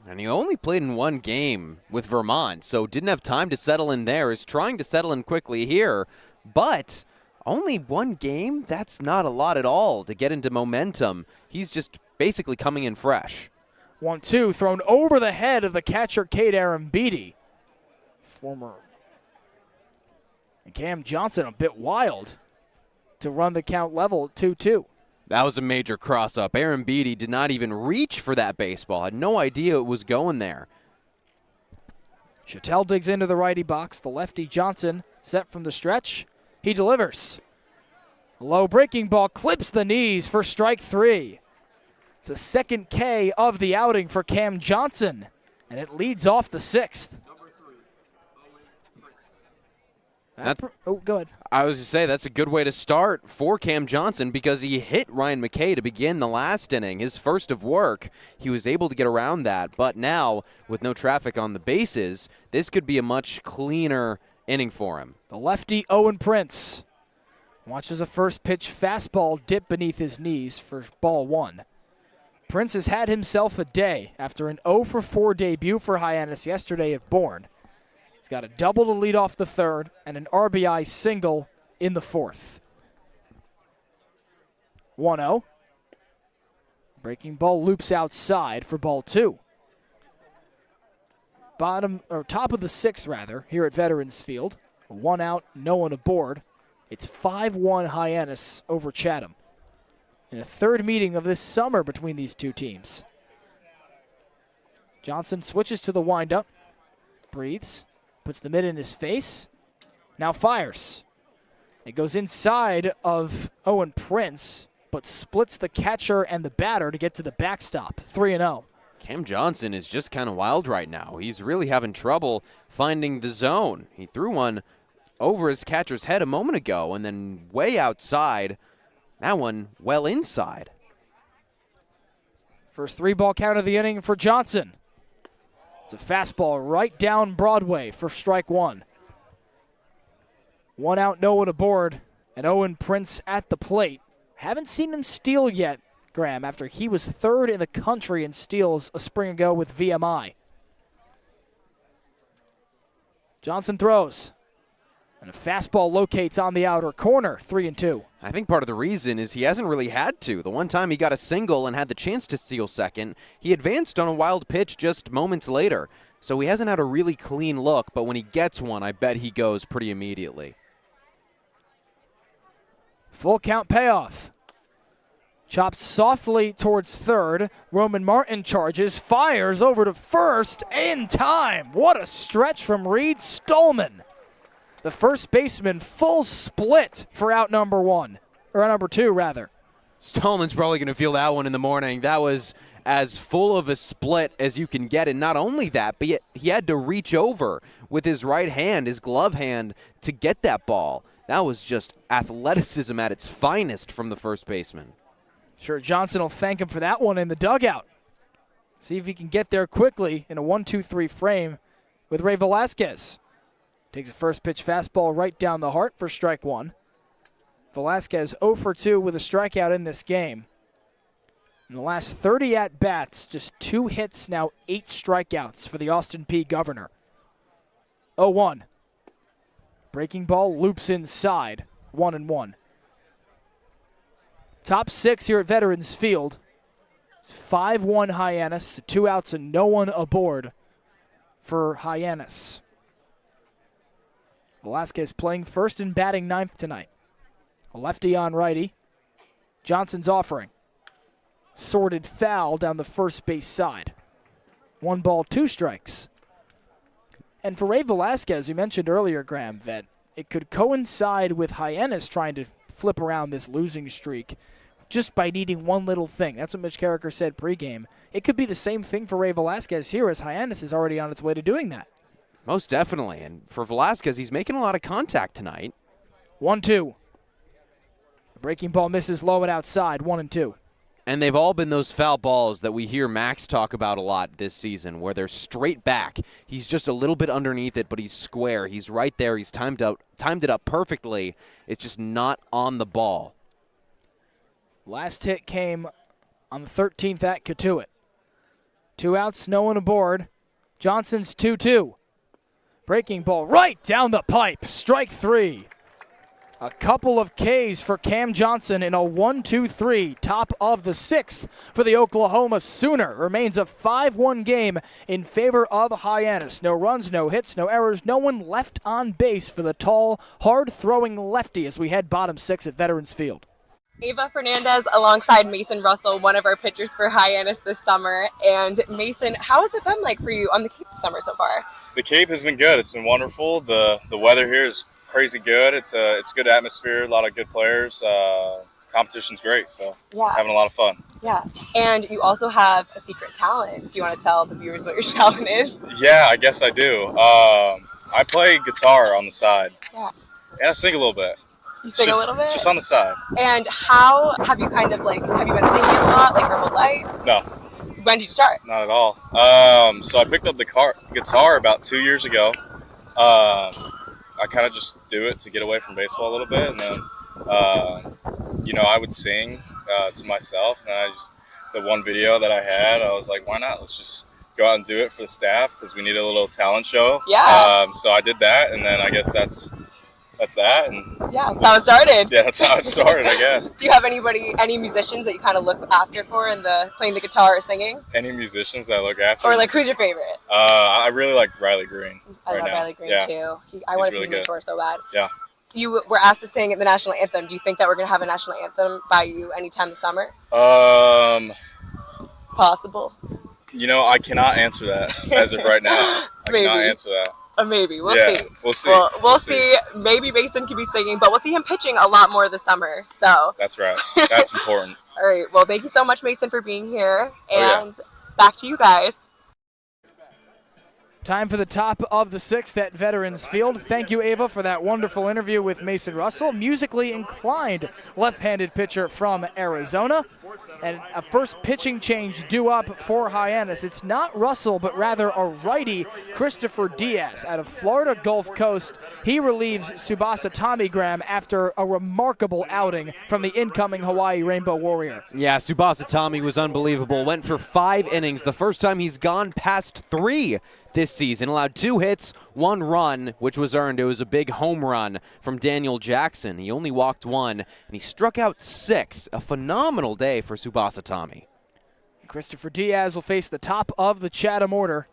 Speaker 3: And he only played in 1 game with Vermont, so didn't have time to settle in there. Is trying to settle in quickly here, but only 1 game? That's not a lot at all to get into momentum. He's just basically coming in fresh.
Speaker 2: 1-2 thrown over the head of the catcher, Kate Aaron Beatty. And Cam Johnson a bit wild to run the count level 2-2.
Speaker 3: That was a major cross-up. Aaron Beatty did not even reach for that baseball. Had no idea it was going there.
Speaker 2: Chattel digs into the righty box. The lefty Johnson set from the stretch. He delivers. Low breaking ball clips the knees for strike 3. It's a second K of the outing for Cam Johnson, and it leads off the 6th. Go ahead.
Speaker 3: I was going to say that's a good way to start for Cam Johnson because he hit Ryan McKay to begin the last inning, his first of work. He was able to get around that, but now with no traffic on the bases, this could be a much cleaner inning for him.
Speaker 2: The lefty Owen Prince watches a first pitch fastball dip beneath his knees for ball 1. Prince has had himself a day after an 0-for-4 debut for Hyannis yesterday at Bourne. He's got a double to lead off the 3rd and an RBI single in the 4th. 1-0. Breaking ball loops outside for ball 2. Top of the 6th rather, here at Veterans Field. 1 out, no one aboard. It's 5-1 Hyannis over Chatham in a 3rd meeting of this summer between these two teams. Johnson switches to the windup, breathes, puts the mitt in his face, now fires. It goes inside of Owen Prince, but splits the catcher and the batter to get to the backstop. 3-0.
Speaker 3: Cam Johnson is just kind of wild right now. He's really having trouble finding the zone. He threw one over his catcher's head a moment ago and then way outside. That one well inside.
Speaker 2: First 3-ball count of the inning for Johnson. It's a fastball right down Broadway for strike 1. 1 out, no one aboard, and Owen Prince at the plate. Haven't seen him steal yet, Graham, after he was 3rd in the country in steals a spring ago with VMI. Johnson throws, and a fastball locates on the outer corner, 3-2.
Speaker 3: I think part of the reason is he hasn't really had to. The one time he got a single and had the chance to steal second, he advanced on a wild pitch just moments later. So he hasn't had a really clean look, but when he gets one, I bet he goes pretty immediately.
Speaker 2: Full count payoff. Chopped softly towards 3rd. Roman Martin charges, fires over to 1st in time. What a stretch from Reed Stolman. The first baseman full split for out number 1, or number 2 rather.
Speaker 3: Stallman's probably going to feel that one in the morning. That was as full of a split as you can get, and not only that, but he had to reach over with his right hand, his glove hand, to get that ball. That was just athleticism at its finest from the first baseman.
Speaker 2: Sure, Johnson will thank him for that one in the dugout. See if he can get there quickly in a 1-2-3 frame with Ray Velasquez. Takes a first pitch fastball right down the heart for strike 1. Velasquez 0-for-2 with a strikeout in this game. In the last 30 at-bats, just 2 hits, now 8 strikeouts for the Austin Peay Governor. 0-1. Breaking ball loops inside, 1-1. Top 6 here at Veterans Field. It's 5-1 Hyannis, 2 outs and no one aboard for Hyannis. Velasquez playing first and batting 9th tonight. A lefty on righty. Johnson's offering. Sorted foul down the first base side. 1 ball, 2 strikes. And for Ray Velasquez, you mentioned earlier, Graham, that it could coincide with Hyannis trying to flip around this losing streak just by needing one little thing. That's what Mitch Carricker said pregame. It could be the same thing for Ray Velasquez here, as Hyannis is already on its way to doing that.
Speaker 3: Most definitely. And for Velasquez, he's making a lot of contact tonight.
Speaker 2: 1-2. The breaking ball misses low and outside, 1-2.
Speaker 3: And they've all been those foul balls that we hear Max talk about a lot this season, where they're straight back. He's just a little bit underneath it, but he's square. He's right there. He's timed it up perfectly. It's just not on the ball.
Speaker 2: Last hit came on the 13th at Katuitt. 2 outs, no one aboard. Johnson's 2-2. Breaking ball right down the pipe. Strike 3. A couple of Ks for Cam Johnson in a 1-2-3, top of the 6th for the Oklahoma Sooner. Remains a 5-1 game in favor of Hyannis. No runs, no hits, no errors, no one left on base for the tall, hard-throwing lefty as we head bottom 6 at Veterans Field.
Speaker 12: Ava Fernandez alongside Mason Russell, one of our pitchers for Hyannis this summer. And Mason, how has it been like for you on the Cape this summer so far?
Speaker 13: The Cape has been good. It's been wonderful. The weather here is
Speaker 11: crazy good. It's a good atmosphere, a lot of good players. Competition's great, so having a lot of fun.
Speaker 12: Yeah. And you also have a secret talent. Do you want to tell the viewers what your talent is?
Speaker 11: Yeah, I guess I do. I play guitar on the side.
Speaker 12: Yeah.
Speaker 11: And I sing a little bit.
Speaker 12: You sing a little bit?
Speaker 11: Just on the side.
Speaker 12: And how have you have you been singing a lot, like your whole life?
Speaker 11: No.
Speaker 12: When did you start?
Speaker 11: Not at all. So I picked up the guitar about 2 years ago. I kind of just do it to get away from baseball a little bit, and then I would sing to myself, and the one video that I had, I was like, why not? Let's just go out and do it for the staff because we need a little talent show.
Speaker 12: Yeah.
Speaker 11: So I did that, and then I guess that's that. And
Speaker 12: yeah, that's how it started.
Speaker 11: Yeah, that's how it started, I guess.
Speaker 12: Do you have any musicians that you kind of look after for in playing the guitar or singing?
Speaker 11: Any musicians that I look after?
Speaker 12: Or who's your favorite?
Speaker 11: I really like Riley Green.
Speaker 12: I love Riley Green too. I want to see him tour so bad.
Speaker 11: Yeah.
Speaker 12: You were asked to sing the national anthem. Do you think that we're going to have a national anthem by you anytime this summer? Possible.
Speaker 11: I cannot answer that as of right now. I cannot answer that.
Speaker 12: Maybe. We'll see.
Speaker 11: We'll see.
Speaker 12: We'll see. Maybe Mason could be singing, but we'll see him pitching a lot more this summer. So.
Speaker 11: That's right. That's important.
Speaker 12: All right. Well, thank you so much, Mason, for being here. And back to you guys.
Speaker 2: Time for the top of the sixth at Veterans Field. Thank you, Ava, for that wonderful interview with Mason Russell, musically inclined left-handed pitcher from Arizona. And a first pitching change due up for Hyannis. It's not Russell, but rather a righty, Christopher Diaz, out of Florida Gulf Coast. He relieves Tsubasa Tommygram after a remarkable outing from the incoming Hawaii Rainbow Warrior.
Speaker 3: Yeah, Tsubasa Tommy was unbelievable. Went for 5 innings, the first time he's gone past 3 this season. Allowed 2 hits, 1 run, which was earned. It was a big home run from Daniel Jackson. He only walked 1, and he struck out 6. A phenomenal day for Tsubasa Tommy.
Speaker 2: Christopher Diaz will face the top of the Chatham order.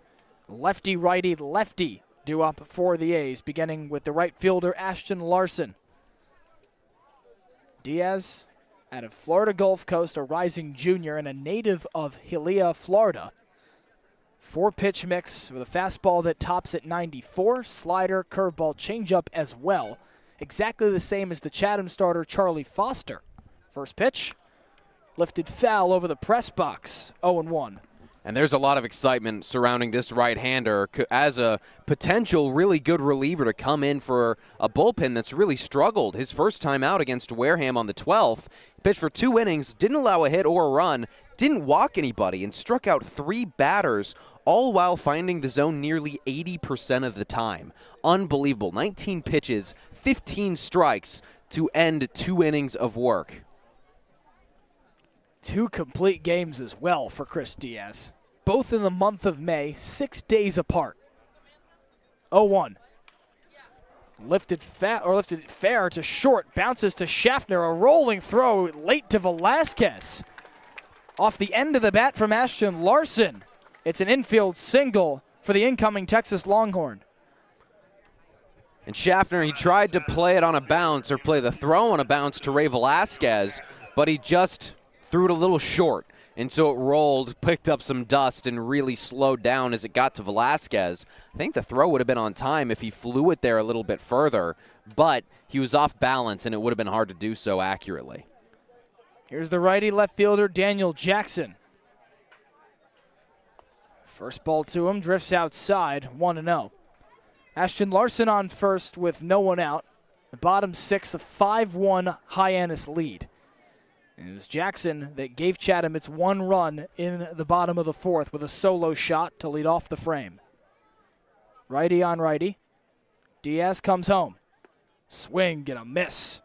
Speaker 2: Lefty, righty, lefty due up for the A's, beginning with the right fielder Ashton Larson. Diaz, out of Florida Gulf Coast, a rising junior and a native of Hialeah, Florida. 4-pitch mix with a fastball that tops at 94, slider, curveball, changeup as well. Exactly the same as the Chatham starter Charlie Foster. First pitch, lifted foul over the press box, 0-1.
Speaker 3: And there's a lot of excitement surrounding this right-hander as a potential really good reliever to come in for a bullpen that's really struggled. His first time out against Wareham on the 12th, pitched for 2 innings, didn't allow a hit or a run, didn't walk anybody, and struck out 3 batters, all while finding the zone nearly 80% of the time. Unbelievable. 19 pitches, 15 strikes to end 2 innings of work.
Speaker 2: 2 complete games as well for Chris Diaz. Both in the month of May, 6 days apart. 0-1. Lifted fair to short, bounces to Schaffner, a rolling throw late to Velasquez. Off the end of the bat from Ashton Larson. It's an infield single for the incoming Texas Longhorn.
Speaker 3: And Schaffner, he tried to play it on a bounce or play the throw on a bounce to Ray Velasquez, but he just threw it a little short. And so it rolled, picked up some dust, and really slowed down as it got to Velasquez. I think the throw would have been on time if he flew it there a little bit further, but he was off balance, and it would have been hard to do so accurately.
Speaker 2: Here's the righty left fielder, Daniel Jackson. First ball to him, drifts outside, 1-0. Ashton Larson on first with no one out. The bottom 6, a 5-1 Hyannis lead. And it was Jackson that gave Chatham its 1 run in the bottom of the 4th with a solo shot to lead off the frame. Righty on righty. Diaz comes home. Swing and a miss.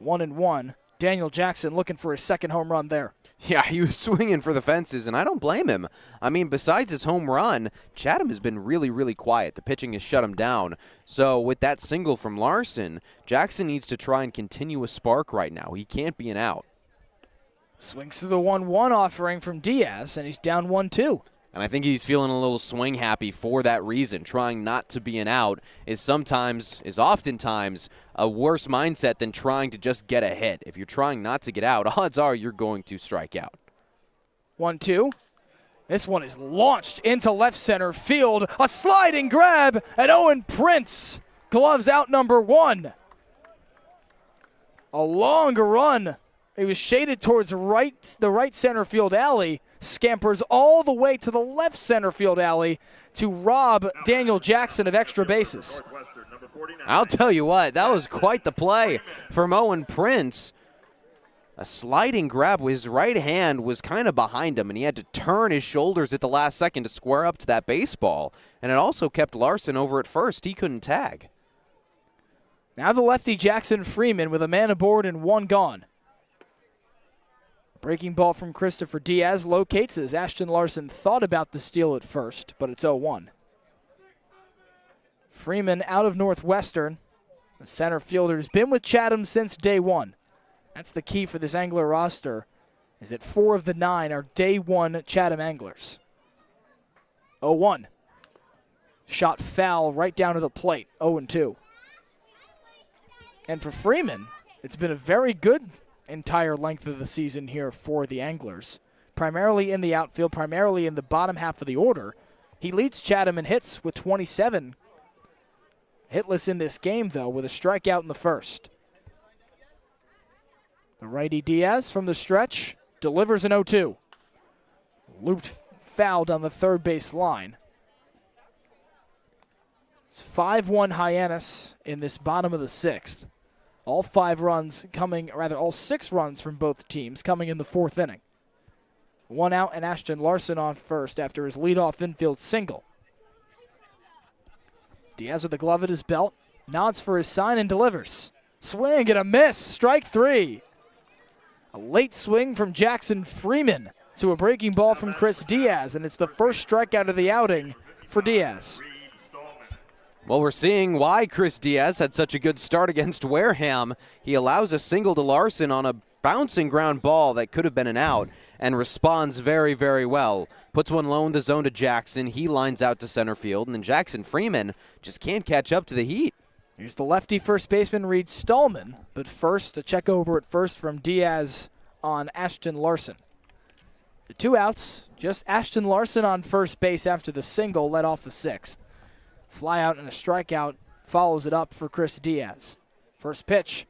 Speaker 2: 1-1. Daniel Jackson looking for his 2nd home run there.
Speaker 3: Yeah, he was swinging for the fences, and I don't blame him. I mean, besides his home run, Chatham has been really, really quiet. The pitching has shut him down. So with that single from Larson, Jackson needs to try and continue a spark right now. He can't be an out.
Speaker 2: Swings through the 1-1 offering from Diaz, and he's down 1-2.
Speaker 3: And I think he's feeling a little swing happy for that reason. Trying not to be an out is oftentimes a worse mindset than trying to just get a hit. If you're trying not to get out, odds are you're going to strike out.
Speaker 2: 1-2. This one is launched into left center field. A sliding grab, and Owen Prince Gloves out number 1. A long run. He was shaded towards the right center field alley. Scampers all the way to the left center field alley to rob Daniel Jackson of extra bases.
Speaker 3: I'll tell you what, that was quite the play from Owen Prince. A sliding grab with his right hand was kind of behind him, and he had to turn his shoulders at the last second to square up to that baseball. And it also kept Larson over at first. He couldn't tag.
Speaker 2: Now the lefty Jackson Freeman with a man aboard and 1 gone. Breaking ball from Christopher Diaz locates as Ashton Larson thought about the steal at first, but it's 0-1. Freeman out of Northwestern. The center fielder has been with Chatham since day 1. That's the key for this Angler roster, is that 4 of the 9 are day 1 Chatham Anglers. 0-1. Shot foul right down to the plate, 0-2. And for Freeman, it's been a very good entire length of the season here for the Anglers. Primarily in the outfield, primarily in the bottom half of the order. He leads Chatham in hits with 27. Hitless in this game, though, with a strikeout in the first. The righty Diaz from the stretch delivers an 0-2. Looped fouled on the third base line. It's 5-1 Hyannis in this bottom of the 6th. All 5 runs coming, rather all 6 runs from both teams coming in the 4th inning. 1 out and Ashton Larson on first after his leadoff infield single. Diaz with the glove at his belt, nods for his sign and delivers. Swing and a miss, strike 3. A late swing from Jackson Freeman to a breaking ball from Chris Diaz, and it's the first strikeout of the outing for Diaz.
Speaker 3: Well, we're seeing why Chris Diaz had such a good start against Wareham. He allows a single to Larson on a bouncing ground ball that could have been an out and responds very, very well. Puts one low in the zone to Jackson. He lines out to center field, and then Jackson Freeman just can't catch up to the heat.
Speaker 2: Here's the lefty first baseman, Reed Stallman. But first, a check over at first from Diaz on Ashton Larson. The 2 outs, just Ashton Larson on first base after the single led off the 6th. Fly out and a strikeout follows it up for Chris Diaz. First pitch,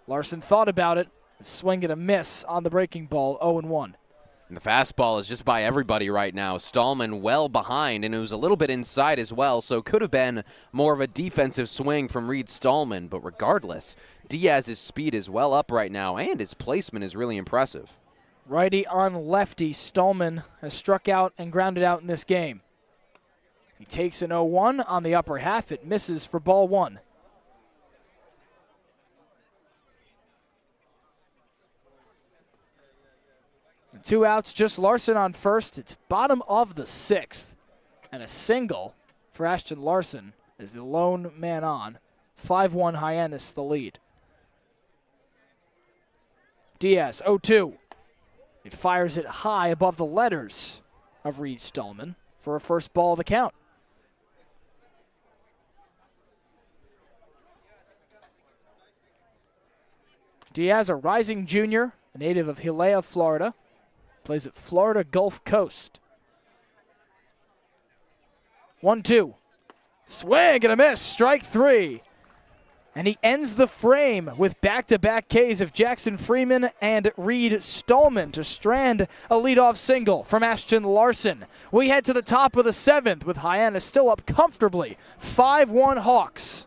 Speaker 2: Larson thought about it. A swing and a miss on the breaking ball, 0-1.
Speaker 3: And the fastball is just by everybody right now. Stallman well behind, and it was a little bit inside as well, so could have been more of a defensive swing from Reed Stallman. But regardless, Diaz's speed is well up right now, and his placement is really impressive.
Speaker 2: Righty on lefty, Stallman has struck out and grounded out in this game. He takes an 0-1 on the upper half. It misses for ball 1. And 2 outs, just Larson on first. It's bottom of the 6th. And a single for Ashton Larson is the lone man on. 5-1 Hyannis the lead. Diaz, 0-2. He fires it high above the letters of Reed Stallman for a first ball of the count. Diaz, a rising junior, a native of Hialeah, Florida, plays at Florida Gulf Coast. 1-2. Swing and a miss, strike 3. And he ends the frame with back-to-back Ks of Jackson Freeman and Reed Stallman to strand a leadoff single from Ashton Larson. We head to the top of the 7th with Hyannis still up comfortably. 5-1 Hawks.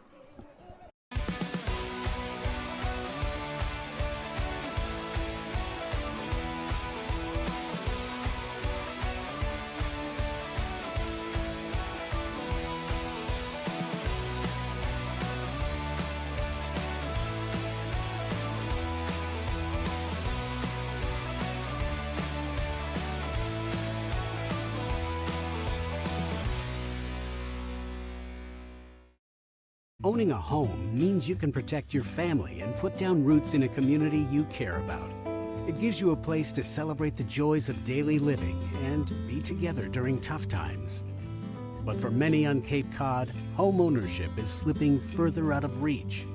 Speaker 10: Owning a home means you can protect your family and put down roots in a community you care about. It gives you a place to celebrate the joys of daily living and be together during tough times. But for many on Cape Cod, home ownership is slipping further out of reach.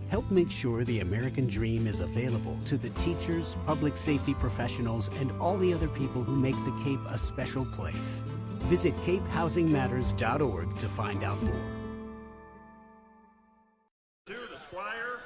Speaker 10: Help make sure the American dream is available to the teachers, public safety professionals, and all the other people who make the Cape a special place. Visit capehousingmatters.org to find out more.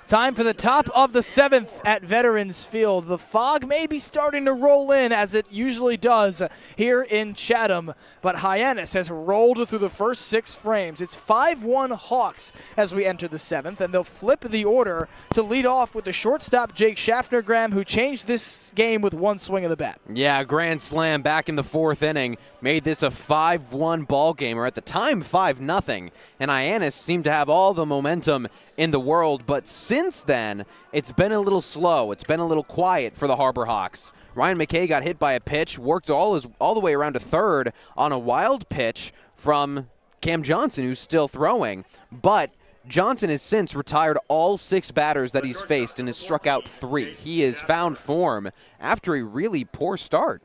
Speaker 2: Time for the top of the 7th at Veterans Field. The fog may be starting to roll in as it usually does here in Chatham, but Hyannis has rolled through the first 6 frames. It's 5-1 Hawks as we enter the 7th, and they'll flip the order to lead off with the shortstop Jake Schaffner, Graham, who changed this game with one swing of the bat.
Speaker 3: Yeah, grand slam back in the 4th inning made this a 5-1 ball game, or at the time 5-0, and Hyannis seemed to have all the momentum in the world, but since then, it's been a little slow. It's been a little quiet for the Harbor Hawks. Ryan McKay got hit by a pitch, worked all the way around to third on a wild pitch from Cam Johnson, who's still throwing, but Johnson has since retired all 6 batters that he's faced and has struck out 3. He has found form after a really poor start.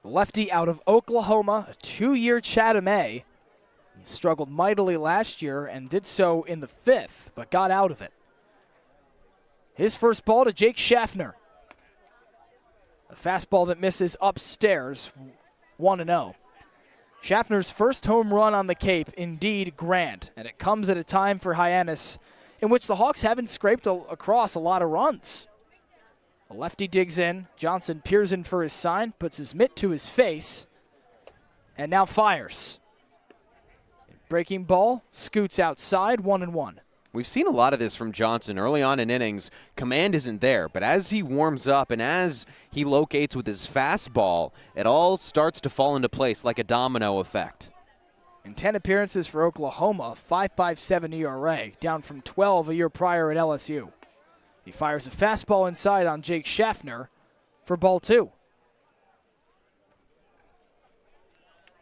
Speaker 2: The lefty out of Oklahoma, a 2-year Chatham A. Struggled mightily last year and did so in the 5th, but got out of it. His first ball to Jake Schaffner. A fastball that misses upstairs, 1-0. Schaffner's first home run on the Cape, indeed grand, and it comes at a time for Hyannis in which the Hawks haven't scraped across a lot of runs. The lefty digs in, Johnson peers in for his sign, puts his mitt to his face, and now fires. Breaking ball, scoots outside, 1-1.
Speaker 3: We've seen a lot of this from Johnson early on in innings. Command isn't there, but as he warms up and as he locates with his fastball, it all starts to fall into place like a domino effect.
Speaker 2: In 10 appearances for Oklahoma, 5.57 ERA, down from 12 a year prior at LSU. He fires a fastball inside on Jake Schaffner for ball 2.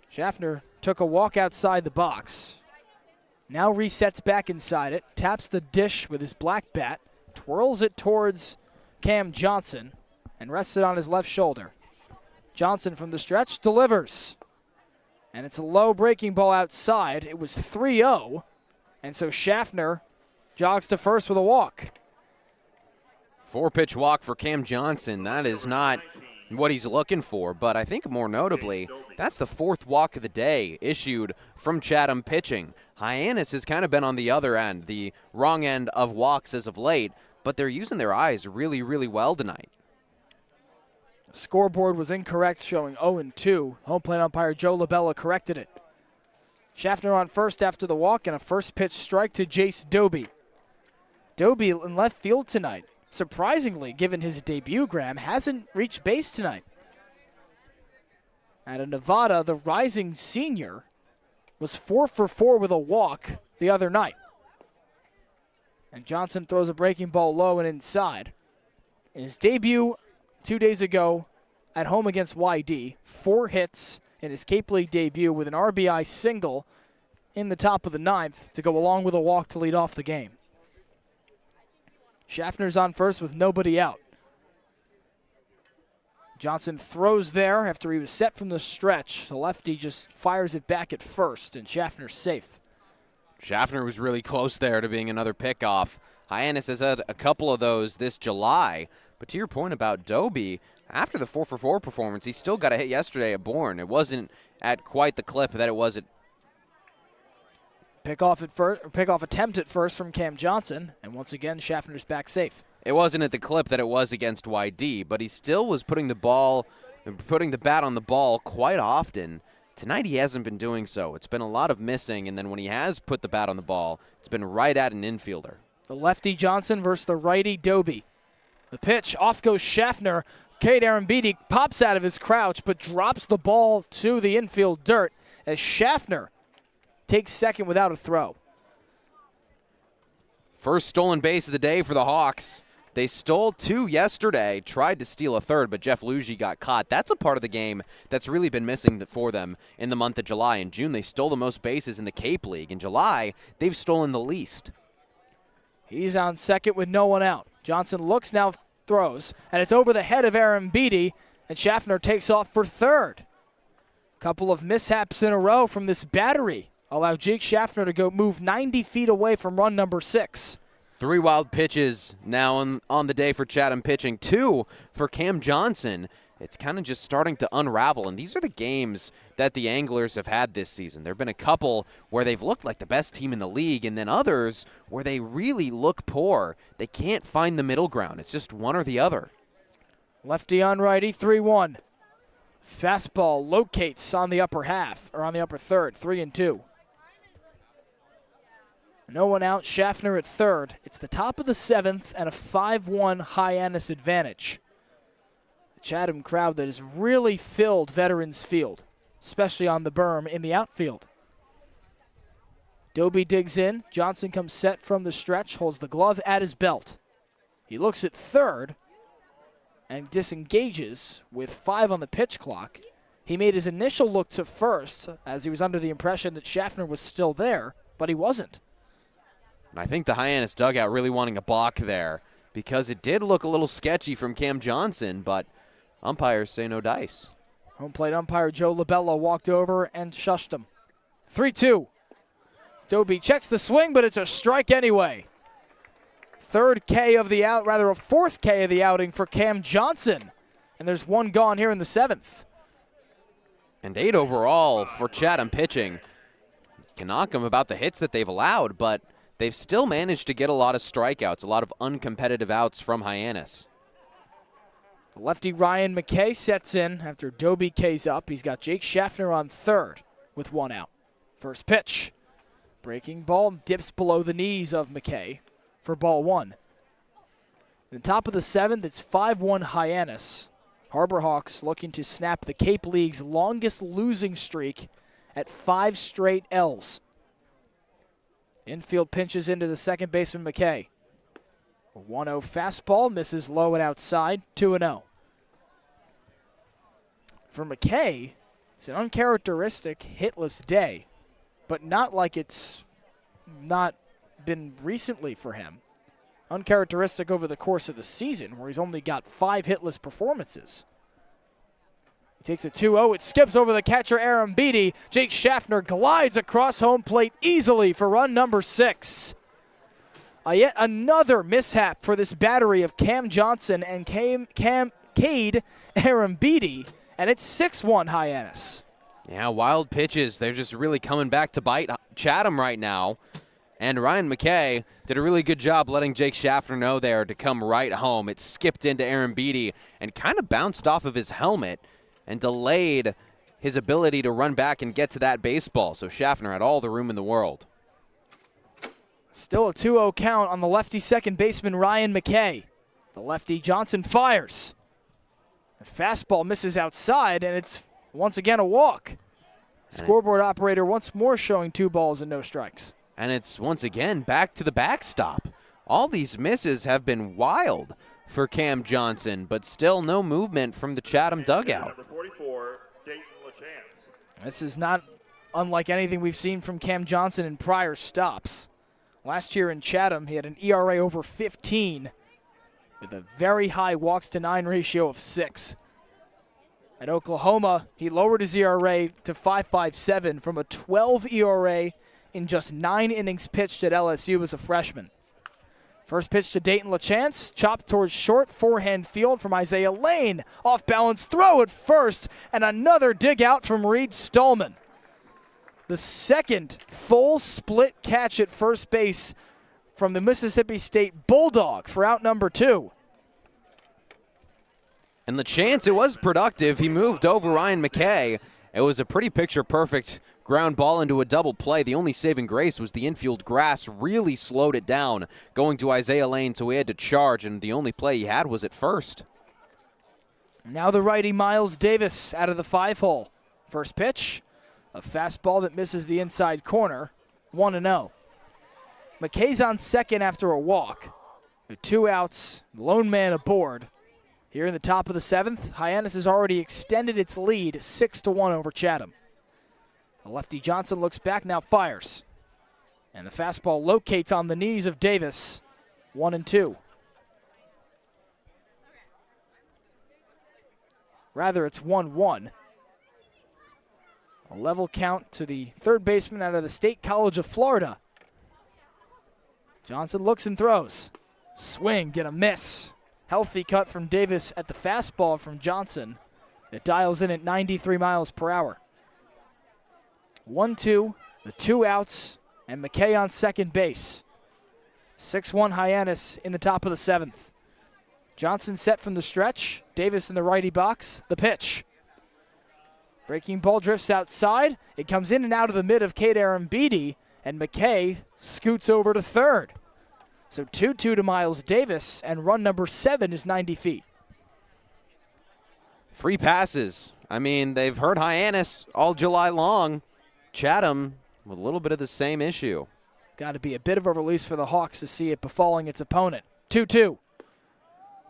Speaker 2: Schaffner took a walk outside the box. Now resets back inside it, taps the dish with his black bat, twirls it towards Cam Johnson, and rests it on his left shoulder. Johnson from the stretch delivers. And it's a low breaking ball outside. It was 3-0, and so Schaffner jogs to first with a walk.
Speaker 3: 4-pitch walk for Cam Johnson. That is not what he's looking for, but I think more notably, that's the 4th walk of the day issued from Chatham pitching. Hyannis has kind of been on the other end, the wrong end of walks as of late, but they're using their eyes really, really well tonight.
Speaker 2: Scoreboard was incorrect, showing 0-2. Home plate umpire Joe LaBella corrected it. Schaffner on first after the walk and a first pitch strike to Jace Doby. Doby in left field tonight. Surprisingly, given his debut, Graham hasn't reached base tonight. Out of Nevada, the rising senior was 4 for 4 with a walk the other night. And Johnson throws a breaking ball low and inside. In his debut 2 days ago at home against YD, 4 hits in his Cape League debut with an RBI single in the top of the 9th to go along with a walk to lead off the game. Schaffner's on first with nobody out. Johnson throws there after he was set from the stretch. The lefty just fires it back at first, and Schaffner's safe.
Speaker 3: Schaffner was really close there to being another pickoff. Hyannis has had a couple of those this July, but to your point about Doby, after the 4 for 4 performance, he still got a hit yesterday at Bourne. It wasn't at quite the clip that it was at
Speaker 2: Pickoff attempt at first from Cam Johnson, and once again, Schaffner's back safe.
Speaker 3: It wasn't at the clip that it was against YD, but he still was putting the bat on the ball quite often. Tonight he hasn't been doing so. It's been a lot of missing, and then when he has put the bat on the ball, it's been right at an infielder.
Speaker 2: The lefty Johnson versus the righty Doby. The pitch, off goes Schaffner. Cade Arambidi pops out of his crouch, but drops the ball to the infield dirt as Schaffner takes second without a throw.
Speaker 3: First stolen base of the day for the Hawks. They stole 2 yesterday, tried to steal a 3rd, but Jeff Lugie got caught. That's a part of the game that's really been missing for them in the month of July. In June, they stole the most bases in the Cape League. In July, they've stolen the least.
Speaker 2: He's on second with no one out. Johnson looks now, throws, and it's over the head of Arambidi, and Schaffner takes off for 3rd. Couple of mishaps in a row from this battery allow Jake Schaffner to go move 90 feet away from run number 6.
Speaker 3: 3 wild pitches now on the day for Chatham pitching. 2 for Cam Johnson. it's kind of just starting to unravel. And these are the games that the Anglers have had this season. There have been a couple where they've looked like the best team in the league, and then others where they really look poor. They can't find the middle ground. It's just one or the other.
Speaker 2: Lefty on righty, 3-1. Fastball locates on the upper half, or on the upper third, 3-2. No one out, Schaffner at third. It's the top of the 7th and a 5-1 Hyannis advantage. The Chatham crowd that has really filled Veterans Field, especially on the berm in the outfield. Doby digs in. Johnson comes set from the stretch, holds the glove at his belt. He looks at third and disengages with 5 on the pitch clock. He made his initial look to first as he was under the impression that Schaffner was still there, but he wasn't.
Speaker 3: And I think the Hyannis dugout really wanting a balk there because it did look a little sketchy from Cam Johnson, but umpires say no dice.
Speaker 2: Home plate umpire Joe Labella walked over and shushed him. 3-2. Doby checks the swing, but it's a strike anyway. Third K of the out, rather a fourth K of the outing for Cam Johnson. And there's one gone here in the 7th.
Speaker 3: And 8 overall for Chatham pitching. Can knock them about the hits that they've allowed, but they've still managed to get a lot of strikeouts, a lot of uncompetitive outs from Hyannis.
Speaker 2: Lefty Ryan McKay sets in after Doby K's up. He's got Jake Schaffner on third with 1 out. First pitch. Breaking ball dips below the knees of McKay for ball 1. In the top of the 7th, it's 5-1 Hyannis. Harbor Hawks looking to snap the Cape League's longest losing streak at 5 straight L's. Infield pinches into the second baseman McKay. A 1-0 fastball misses low and outside, 2-0. For McKay, it's an uncharacteristic hitless day, but not like it's not been recently for him. Uncharacteristic over the course of the season, where he's only got 5 hitless performances. He takes a 2-0. It skips over the catcher, Aaron Beatty. Jake Schaffner glides across home plate easily for run number 6. Yet another mishap for this battery of Cam Johnson and Cade Aaron Beatty, and it's 6-1 Hyannis.
Speaker 3: Yeah, wild pitches. They're just really coming back to bite Chatham right now. And Ryan McKay did a really good job letting Jake Schaffner know there to come right home. It skipped into Aaron Beatty and kind of bounced off of his helmet and delayed his ability to run back and get to that baseball. So Schaffner had all the room in the world.
Speaker 2: Still a 2-0 count on the lefty second baseman Ryan McKay. The lefty Johnson fires. The fastball misses outside, and it's once again a walk. Scoreboard operator once more showing 2 balls and no strikes.
Speaker 3: And it's once again back to the backstop. All these misses have been wild for Cam Johnson, but still no movement from the Chatham dugout.
Speaker 22: Number 44, Dayton LaChance.
Speaker 2: This is not unlike anything we've seen from Cam Johnson in prior stops. Last year in Chatham, he had an ERA over 15 with a very high walks-to-9 ratio of 6. At Oklahoma, he lowered his ERA to 5.57 from a 12 ERA in just 9 innings pitched at LSU as a freshman. First pitch to Dayton LaChance, chopped towards short, forehand field from Isaiah Lane. Off-balance throw at first, and another dig out from Reed Stallman. The second full split catch at first base from the Mississippi State Bulldog for out number 2.
Speaker 3: And LaChance, it was productive. He moved over Ryan McKay. It was a pretty picture-perfect ground ball into a double play. The only saving grace was the infield grass really slowed it down, going to Isaiah Lane, so he had to charge, and the only play he had was at first.
Speaker 2: Now the righty Miles Davis out of the 5-hole. First pitch, a fastball that misses the inside corner, 1-0. McKay's on second after a walk. With 2 outs, lone man aboard. Here in the top of the 7th, Hyannis has already extended its lead 6-1 over Chatham. The lefty Johnson looks back, now fires. And the fastball locates on the knees of Davis, 1-2. Rather, it's 1-1. A level count to the third baseman out of the State College of Florida. Johnson looks and throws. Swing, get a miss. Healthy cut from Davis at the fastball from Johnson. It dials in at 93 miles per hour. 1-2, the 2 outs, and McKay on second base. 6-1 Hyannis in the top of the 7th. Johnson set from the stretch. Davis in the righty box. The pitch. Breaking ball drifts outside. It comes in and out of the mid of Kate Arambidi, and McKay scoots over to third. So 2-2 to Miles Davis, and run number 7 is 90 feet.
Speaker 3: Free passes. I mean, they've heard Hyannis all July long. Chatham with a little bit of the same issue.
Speaker 2: Got to be a bit of a release for the Hawks to see it befalling its opponent. 2-2.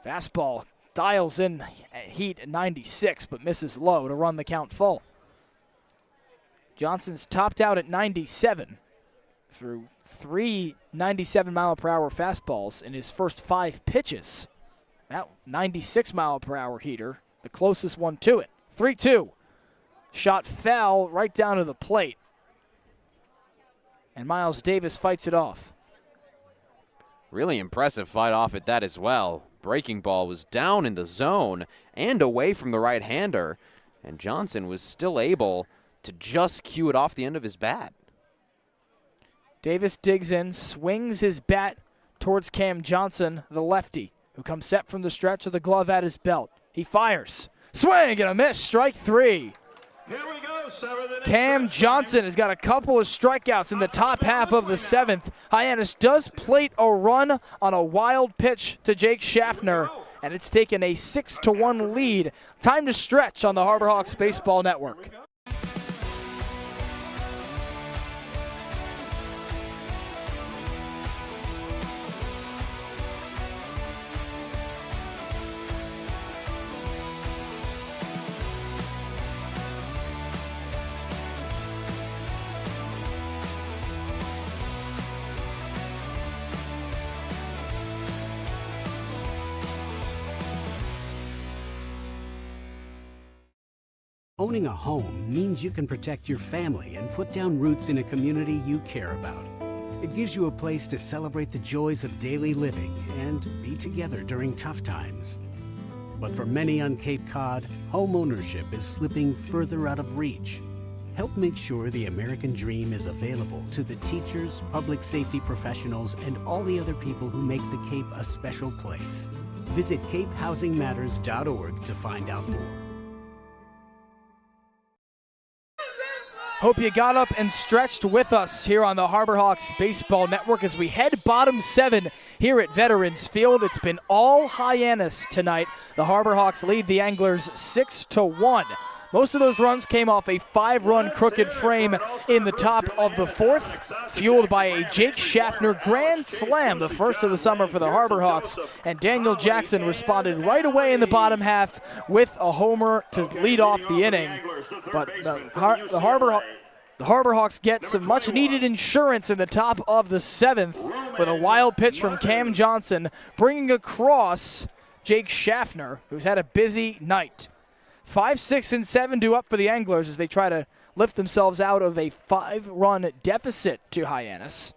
Speaker 2: Fastball dials in heat at 96, but misses low to run the count full. Johnson's topped out at 97 through 3 97-mile-per-hour fastballs in his first 5 pitches. That 96-mile-per-hour heater, the closest one to it. 3-2. Shot fell right down to the plate. And Miles Davis fights it off.
Speaker 3: Really impressive fight off at that as well. Breaking ball was down in the zone and away from the right-hander, and Johnson was still able to just cue it off the end of his bat.
Speaker 2: Davis digs in, swings his bat towards Cam Johnson, the lefty, who comes set from the stretch with the glove at his belt. He fires. Swing and a miss. Strike 3. Cam Johnson has got a couple of strikeouts in the top half of the 7th. Hyannis does plate a run on a wild pitch to Jake Schaffner, and it's taken a 6-1 lead. Time to stretch on the Harbor Hawks Baseball Network.
Speaker 10: Owning a home means you can protect your family and put down roots in a community you care about. It gives you a place to celebrate the joys of daily living and be together during tough times. But for many on Cape Cod, home ownership is slipping further out of reach. Help make sure the American dream is available to the teachers, public safety professionals, and all the other people who make the Cape a special place. Visit capehousingmatters.org to find out more.
Speaker 2: Hope you got up and stretched with us here on the Harbor Hawks Baseball Network as we head bottom 7 here at Veterans Field. It's been all Hyannis tonight. The Harbor Hawks lead the Anglers 6-1. Most of those runs came off a 5-run crooked frame in the top of the 4th, fueled by a Jake Schaffner grand slam, the first of the summer for the Harbor Hawks. And Daniel Jackson responded right away in the bottom half with a homer to lead off the inning. But the Harbor Hawks get some much-needed insurance in the top of the 7th with a wild pitch from Cam Johnson, bringing across Jake Schaffner, who's had a busy night. 5, 6, and 7 due up for the Anglers as they try to lift themselves out of a 5-run deficit to Hyannis.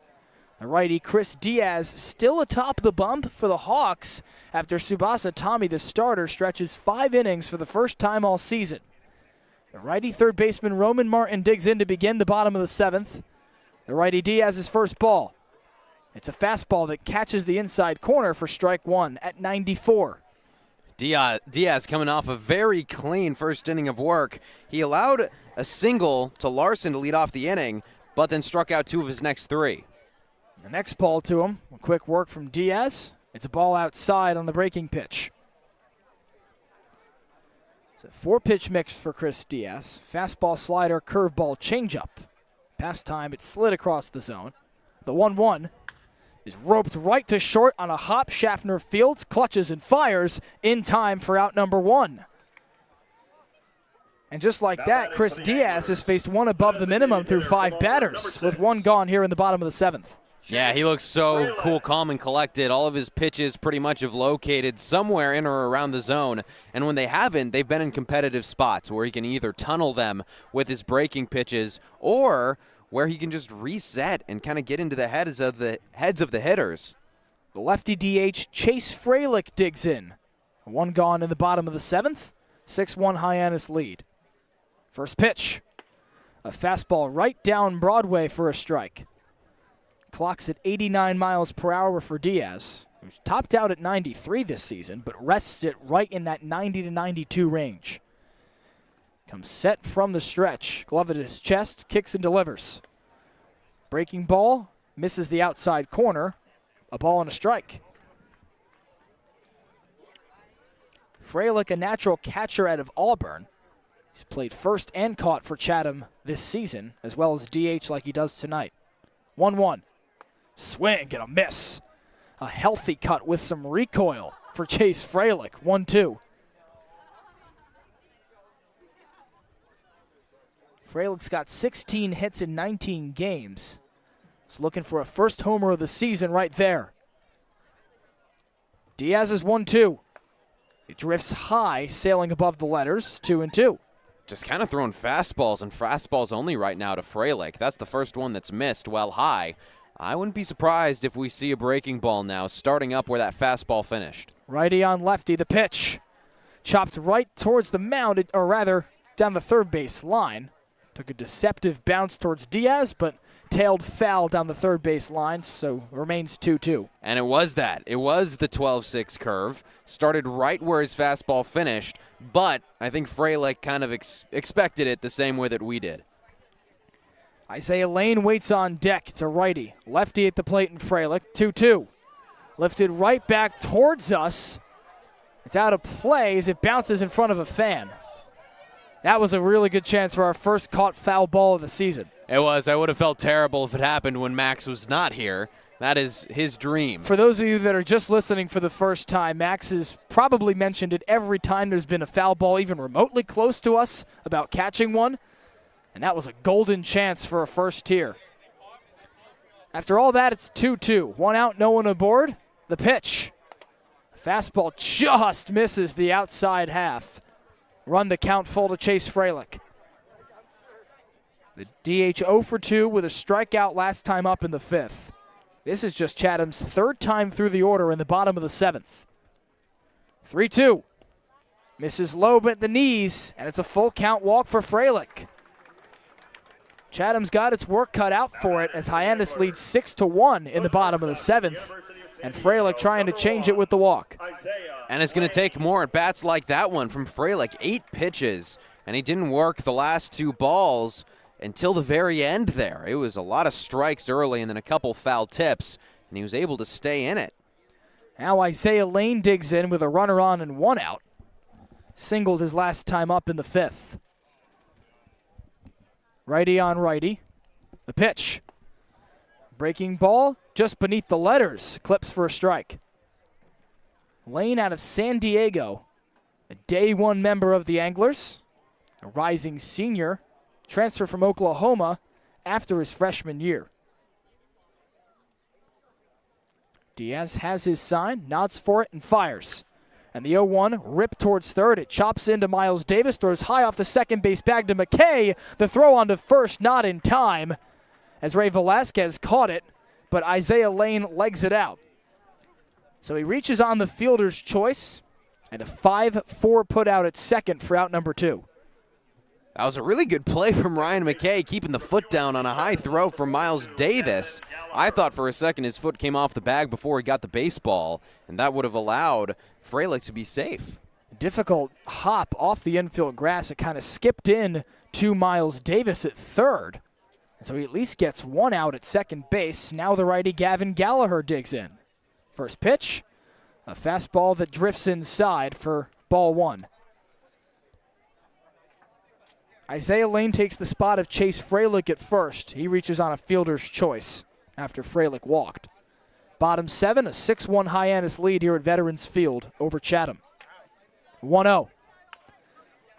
Speaker 2: The righty Chris Diaz still atop the bump for the Hawks after Tsubasa Tommy, the starter, stretches 5 innings for the first time all season. The righty third baseman Roman Martin digs in to begin the bottom of the 7th. The righty Diaz's first ball. It's a fastball that catches the inside corner for strike 1 at 94.
Speaker 3: Diaz coming off a very clean first inning of work. He allowed a single to Larson to lead off the inning, but then struck out 2 of his next 3.
Speaker 2: The next ball to him, a quick work from Diaz. It's a ball outside on the breaking pitch. It's a 4-pitch mix for Chris Diaz. Fastball, slider, curveball, changeup. Past time, it slid across the zone. The 1-1 is roped right to short on a hop. Schaffner fields, clutches, and fires in time for out number 1. And just like that, Chris Diaz has faced 1 above the minimum through 5 batters, with 1 gone here in the bottom of the 7th.
Speaker 3: Yeah, he looks so cool, calm, and collected. All of his pitches pretty much have located somewhere in or around the zone. And when they haven't, they've been in competitive spots where he can either tunnel them with his breaking pitches or where he can just reset and kind of get into the heads of the hitters.
Speaker 2: The lefty DH Chase Fralick digs in. 1 gone in the bottom of the 7th. 6-1 Hyannis lead. First pitch. A fastball right down Broadway for a strike. Clock's at 89 miles per hour for Diaz, who's topped out at 93 this season, but rests it right in that 90 to 92 range. Comes set from the stretch. Glove at his chest, kicks and delivers. Breaking ball, misses the outside corner. A ball and a strike. Freilich, a natural catcher out of Auburn. He's played first and caught for Chatham this season, as well as DH like he does tonight. 1-1. Swing and a miss. A healthy cut with some recoil for Chase Freilich. 1-2. Freilich's got 16 hits in 19 games. He's looking for a first homer of the season right there. Diaz is 1-2. He drifts high, sailing above the letters. 2-2.
Speaker 3: Just kind of throwing fastballs and fastballs only right now to Freilich. That's the first one that's missed well high. I wouldn't be surprised if we see a breaking ball now, starting up where that fastball finished.
Speaker 2: Righty on lefty, the pitch. Chopped right towards the mound, or rather, down the third base line. Took a deceptive bounce towards Diaz, but tailed foul down the third base line, so remains 2-2.
Speaker 3: And it was that. It was the 12-6 curve. Started right where his fastball finished, but I think Freilich kind of expected it the same way that we did.
Speaker 2: Isaiah Lane waits on deck. It's a righty. Lefty at the plate and Freilich. 2-2. Lifted right back towards us. It's out of play as it bounces in front of a fan. That was a really good chance for our first caught foul ball of the season.
Speaker 3: It was. I would have felt terrible if it happened when Max was not here. That is his dream.
Speaker 2: For those of you that are just listening for the first time, Max has probably mentioned it every time there's been a foul ball even remotely close to us about catching one. And that was a golden chance for a first tier. After all that, it's 2-2. One out, no one aboard. The pitch. Fastball just misses the outside half. Run the count full to Chase Freilich. The DH 0 for 2 with a strikeout last time up in the fifth. This is just Chatham's third time through the order in the bottom of the seventh. 3-2. Misses low but the knees, and it's a full count walk for Freilich. Chatham's got its work cut out for it as Hyannis leads 6-1 in the bottom of the seventh, and Freilich trying to change it with the walk.
Speaker 3: And it's going to take more at bats like that one from Freilich. 8 pitches, and he didn't work the last 2 balls until the very end there. It was a lot of strikes early and then a couple foul tips, and he was able to stay in it.
Speaker 2: Now Isaiah Lane digs in with a runner on and 1 out. Singled his last time up in the fifth. Righty on righty. The pitch. Breaking ball just beneath the letters. Clips for a strike. Lane out of San Diego. A day 1 member of the Anglers. A rising senior. Transfer from Oklahoma after his freshman year. Diaz has his sign, nods for it, and fires. And the 0-1 ripped towards third. It chops into Miles Davis, throws high off the second base bag to McKay. The throw on to first, not in time, as Ray Velasquez caught it, but Isaiah Lane legs it out. So he reaches on the fielder's choice, and a 5-4 put out at second for out number 2.
Speaker 3: That was a really good play from Ryan McKay, keeping the foot down on a high throw from Miles Davis. I thought for a second his foot came off the bag before he got the baseball, and that would have allowed Freilich to be safe.
Speaker 2: Difficult hop off the infield grass. It kind of skipped in to Miles Davis at third. And so he at least gets 1 out at second base. Now the righty Gavin Gallagher digs in. First pitch, a fastball that drifts inside for ball 1. Isaiah Lane takes the spot of Chase Freilich at first. He reaches on a fielder's choice after Freilich walked. Bottom 7, a 6-1 Hyannis lead here at Veterans Field over Chatham. 1-0.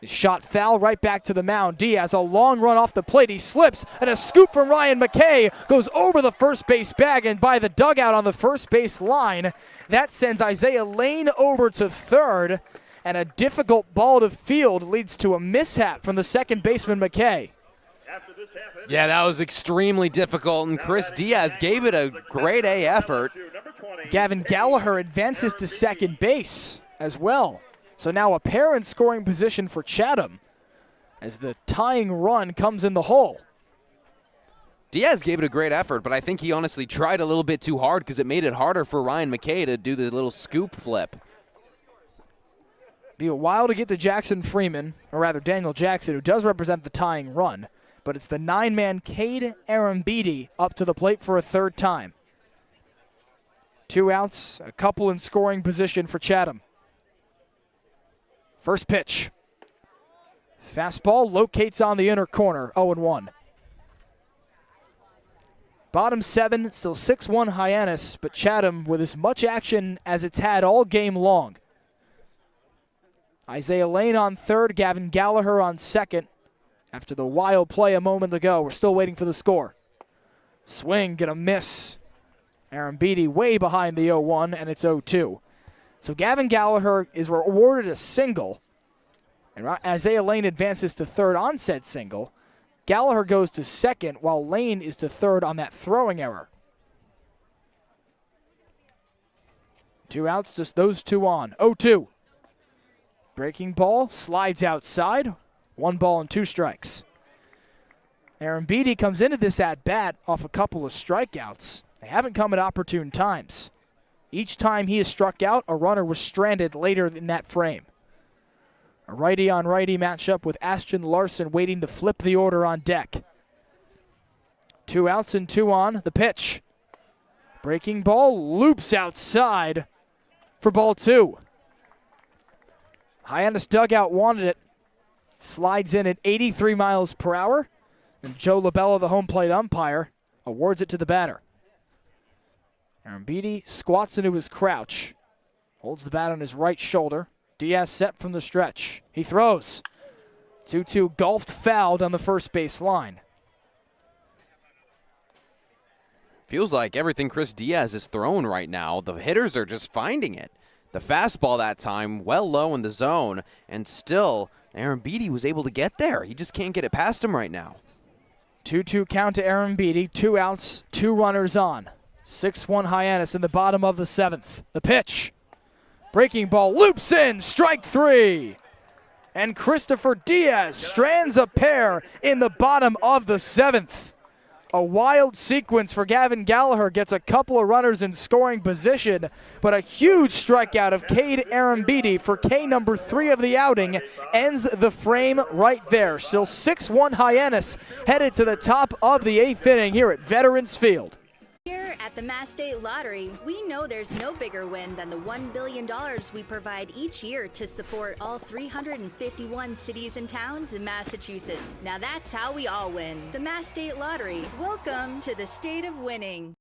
Speaker 2: His shot foul right back to the mound. Diaz, a long run off the plate. He slips, and a scoop from Ryan McKay goes over the first base bag and by the dugout on the first base line. That sends Isaiah Lane over to third, and a difficult ball to field leads to a mishap from the second baseman McKay.
Speaker 3: Yeah, that was extremely difficult, and Chris Diaz gave it a grade A effort.
Speaker 2: Gavin Gallagher advances to second base as well. So now a pair in scoring position for Chatham as the tying run comes in the hole.
Speaker 3: Diaz gave it a great effort, but I think he honestly tried a little bit too hard because it made it harder for Ryan McKay to do the little scoop flip.
Speaker 2: Be a while to get to Jackson Freeman, or rather Daniel Jackson, who does represent the tying run. But it's the 9-man Cade Arambidi up to the plate for a third time. 2 outs, a couple in scoring position for Chatham. First pitch. Fastball locates on the inner corner, 0-1. Bottom 7, still 6-1 Hyannis, but Chatham with as much action as it's had all game long. Isaiah Lane on third, Gavin Gallagher on second. After the wild play a moment ago, we're still waiting for the score. Swing, gonna miss. Arambidi way behind the 0-1, and it's 0-2. So Gavin Gallagher is awarded a single, and Isaiah Lane advances to third on said single. Gallagher goes to second, while Lane is to third on that throwing error. 2 outs, just those 2 on. 0-2. Breaking ball, slides outside. 1 ball and 2 strikes. Arambidi comes into this at-bat off a couple of strikeouts. They haven't come at opportune times. Each time he is struck out, a runner was stranded later in that frame. A righty-on-righty matchup with Ashton Larson waiting to flip the order on deck. 2 outs and 2 on. The pitch. Breaking ball loops outside for ball 2. Hyannis dugout wanted it. Slides in at 83 miles per hour. And Joe LaBella, the home plate umpire, awards it to the batter. Arambidi squats into his crouch. Holds the bat on his right shoulder. Diaz set from the stretch. He throws. 2-2 golfed foul down the first base line.
Speaker 3: Feels like everything Chris Diaz is throwing right now, the hitters are just finding it. The fastball that time, well low in the zone, and still, Arambidi was able to get there. He just can't get it past him right now.
Speaker 2: 2-2 count to Arambidi, 2 outs, 2 runners on. 6-1 Hyannis in the bottom of the 7th. The pitch. Breaking ball loops in, strike 3. And Christopher Diaz strands a pair in the bottom of the 7th. A wild sequence for Gavin Gallagher, gets a couple of runners in scoring position, but a huge strikeout of Cade Arambidi for K number 3 of the outing ends the frame right there. Still 6-1 Hyannis headed to the top of the 8th inning here at Veterans Field.
Speaker 1: Here at the Mass State Lottery, we know there's no bigger win than the $1 billion we provide each year to support all 351 cities and towns in Massachusetts. Now that's how we all win. The Mass State Lottery. Welcome to the state of winning.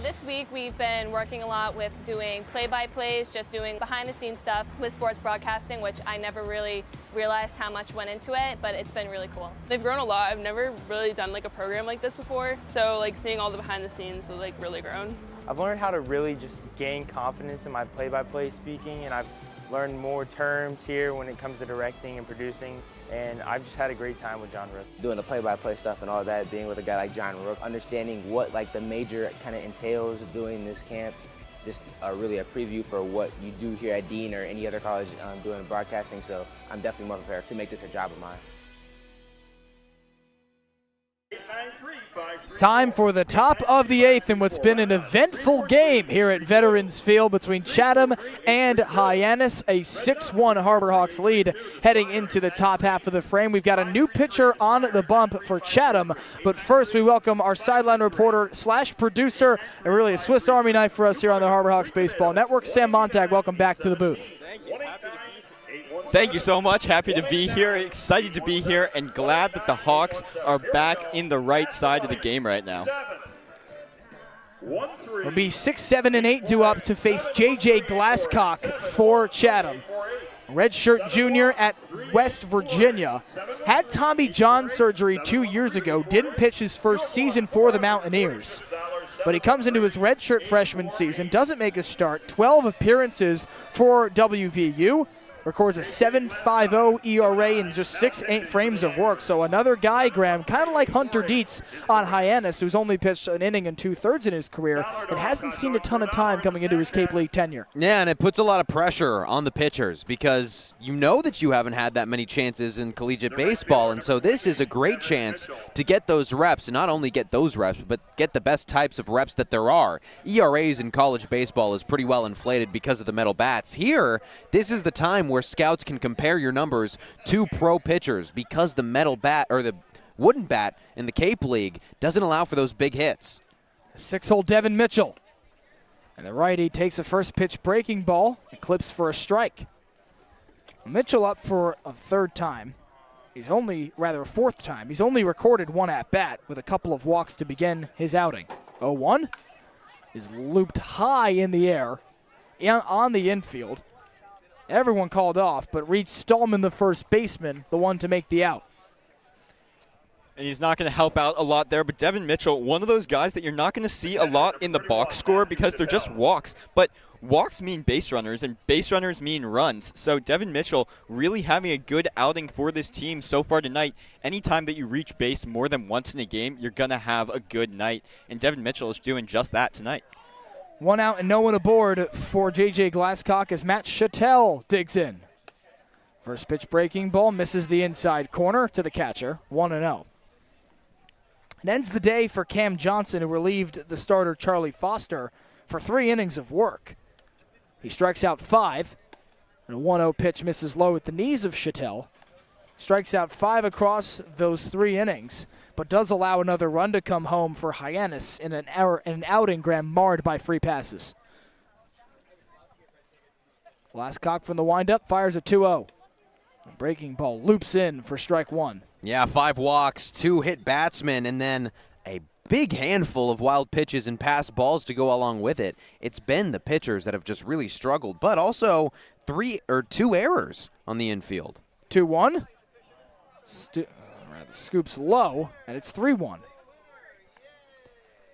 Speaker 6: This week we've been working a lot with doing play-by-plays, just doing behind-the-scenes stuff with sports broadcasting, which I never really realized how much went into it, but it's been really cool.
Speaker 7: They've grown a lot. I've never really done like a program like this before, so like seeing all the behind-the-scenes have like really grown.
Speaker 8: I've learned how to really just gain confidence in my play-by-play speaking, and I've learned more terms here when it comes to directing and producing, and I've just had a great time with John Rook.
Speaker 24: Doing the play-by-play stuff and all that, being with a guy like John Rook, understanding what like the major kind of entails doing this camp, just really a preview for what you do here at Dean or any other college doing broadcasting, so I'm definitely more prepared to make this a job of mine.
Speaker 2: Time for the top of the 8th in what's been an eventful game here at Veterans Field between Chatham and Hyannis. A 6-1 Harbor Hawks lead heading into the top half of the frame. We've got a new pitcher on the bump for Chatham, but first we welcome our sideline reporter / producer, and really a Swiss Army knife for us here on the Harbor Hawks Baseball Network. Sam Montag, welcome back to the booth.
Speaker 13: Thank you so much. Happy to be here, excited to be here, and glad that the Hawks are back in the right side of the game right now.
Speaker 2: It'll be 6, 7, and 8 due up to face J.J. Glasscock for Chatham. Redshirt junior at West Virginia. Had Tommy John surgery 2 years ago, didn't pitch his first season for the Mountaineers. But he comes into his redshirt freshman season, doesn't make a start, 12 appearances for WVU. records a 7.50 ERA in just 6 frames of work. So another guy, Graham, kind of like Hunter Dietz on Hyannis, who's only pitched an inning and 2/3 in his career and hasn't seen a ton of time coming into his Cape League tenure.
Speaker 3: Yeah, and it puts a lot of pressure on the pitchers because you know that you haven't had that many chances in collegiate baseball, and so this is a great chance to get those reps, and not only get those reps, but get the best types of reps that there are. ERAs in college baseball is pretty well inflated because of the metal bats. Here, this is the time where scouts can compare your numbers to pro pitchers because the metal bat, or the wooden bat in the Cape League, doesn't allow for those big hits.
Speaker 2: 6-hole Devin Mitchell. And the righty takes a first pitch breaking ball and clips for a strike. Mitchell up for a fourth time. He's only recorded one at-bat with a couple of walks to begin his outing. 0-1 is looped high in the air on the infield. Everyone called off, but Reed Stallman, the first baseman, the one to make the out.
Speaker 13: And he's not going to help out a lot there, but Devin Mitchell, one of those guys that you're not going to see a lot in the box score because they're just walks. But walks mean base runners, and base runners mean runs. So Devin Mitchell really having a good outing for this team so far tonight. Anytime that you reach base more than once in a game, you're going to have a good night. And Devin Mitchell is doing just that tonight.
Speaker 2: 1 out and no one aboard for J.J. Glasscock as Matt Chattel digs in. First pitch breaking ball misses the inside corner to the catcher, 1-0. It ends the day for Cam Johnson, who relieved the starter Charlie Foster for 3 innings of work. He strikes out 5, and a 1-0 pitch misses low at the knees of Chattel. Strikes out 5 across those 3 innings, but does allow another run to come home for Hyannis in an outing, Graham, marred by free passes. Glasscock from the windup fires a 2-0. A breaking ball loops in for strike 1.
Speaker 3: Yeah, 5 walks, 2 hit batsmen, and then a big handful of wild pitches and pass balls to go along with it. It's been the pitchers that have just really struggled, but also 2 errors on the infield.
Speaker 2: 2-1. Scoops low, and it's 3-1.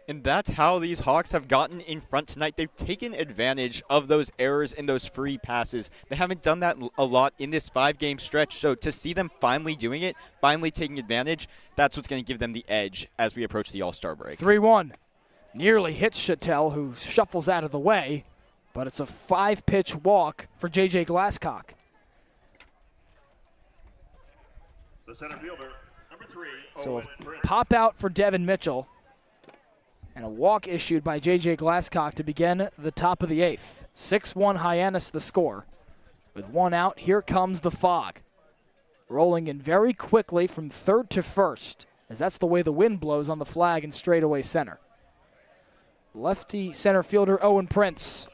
Speaker 13: And that's how these Hawks have gotten in front tonight. They've taken advantage of those errors and those free passes. They haven't done that a lot in this 5-game stretch, so to see them finally doing it, finally taking advantage, that's what's going to give them the edge as we approach the All-Star break.
Speaker 2: 3-1. Nearly hits Chattel, who shuffles out of the way, but it's a 5-pitch walk for J.J. Glasscock.
Speaker 14: The center fielder, number 3.
Speaker 2: So a pop out for Devin Mitchell, and a walk issued by J.J. Glasscock to begin the top of the 8th. 6-1 Hyannis the score. With 1 out, here comes the fog. Rolling in very quickly from third to first, as that's the way the wind blows on the flag in straightaway center. Lefty center fielder Owen Prince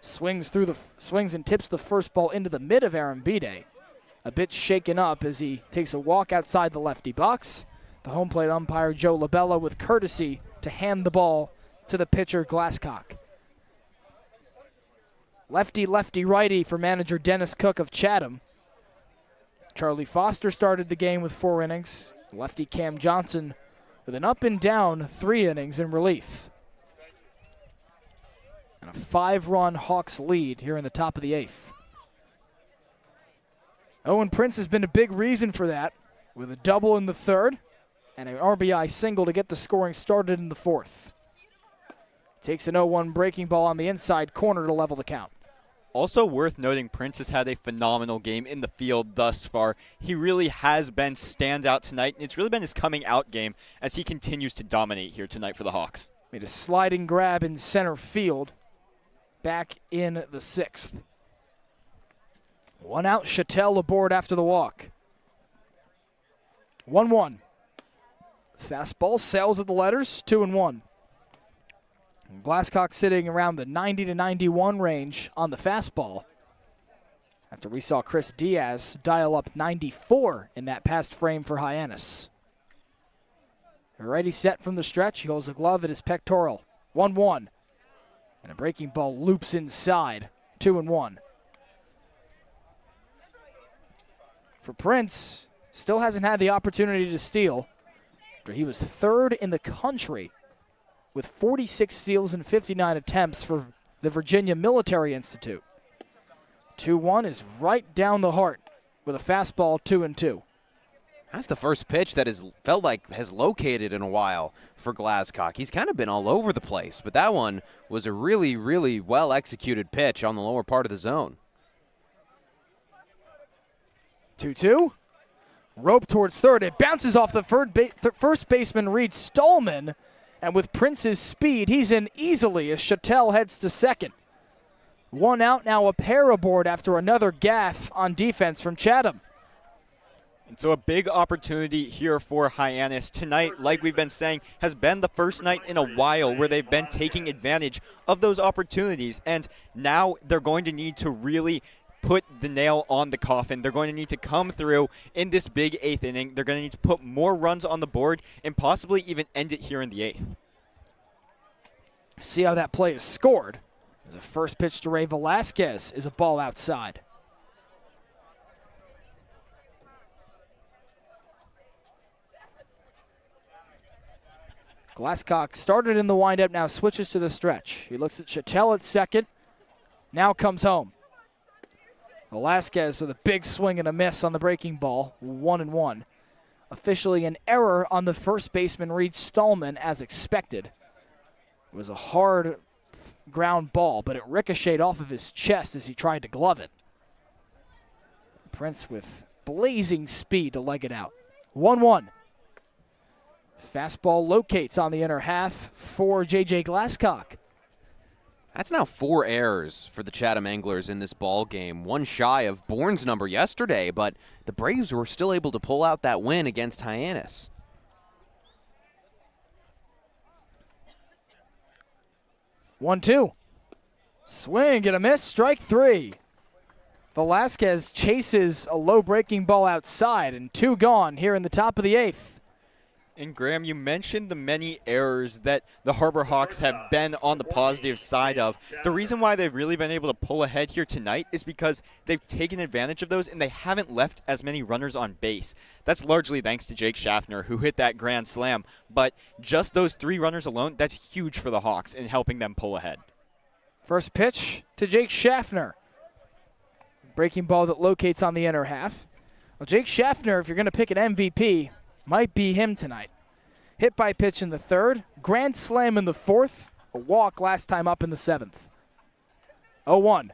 Speaker 2: swings and tips the first ball into the mid of Arambide. A bit shaken up as he takes a walk outside the lefty box. The home plate umpire Joe Labella with courtesy to hand the ball to the pitcher Glasscock. Lefty, lefty, righty for manager Dennis Cook of Chatham. Charlie Foster started the game with 4 innings. Lefty Cam Johnson with an up and down 3 innings in relief. And a 5-run Hawks lead here in the top of the 8th. Owen Prince has been a big reason for that, with a double in the 3rd and an RBI single to get the scoring started in the 4th. Takes an 0-1 breaking ball on the inside corner to level the count.
Speaker 13: Also worth noting, Prince has had a phenomenal game in the field thus far. He really has been standout tonight, and it's really been his coming out game as he continues to dominate here tonight for the Hawks.
Speaker 2: Made a sliding grab in center field back in the 6th. 1 out, Chattel aboard after the walk. 1-1. Fastball sails at the letters, 2-1. Glasscock sitting around the 90 to 91 range on the fastball, after we saw Chris Diaz dial up 94 in that past frame for Hyannis. Already set from the stretch, he holds a glove at his pectoral. 1-1. And a breaking ball loops inside, 2-1. For Prince, still hasn't had the opportunity to steal after he was 3rd in the country with 46 steals and 59 attempts for the Virginia Military Institute. 2-1 is right down the heart with a fastball 2-2.
Speaker 3: That's the first pitch that has felt like has located in a while for Glasscock. He's kind of been all over the place, but that one was a really, really well-executed pitch on the lower part of the zone.
Speaker 2: 2-2. Rope towards third. It bounces off the first baseman, Reed Stallman, and with Prince's speed, he's in easily as Chattel heads to second. 1 out, now a pair aboard after another gaffe on defense from Chatham.
Speaker 13: And so a big opportunity here for Hyannis tonight, like we've been saying, has been the first night in a while where they've been taking advantage of those opportunities. And now they're going to need to really put the nail on the coffin. They're going to need to come through in this big 8th inning. They're going to need to put more runs on the board and possibly even end it here in the 8th.
Speaker 2: See how that play is scored. As a first pitch to Ray Velasquez is a ball outside. Glasscock started in the windup, now switches to the stretch. He looks at Chattel at second, now comes home. Velasquez with a big swing and a miss on the breaking ball, 1-1. Officially an error on the first baseman, Reed Stallman, as expected. It was a hard ground ball, but it ricocheted off of his chest as he tried to glove it. Prince with blazing speed to leg it out. 1-1. Fastball locates on the inner half for J.J. Glasscock.
Speaker 3: That's now 4 errors for the Chatham Anglers in this ball game. One shy of Bourne's number yesterday, but the Braves were still able to pull out that win against Hyannis.
Speaker 2: 1-2. Swing and a miss, strike 3. Velasquez chases a low breaking ball outside, and 2 gone here in the top of the 8th.
Speaker 13: And Graham, you mentioned the many errors that the Harbor Hawks have been on the positive side of. The reason why they've really been able to pull ahead here tonight is because they've taken advantage of those and they haven't left as many runners on base. That's largely thanks to Jake Schaffner, who hit that grand slam. But just those 3 runners alone, that's huge for the Hawks in helping them pull ahead.
Speaker 2: First pitch to Jake Schaffner. Breaking ball that locates on the inner half. Well, Jake Schaffner, if you're going to pick an MVP, might be him tonight. Hit by pitch in the 3rd, grand slam in the 4th, a walk last time up in the 7th. 0-1.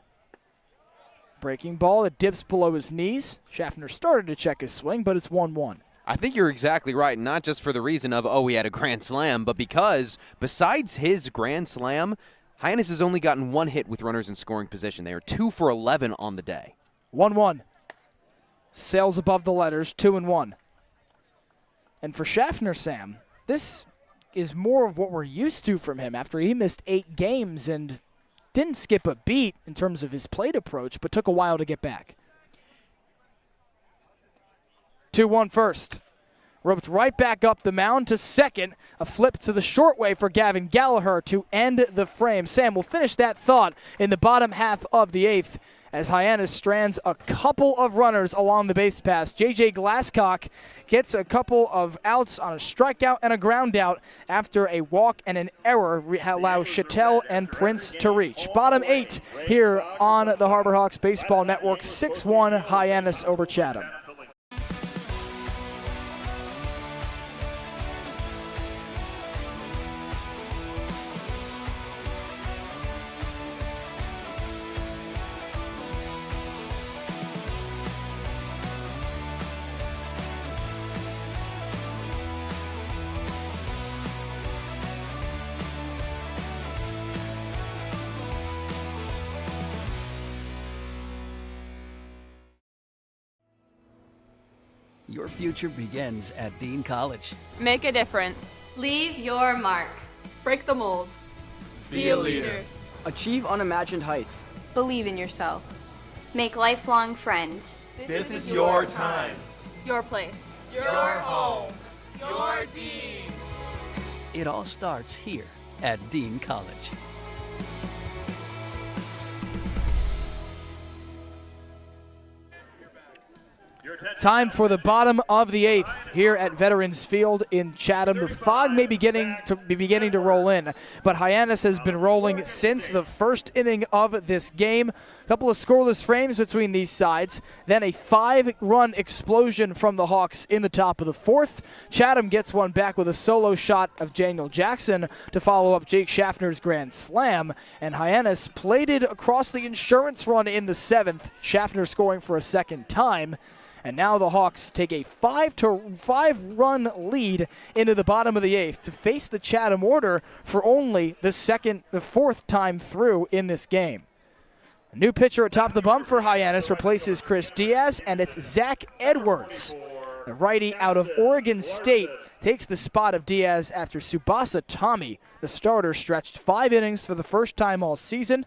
Speaker 2: Breaking ball, it dips below his knees. Schaffner started to check his swing, but it's 1-1.
Speaker 3: I think you're exactly right, not just for the reason of, oh, he had a grand slam, but because besides his grand slam, Hyannis has only gotten 1 hit with runners in scoring position. They are 2 for 11 on the day.
Speaker 2: 1-1. Sails above the letters, 2-1. And for Schaffner, Sam, this is more of what we're used to from him after he missed 8 games and didn't skip a beat in terms of his plate approach, but took a while to get back. 2-1 first. Roped right back up the mound to second. A flip to the short way for Gavin Gallagher to end the frame. Sam, we'll finish that thought in the bottom half of the 8th as Hyannis strands a couple of runners along the base pass. J.J. Glasscock gets a couple of outs on a strikeout and a ground out after a walk and an error allows Chattel and Prince to reach. Bottom 8 here on the Harbor Hawks Baseball Network. 6-1 Hyannis over Chatham.
Speaker 16: Your future begins at Dean College.
Speaker 6: Make a difference.
Speaker 17: Leave your mark.
Speaker 7: Break the mold.
Speaker 17: Be a leader.
Speaker 18: Achieve unimagined heights.
Speaker 17: Believe in yourself.
Speaker 1: Make lifelong friends.
Speaker 19: This is your time.
Speaker 6: Your place.
Speaker 17: Your home. Your Dean.
Speaker 16: It all starts here at Dean College.
Speaker 2: Time for the bottom of the 8th here at Veterans Field in Chatham. The fog may be beginning to roll in, but Hyannis has been rolling since the first inning of this game. Couple of scoreless frames between these sides, then a 5-run explosion from the Hawks in the top of the 4th. Chatham gets one back with a solo shot of Daniel Jackson to follow up Jake Schaffner's grand slam, and Hyannis plated across the insurance run in the 7th, Schaffner scoring for a second time. And now the Hawks take a 5-run lead into the bottom of the 8th to face the Chatham order for only the 4th time through in this game. A new pitcher atop the bump for Hyannis replaces Chris Diaz, and it's Zach Edwards. The righty out of Oregon State takes the spot of Diaz after Tsubasa Tommy, the starter, stretched 5 innings for the first time all season.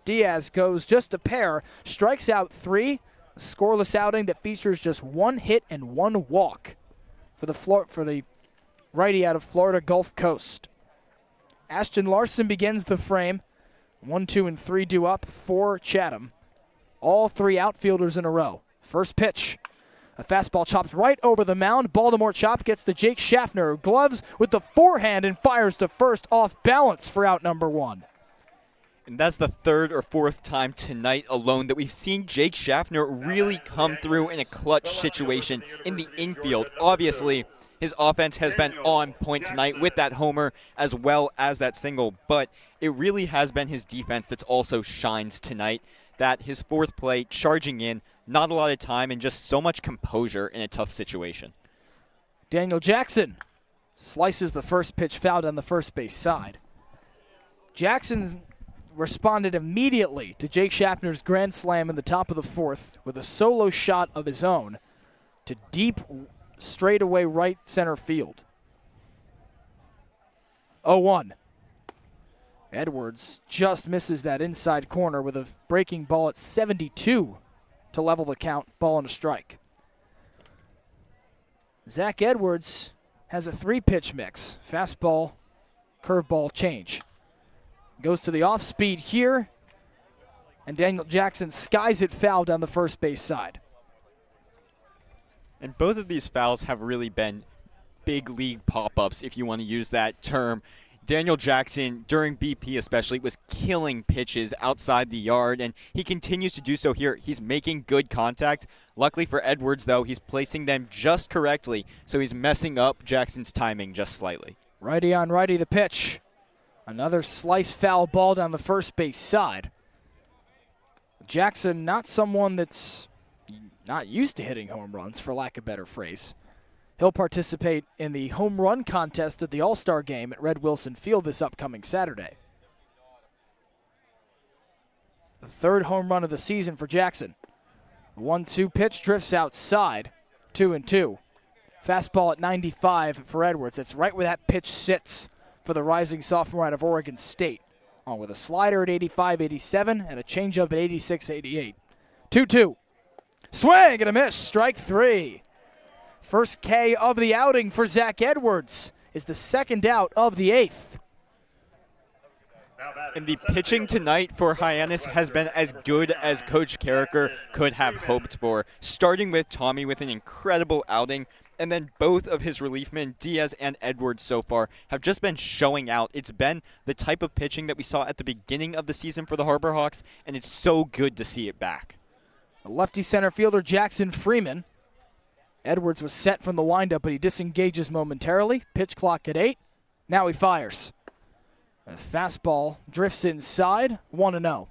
Speaker 2: Diaz goes just a pair, strikes out 3, a scoreless outing that features just 1 hit and 1 walk for the righty out of Florida Gulf Coast. Ashton Larson begins the frame. 1, 2, and 3 due up for Chatham. All 3 outfielders in a row. First pitch. A fastball chopped right over the mound. Baltimore chop gets to Jake Schaffner, who gloves with the forehand and fires to first off balance for out number 1.
Speaker 13: And that's the 3rd or 4th time tonight alone that we've seen Jake Schaffner really come through in a clutch situation in the infield. Obviously, his offense has been on point tonight with that homer as well as that single, but it really has been his defense that's also shined tonight. That his 4th play, charging in, not a lot of time, and just so much composure in a tough situation.
Speaker 2: Daniel Jackson slices the first pitch foul down the first base side. Jackson responded immediately to Jake Schaffner's grand slam in the top of the 4th with a solo shot of his own to deep straightaway right center field. 0-1. Edwards just misses that inside corner with a breaking ball at 72 to level the count, ball and a strike. Zach Edwards has a 3-pitch mix. Fastball, curveball, change. Goes to the off speed here, and Daniel Jackson skies it foul down the first base side.
Speaker 13: And both of these fouls have really been big league pop-ups, if you want to use that term. Daniel Jackson, during BP especially, was killing pitches outside the yard, and he continues to do so here. He's making good contact. Luckily for Edwards, though, he's placing them just correctly, so he's messing up Jackson's timing just slightly.
Speaker 2: Righty on righty, the pitch. Another slice foul ball down the first base side. Jackson, not someone that's not used to hitting home runs, for lack of a better phrase. He'll participate in the home run contest at the All-Star Game at Red Wilson Field this upcoming Saturday. The 3rd home run of the season for Jackson. The 1-2 pitch drifts outside, 2-2. Fastball at 95 for Edwards. That's right where that pitch sits for the rising sophomore out of Oregon State. On with a slider at 85-87 and a changeup at 86-88. 2-2. Swing and a miss, strike 3. First K of the outing for Zach Edwards is the 2nd out of the 8th.
Speaker 13: And the pitching tonight for Hyannis has been as good as Coach Carricker could have hoped for. Starting with Tommy with an incredible outing, and then both of his relief men, Diaz and Edwards so far, have just been showing out. It's been the type of pitching that we saw at the beginning of the season for the Harbor Hawks, and it's so good to see it back.
Speaker 2: A lefty center fielder, Jackson Freeman. Edwards was set from the windup, but he disengages momentarily. Pitch clock at 8. Now he fires. A fastball drifts inside, 1-0.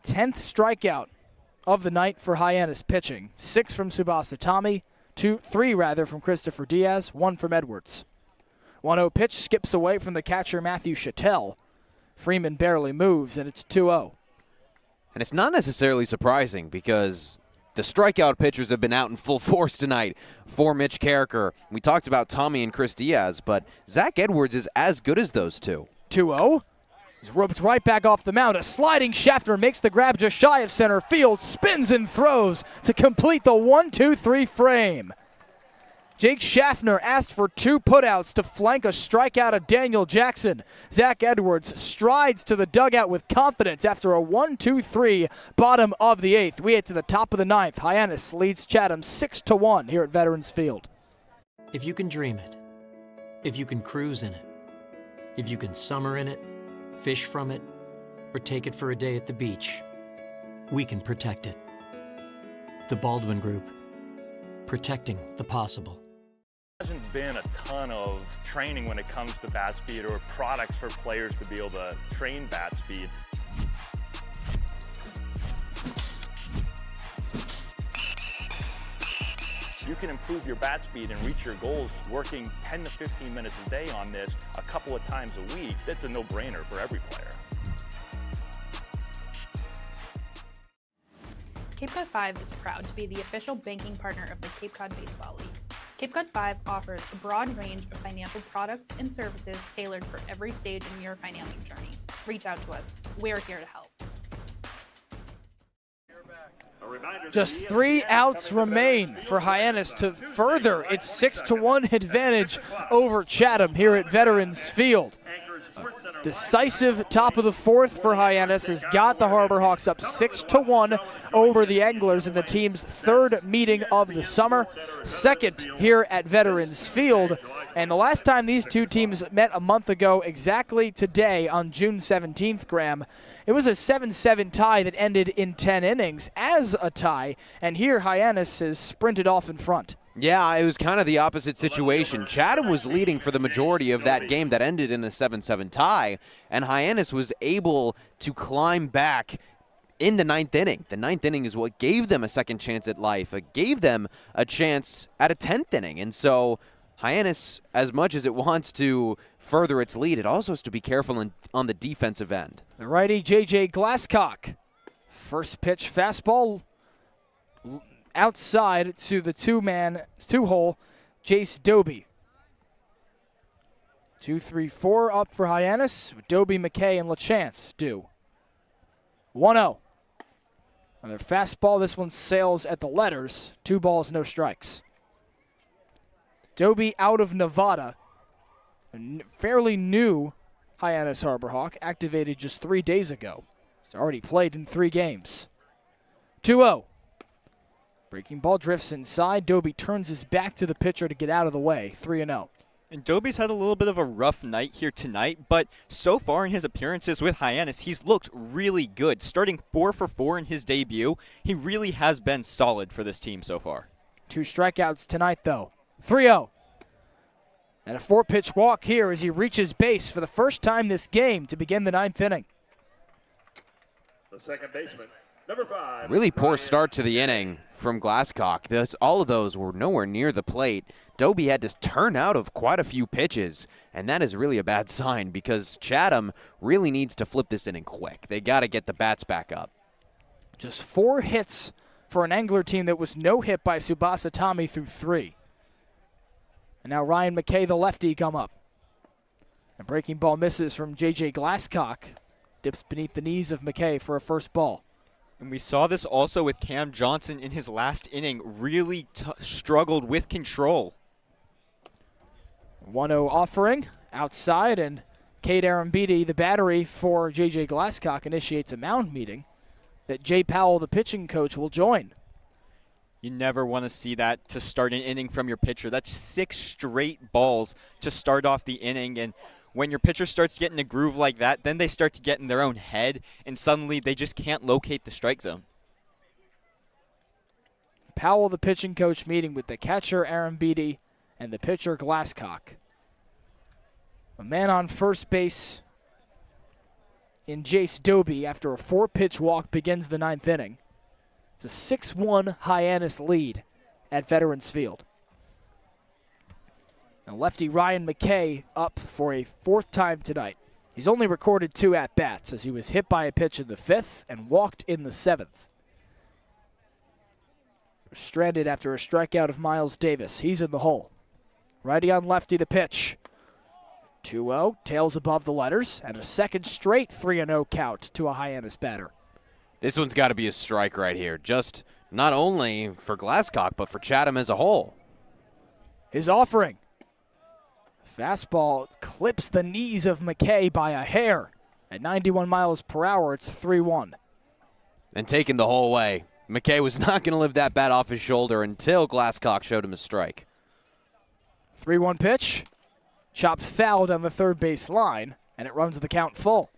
Speaker 2: 10th strikeout of the night for Hyannis pitching. 6 from Tsubasa Tommy, 3 from Christopher Diaz, 1 from Edwards. 1-0 pitch skips away from the catcher Matthew Chattel. Freeman barely moves, and it's 2-0.
Speaker 3: And it's not necessarily surprising because the strikeout pitchers have been out in full force tonight for Mitch Carricker. We talked about Tommy and Chris Diaz, but Zach Edwards is as good as those two.
Speaker 2: 2-0. He's roped right back off the mound. A sliding Schaffner makes the grab just shy of center field, spins and throws to complete the 1-2-3 frame. Jake Schaffner asked for 2 putouts to flank a strikeout of Daniel Jackson. Zach Edwards strides to the dugout with confidence after a 1-2-3 bottom of the 8th. We head to the top of the 9th. Hyannis leads Chatham 6-1 here at Veterans Field.
Speaker 5: If you can dream it, if you can cruise in it, if you can summer in it, fish from it, or take it for a day at the beach,
Speaker 16: we can protect it. The Baldwin Group, protecting the possible.
Speaker 22: There hasn't been a ton of training when it comes to bat speed or products for players to be able to train bat speed. You can improve your bat speed and reach your goals working 10 to 15 minutes a day on this a couple of times a week. That's a no-brainer for every player.
Speaker 4: Cape Cod 5 is proud to be the official banking partner of the Cape Cod Baseball League. Cape Cod 5 offers a broad range of financial products and services tailored for every stage in your financial journey. Reach out to us. We're here to help.
Speaker 2: Just 3 outs remain for Hyannis to further its 6-1 advantage over Chatham here at Veterans Field. Decisive top of the 4th for Hyannis has got the Harbor Hawks up 6-1 over the Anglers in the team's 3rd meeting of the summer, 2nd here at Veterans Field. And the last time these two teams met a month ago, exactly today on June 17th, Graham, it was a 7-7 tie that ended in 10 innings as a tie, and here Hyannis has sprinted off in front.
Speaker 3: Yeah, it was kind of the opposite situation. Chatham was leading for the majority of that game that ended in a 7-7 tie, and Hyannis was able to climb back in the 9th inning. The 9th inning is what gave them a second chance at life. It gave them a chance at a 10th inning, and so Hyannis, as much as it wants to further its lead, it also has to be careful on the defensive end.
Speaker 2: The righty, J.J. Glasscock. First pitch fastball outside to the two-hole, Jace Doby. 2-3-4 up for Hyannis. Doby, McKay, and LaChance do. 1-0. Another fastball. This one sails at the letters. 2 balls, no strikes. Doby out of Nevada. A fairly new Hyannis Harbor Hawk, activated just 3 days ago. He's already played in 3 games. 2-0. Breaking ball drifts inside. Doby turns his back to the pitcher to get out of the way. 3-0.
Speaker 13: And Doby's had a little bit of a rough night here tonight, but so far in his appearances with Hyannis, he's looked really good. Starting 4 for 4 in his debut, he really has been solid for this team so far.
Speaker 2: 2 strikeouts tonight, though. 3-0. And a 4-pitch walk here as he reaches base for the first time this game to begin the 9th inning.
Speaker 14: The second baseman, number 5.
Speaker 3: Really poor start to the inning from Glasscock. All of those were nowhere near the plate. Doby had to turn out of quite a few pitches, and that is really a bad sign because Chatham really needs to flip this inning quick. They got to get the bats back up.
Speaker 2: Just 4 hits for an Angler team that was no hit by Tsubasa Tommy through 3. And now Ryan McKay, the lefty, come up. A breaking ball misses from J.J. Glasscock. Dips beneath the knees of McKay for a first ball.
Speaker 13: And we saw this also with Cam Johnson in his last inning. Really struggled with control.
Speaker 2: 1-0 offering outside, and Cade Arambidi, the battery for J.J. Glasscock, initiates a mound meeting that Jay Powell, the pitching coach, will join.
Speaker 13: You never want to see that to start an inning from your pitcher. That's 6 straight balls to start off the inning. And when your pitcher starts getting a groove like that, then they start to get in their own head, and suddenly they just can't locate the strike zone.
Speaker 2: Powell, the pitching coach, meeting with the catcher, Arambidi, and the pitcher, Glasscock. A man on first base in Jace Doby after a 4-pitch walk begins the 9th inning. It's a 6-1 Hyannis lead at Veterans Field. Now lefty Ryan McKay up for a 4th time tonight. He's only recorded 2 at-bats as he was hit by a pitch in the 5th and walked in the 7th. Stranded after a strikeout of Miles Davis. He's in the hole. Righty on lefty, the pitch. 2-0, tails above the letters, and a second straight 3-0 count to a Hyannis batter.
Speaker 3: This one's got to be a strike right here, just not only for Glasscock, but for Chatham as a whole.
Speaker 2: His offering. Fastball clips the knees of McKay by a hair. At 91 miles per hour, it's 3-1.
Speaker 3: And taken the whole way. McKay was not going to lift that bat off his shoulder until Glasscock showed him a strike.
Speaker 2: 3-1 pitch. Chopped foul down the third base line, and it runs the count full.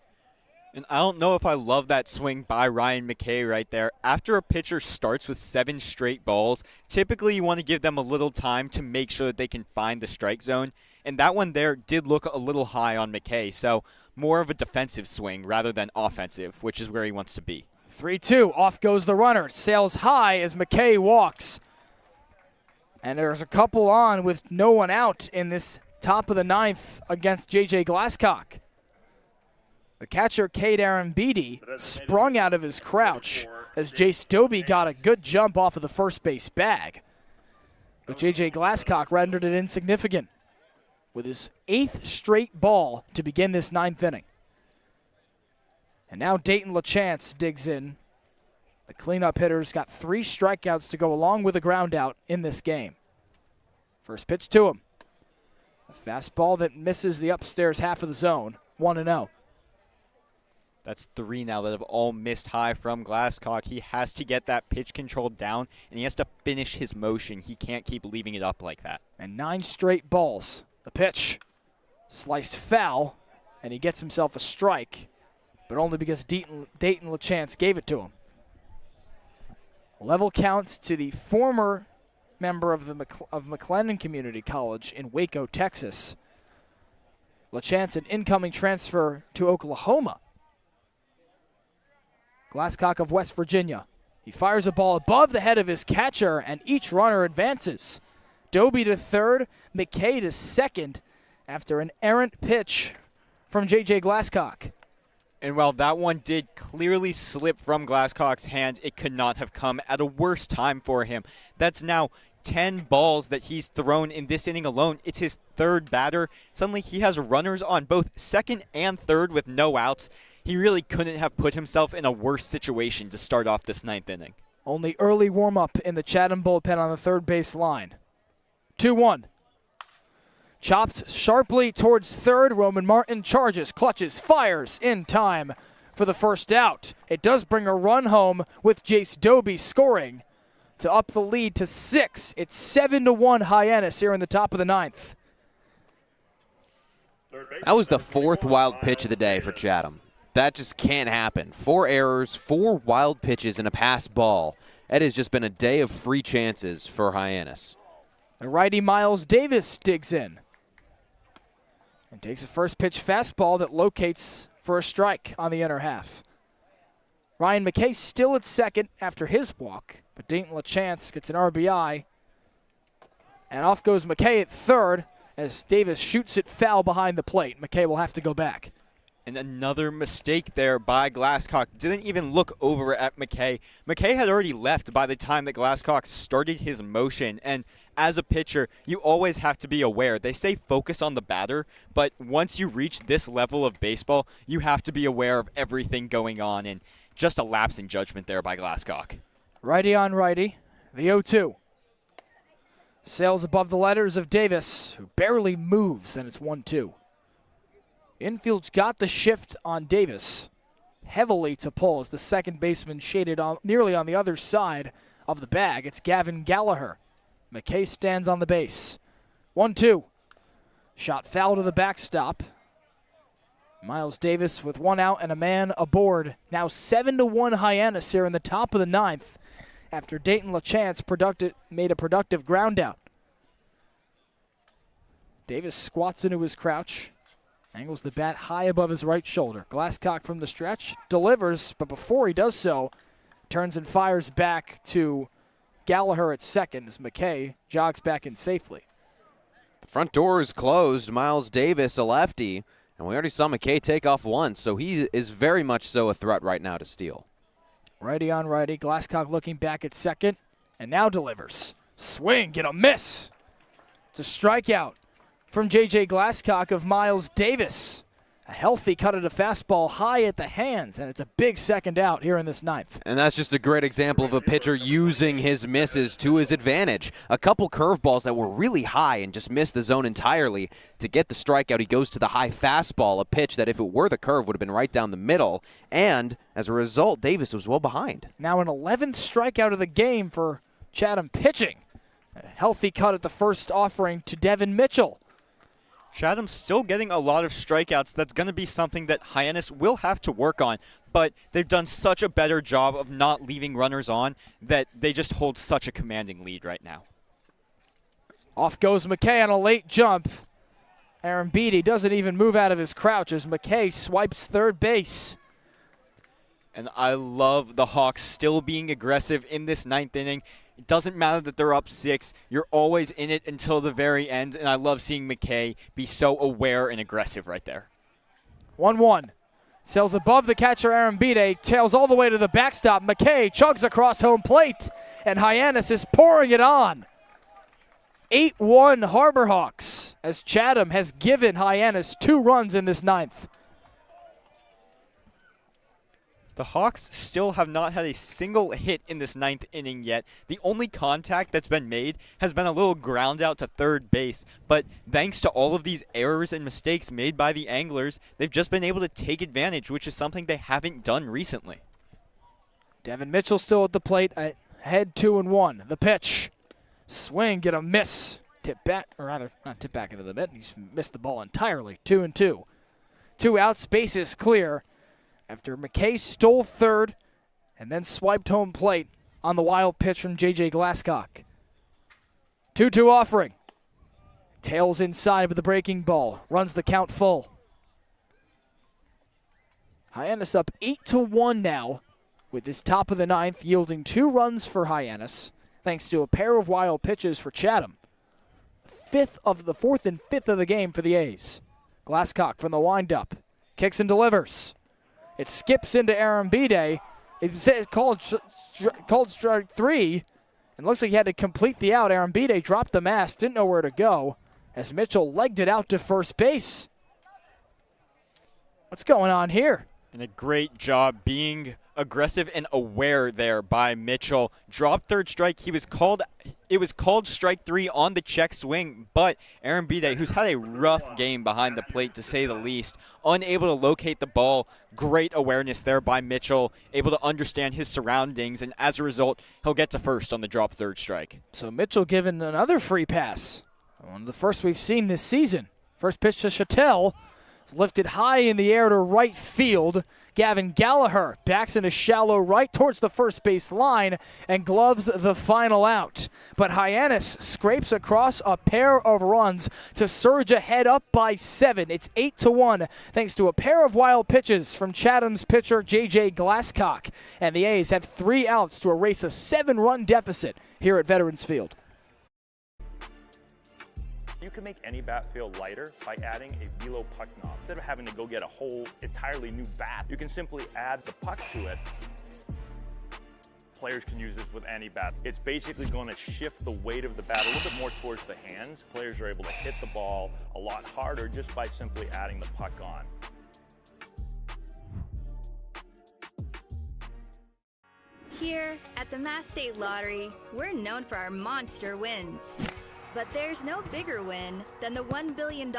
Speaker 13: And I don't know if I love that swing by Ryan McKay right there. After a pitcher starts with 7 straight balls, typically you want to give them a little time to make sure that they can find the strike zone. And that one there did look a little high on McKay, so more of a defensive swing rather than offensive, which is where he wants to be.
Speaker 2: 3-2, off goes the runner. Sails high as McKay walks. And there's a couple on with no one out in this top of the 9th against J.J. Glasscock. The catcher, Cade Arambidi, sprung out of his crouch as Jace Doby got a good jump off of the first base bag. But J.J. Glasscock rendered it insignificant with his 8th straight ball to begin this 9th inning. And now Dayton LaChance digs in. The cleanup hitter's got 3 strikeouts to go along with a ground out in this game. First pitch to him. A fastball that misses the upstairs half of the zone, 1-0.
Speaker 13: That's 3 now that have all missed high from Glasscock. He has to get that pitch control down, and he has to finish his motion. He can't keep leaving it up like that.
Speaker 2: And 9 straight balls. The pitch sliced foul, and he gets himself a strike, but only because Dayton LaChance gave it to him. Level counts to the former member of McLennan Community College in Waco, Texas. LaChance, an incoming transfer to Oklahoma. Glasscock of West Virginia. He fires a ball above the head of his catcher, and each runner advances. Doby to third, McKay to second after an errant pitch from J.J. Glasscock.
Speaker 13: And while that one did clearly slip from Glasscock's hands, it could not have come at a worse time for him. That's now 10 balls that he's thrown in this inning alone. It's his 3rd batter. Suddenly he has runners on both second and third with no outs. He really couldn't have put himself in a worse situation to start off this 9th inning.
Speaker 2: Only early warm-up in the Chatham bullpen on the third base line. 2-1. Chopped sharply towards third. Roman Martin charges, clutches, fires in time for the first out. It does bring a run home with Jace Doby scoring to up the lead to 6. It's 7-1 Hyannis here in the top of the 9th.
Speaker 3: That was the 4th wild pitch of the day for Chatham. That just can't happen. 4 errors, 4 wild pitches, and a pass ball. It has just been a day of free chances for Hyannis.
Speaker 2: The righty Miles Davis digs in and takes a first pitch fastball that locates for a strike on the inner half. Ryan McKay still at second after his walk, but Dayton LaChance gets an RBI. And off goes McKay at third as Davis shoots it foul behind the plate. McKay will have to go back.
Speaker 13: And another mistake there by Glasscock. Didn't even look over at McKay. McKay had already left by the time that Glasscock started his motion. And as a pitcher, you always have to be aware. They say focus on the batter, but once you reach this level of baseball, you have to be aware of everything going on. And just a lapse in judgment there by Glasscock.
Speaker 2: Righty on righty, the 0-2. Sails above the letters of Davis, who barely moves, and it's 1-2. Infield's got the shift on Davis, heavily to pull as the second baseman shaded on, nearly on the other side of the bag. It's Gavin Gallagher. McKay stands on the base. 1-2. Shot foul to the backstop. Miles Davis with 1 out and a man aboard. Now 7-1 Hyannis here in the top of the 9th after Dayton LaChance made a productive ground out. Davis squats into his crouch. Angles the bat high above his right shoulder. Glasscock from the stretch delivers, but before he does so, turns and fires back to Gallagher at second as McKay jogs back in safely.
Speaker 3: The front door is closed. Miles Davis, a lefty, and we already saw McKay take off once, so he is very much so a threat right now to steal.
Speaker 2: Righty on righty. Glasscock looking back at second, and now delivers. Swing, get a miss. It's a strikeout from J.J. Glasscock of Miles Davis. A healthy cut of a fastball high at the hands, and it's a big second out here in this 9th.
Speaker 3: And that's just a great example of a pitcher using his misses to his advantage. A couple curveballs that were really high and just missed the zone entirely. To get the strikeout, he goes to the high fastball, a pitch that if it were the curve would have been right down the middle. And as a result, Davis was well behind.
Speaker 2: Now an 11th strikeout of the game for Chatham pitching. A healthy cut at the first offering to Devin Mitchell.
Speaker 13: Chatham's still getting a lot of strikeouts. That's going to be something that Hyannis will have to work on, but they've done such a better job of not leaving runners on that they just hold such a commanding lead right now.
Speaker 2: Off goes McKay on a late jump. Aaron Beatty doesn't even move out of his crouch as McKay swipes third base.
Speaker 13: And I love the Hawks still being aggressive in this 9th inning. It doesn't matter that they're up 6. You're always in it until the very end, and I love seeing McKay be so aware and aggressive right there.
Speaker 2: 1-1. Sails above the catcher, Aaron Beatty, tails all the way to the backstop. McKay chugs across home plate, and Hyannis is pouring it on. 8-1 Harbor Hawks, as Chatham has given Hyannis 2 runs in this 9th.
Speaker 13: The Hawks still have not had a single hit in this 9th inning yet. The only contact that's been made has been a little ground out to third base, but thanks to all of these errors and mistakes made by the Anglers, they've just been able to take advantage, which is something they haven't done recently.
Speaker 2: Devin Mitchell still at the plate, ahead 2-1. The pitch. Swing, get a miss. Tip back, or rather, not tip back into the mitt. He's missed the ball entirely. 2-2. 2 outs, bases clear after McKay stole third and then swiped home plate on the wild pitch from J.J. Glasscock. 2-2 offering. Tails inside with the breaking ball. Runs the count full. Hyannis up 8-1 now with this top of the 9th, yielding 2 runs for Hyannis, thanks to a pair of wild pitches for Chatham. 4th and 5th of the game for the A's. Glasscock from the windup. Kicks and delivers. It skips into Aaron Beatty. It's called strike 3. And looks like he had to complete the out. Aaron Beatty dropped the mask, didn't know where to go, as Mitchell legged it out to first base. What's going on here?
Speaker 13: And a great job being aggressive and aware there by Mitchell. Dropped third strike. It was called strike 3 on the check swing, but Aaron Beatty, who's had a rough game behind the plate to say the least, unable to locate the ball. Great awareness there by Mitchell, able to understand his surroundings, and as a result, he'll get to first on the drop third strike.
Speaker 2: So Mitchell given another free pass. One of the first we've seen this season. First pitch to Chattel. It's lifted high in the air to right field. Gavin Gallagher backs into shallow right towards the first base line and gloves the final out. But Hyannis scrapes across a pair of runs to surge ahead up by 7. It's 8-1 thanks to a pair of wild pitches from Chatham's pitcher J.J. Glasscock. And the A's have 3 outs to erase a 7-run deficit here at Veterans Field.
Speaker 22: You can make any bat feel lighter by adding a velo puck knob. Instead of having to go get a whole entirely new bat, you can simply add the puck to it. Players can use this with any bat. It's basically going to shift the weight of the bat a little bit more towards the hands. Players are able to hit the ball a lot harder just by simply adding the puck on.
Speaker 1: Here at the Mass State Lottery, we're known for our monster wins. But there's no bigger win than the $1 billion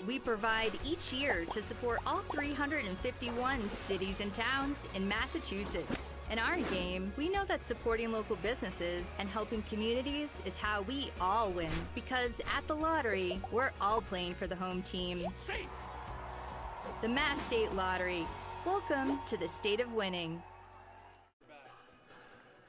Speaker 1: we provide each year to support all 351 cities and towns in Massachusetts. In our game, we know that supporting local businesses and helping communities is how we all win. Because at the lottery, we're all playing for the home team. The Mass State Lottery. Welcome to the state of winning.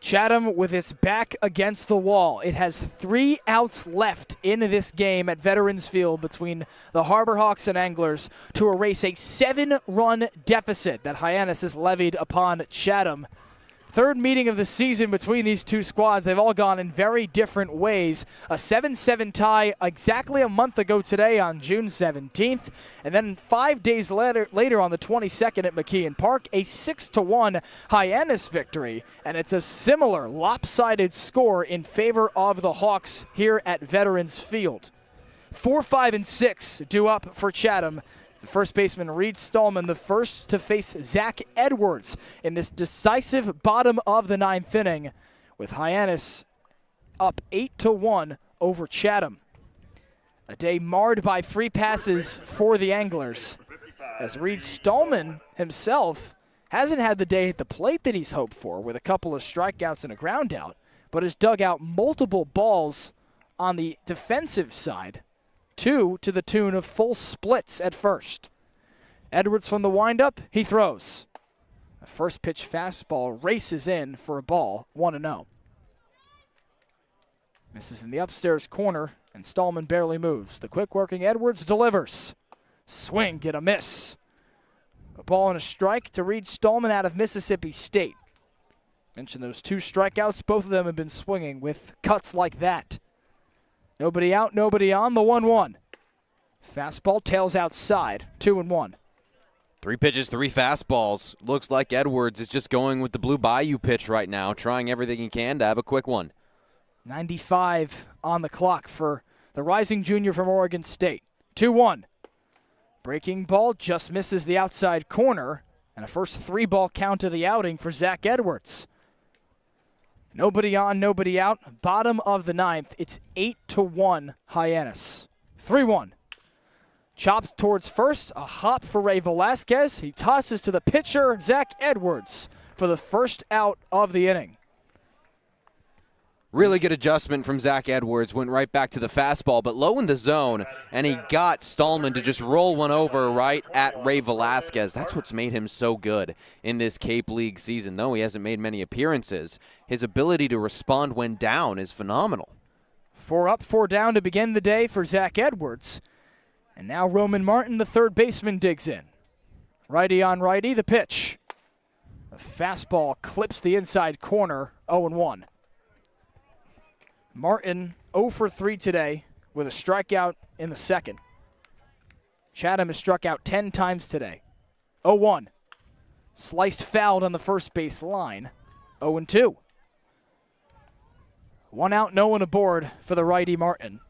Speaker 2: Chatham with its back against the wall. It has 3 outs left in this game at Veterans Field between the Harbor Hawks and Anglers to erase a 7-run deficit that Hyannis has levied upon Chatham. Third meeting of the season between these two squads. They've all gone in very different ways. A 7-7 tie exactly a month ago today on June 17th. And then 5 days later on the 22nd at McKeon Park, a 6-1 Hyannis victory. And it's a similar lopsided score in favor of the Hawks here at Veterans Field. 4, 5, and 6 due up for Chatham. The first baseman, Reed Stallman, the first to face Zach Edwards in this decisive bottom of the 9th inning, with Hyannis up 8-1 over Chatham. A day marred by free passes for the Anglers, as Reed Stallman himself hasn't had the day at the plate that he's hoped for, with a couple of strikeouts and a ground out, but has dug out multiple balls on the defensive side 2 to the tune of full splits at first. Edwards from the windup, he throws. The first pitch fastball races in for a ball, 1-0. Misses in the upstairs corner, and Stallman barely moves. The quick-working Edwards delivers. Swing, get a miss. A ball and a strike to Reed Stallman out of Mississippi State. Mentioned those 2 strikeouts. Both of them have been swinging with cuts like that. Nobody out, nobody on, the 1-1. Fastball tails outside, 2-1.
Speaker 3: 3 pitches, 3 fastballs. Looks like Edwards is just going with the Blue Bayou pitch right now, trying everything he can to have a quick one.
Speaker 2: 95 on the clock for the rising junior from Oregon State. 2-1. Breaking ball just misses the outside corner, and a first 3-ball count of the outing for Zach Edwards. Nobody on, nobody out. Bottom of the 9th. It's 8-1 Hyannis. 3-1. Chopped towards first. A hop for Ray Velasquez. He tosses to the pitcher, Zach Edwards, for the first out of the inning.
Speaker 3: Really good adjustment from Zach Edwards. Went right back to the fastball, but low in the zone, and he got Stallman to just roll one over right at Ray Velasquez. That's what's made him so good in this Cape League season. Though he hasn't made many appearances, his ability to respond when down is phenomenal.
Speaker 2: 4 up, 4 down to begin the day for Zach Edwards. And now Roman Martin, the third baseman, digs in. Righty on righty, the pitch. A fastball clips the inside corner, 0-1. Martin 0 for 3 today with a strikeout in the second. Chatham has struck out 10 times today. 0-1. Sliced fouled on the first base line. 0-2. 1 out, no one aboard for the righty Martin.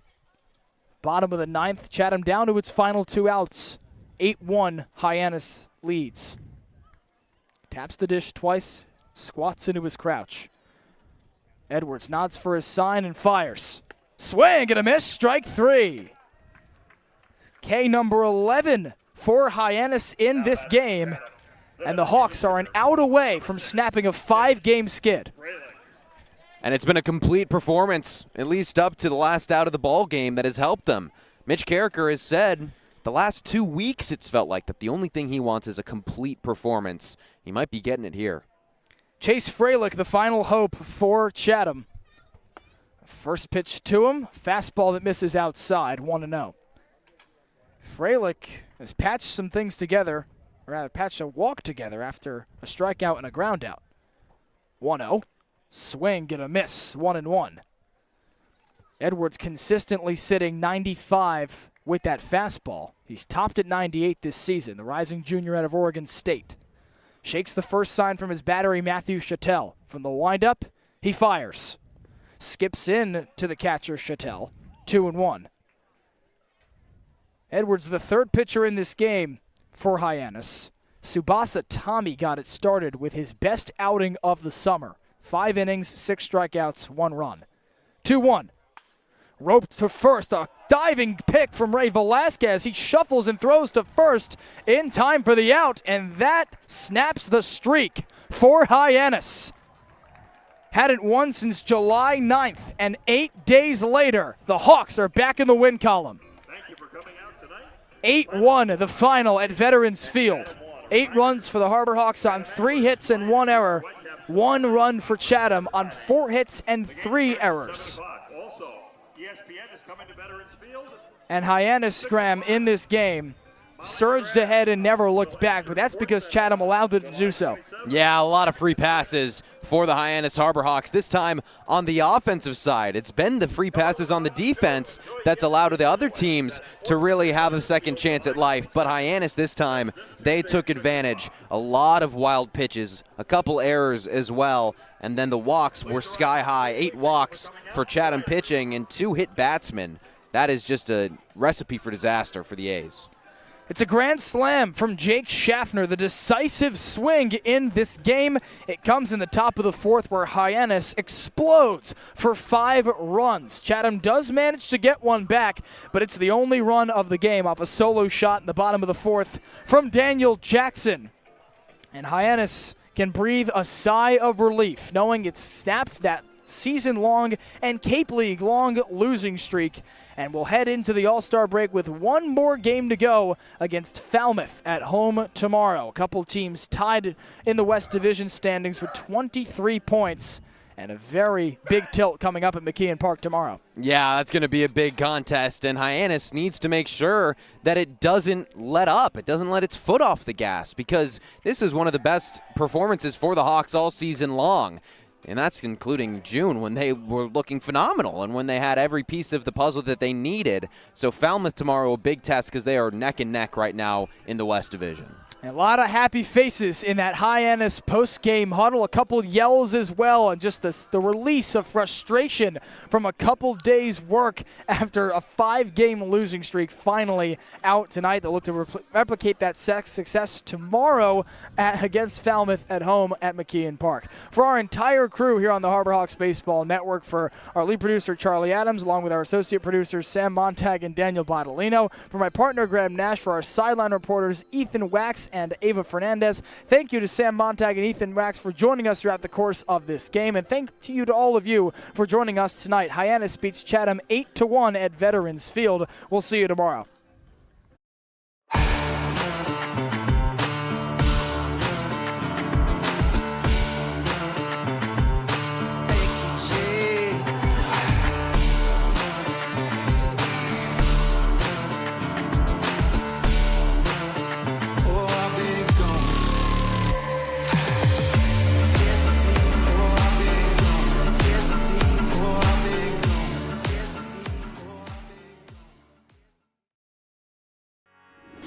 Speaker 2: Bottom of the 9th, Chatham down to its final 2 outs. 8-1, Hyannis leads. Taps the dish twice, squats into his crouch. Edwards nods for his sign and fires. Swing and a miss, strike 3. K number 11 for Hyannis in this game. And the Hawks are an out away from snapping a 5-game skid.
Speaker 3: And it's been a complete performance, at least up to the last out of the ball game, that has helped them. Mitch Carricker has said the last 2 weeks it's felt like that the only thing he wants is a complete performance. He might be getting it here.
Speaker 2: Chase Freilich, the final hope for Chatham. First pitch to him, fastball that misses outside, 1-0. Freilich has patched some things together, or rather patched a walk together after a strikeout and a ground out. 1-0. Swing, get a miss, 1-1. Edwards consistently sitting 95 with that fastball. He's topped at 98 this season, the rising junior out of Oregon State. Shakes the first sign from his battery, Matthew Chattel. From the windup, he fires. Skips in to the catcher, Chattel. 2-1. Edwards, the third pitcher in this game for Hyannis. Tsubasa Tommy got it started with his best outing of the summer. 5 innings, 6 strikeouts, 1 run. 2-1. Roped to first, a diving pick from Ray Velasquez. He shuffles and throws to first in time for the out, and that snaps the streak for Hyannis. Hadn't won since July 9th, and 8 days later, the Hawks are back in the win column. 8-1 the final at Veterans Field. 8 runs for the Harbor Hawks on 3 hits and 1 error. 1 run for Chatham on 4 hits and 3 errors. And Hyannis, Graham, in this game, surged ahead and never looked back, but that's because Chatham allowed them to do so.
Speaker 3: Yeah, a lot of free passes for the Hyannis Harbor Hawks. This time on the offensive side. It's been the free passes on the defense that's allowed the other teams to really have a second chance at life. But Hyannis this time, they took advantage. A lot of wild pitches, a couple errors as well. And then the walks were sky high. 8 walks for Chatham pitching and 2 hit batsmen. That is just a recipe for disaster for the A's.
Speaker 2: It's a grand slam from Jake Schaffner, the decisive swing in this game. It comes in the top of the 4th where Hyannis explodes for 5 runs. Chatham does manage to get one back, but it's the only run of the game off a solo shot in the bottom of the 4th from Daniel Jackson. And Hyannis can breathe a sigh of relief knowing it's snapped that season-long and Cape League-long losing streak. And we'll head into the All-Star break with one more game to go against Falmouth at home tomorrow. A couple teams tied in the West Division standings with 23 points. And a very big tilt coming up at McKeon Park tomorrow.
Speaker 3: Yeah, that's going to be a big contest, and Hyannis needs to make sure that it doesn't let up. It doesn't let its foot off the gas, because this is one of the best performances for the Hawks all season long. And that's including June, when they were looking phenomenal and when they had every piece of the puzzle that they needed. So Falmouth tomorrow, a big test, because they are neck and neck right now in the West Division.
Speaker 2: A lot of happy faces in that Hyannis post-game huddle. A couple yells as well, and just the release of frustration from a couple days' work after a 5-game losing streak finally out tonight. They'll look to replicate that success tomorrow against Falmouth at home at McKeon Park. For our entire crew here on the Harbor Hawks Baseball Network, for our lead producer Charlie Adams, along with our associate producers Sam Montag and Daniel Bottolino, for my partner Graham Nash, for our sideline reporters Ethan Wax and Ava Fernandez. Thank you to Sam Montag and Ethan Wax for joining us throughout the course of this game, and thank you to all of you for joining us tonight. Hyannis beats Chatham 8-1 at Veterans Field. We'll see you tomorrow.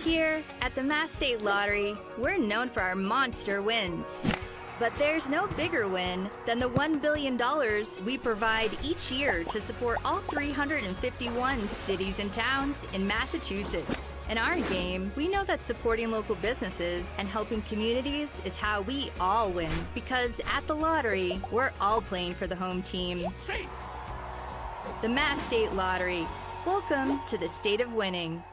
Speaker 1: Here at the Mass State Lottery, we're known for our monster wins. But there's no bigger win than the $1 billion we provide each year to support all 351 cities and towns in Massachusetts. In our game, we know that supporting local businesses and helping communities is how we all win. Because at the lottery, we're all playing for the home team. The Mass State Lottery. Welcome to the state of winning.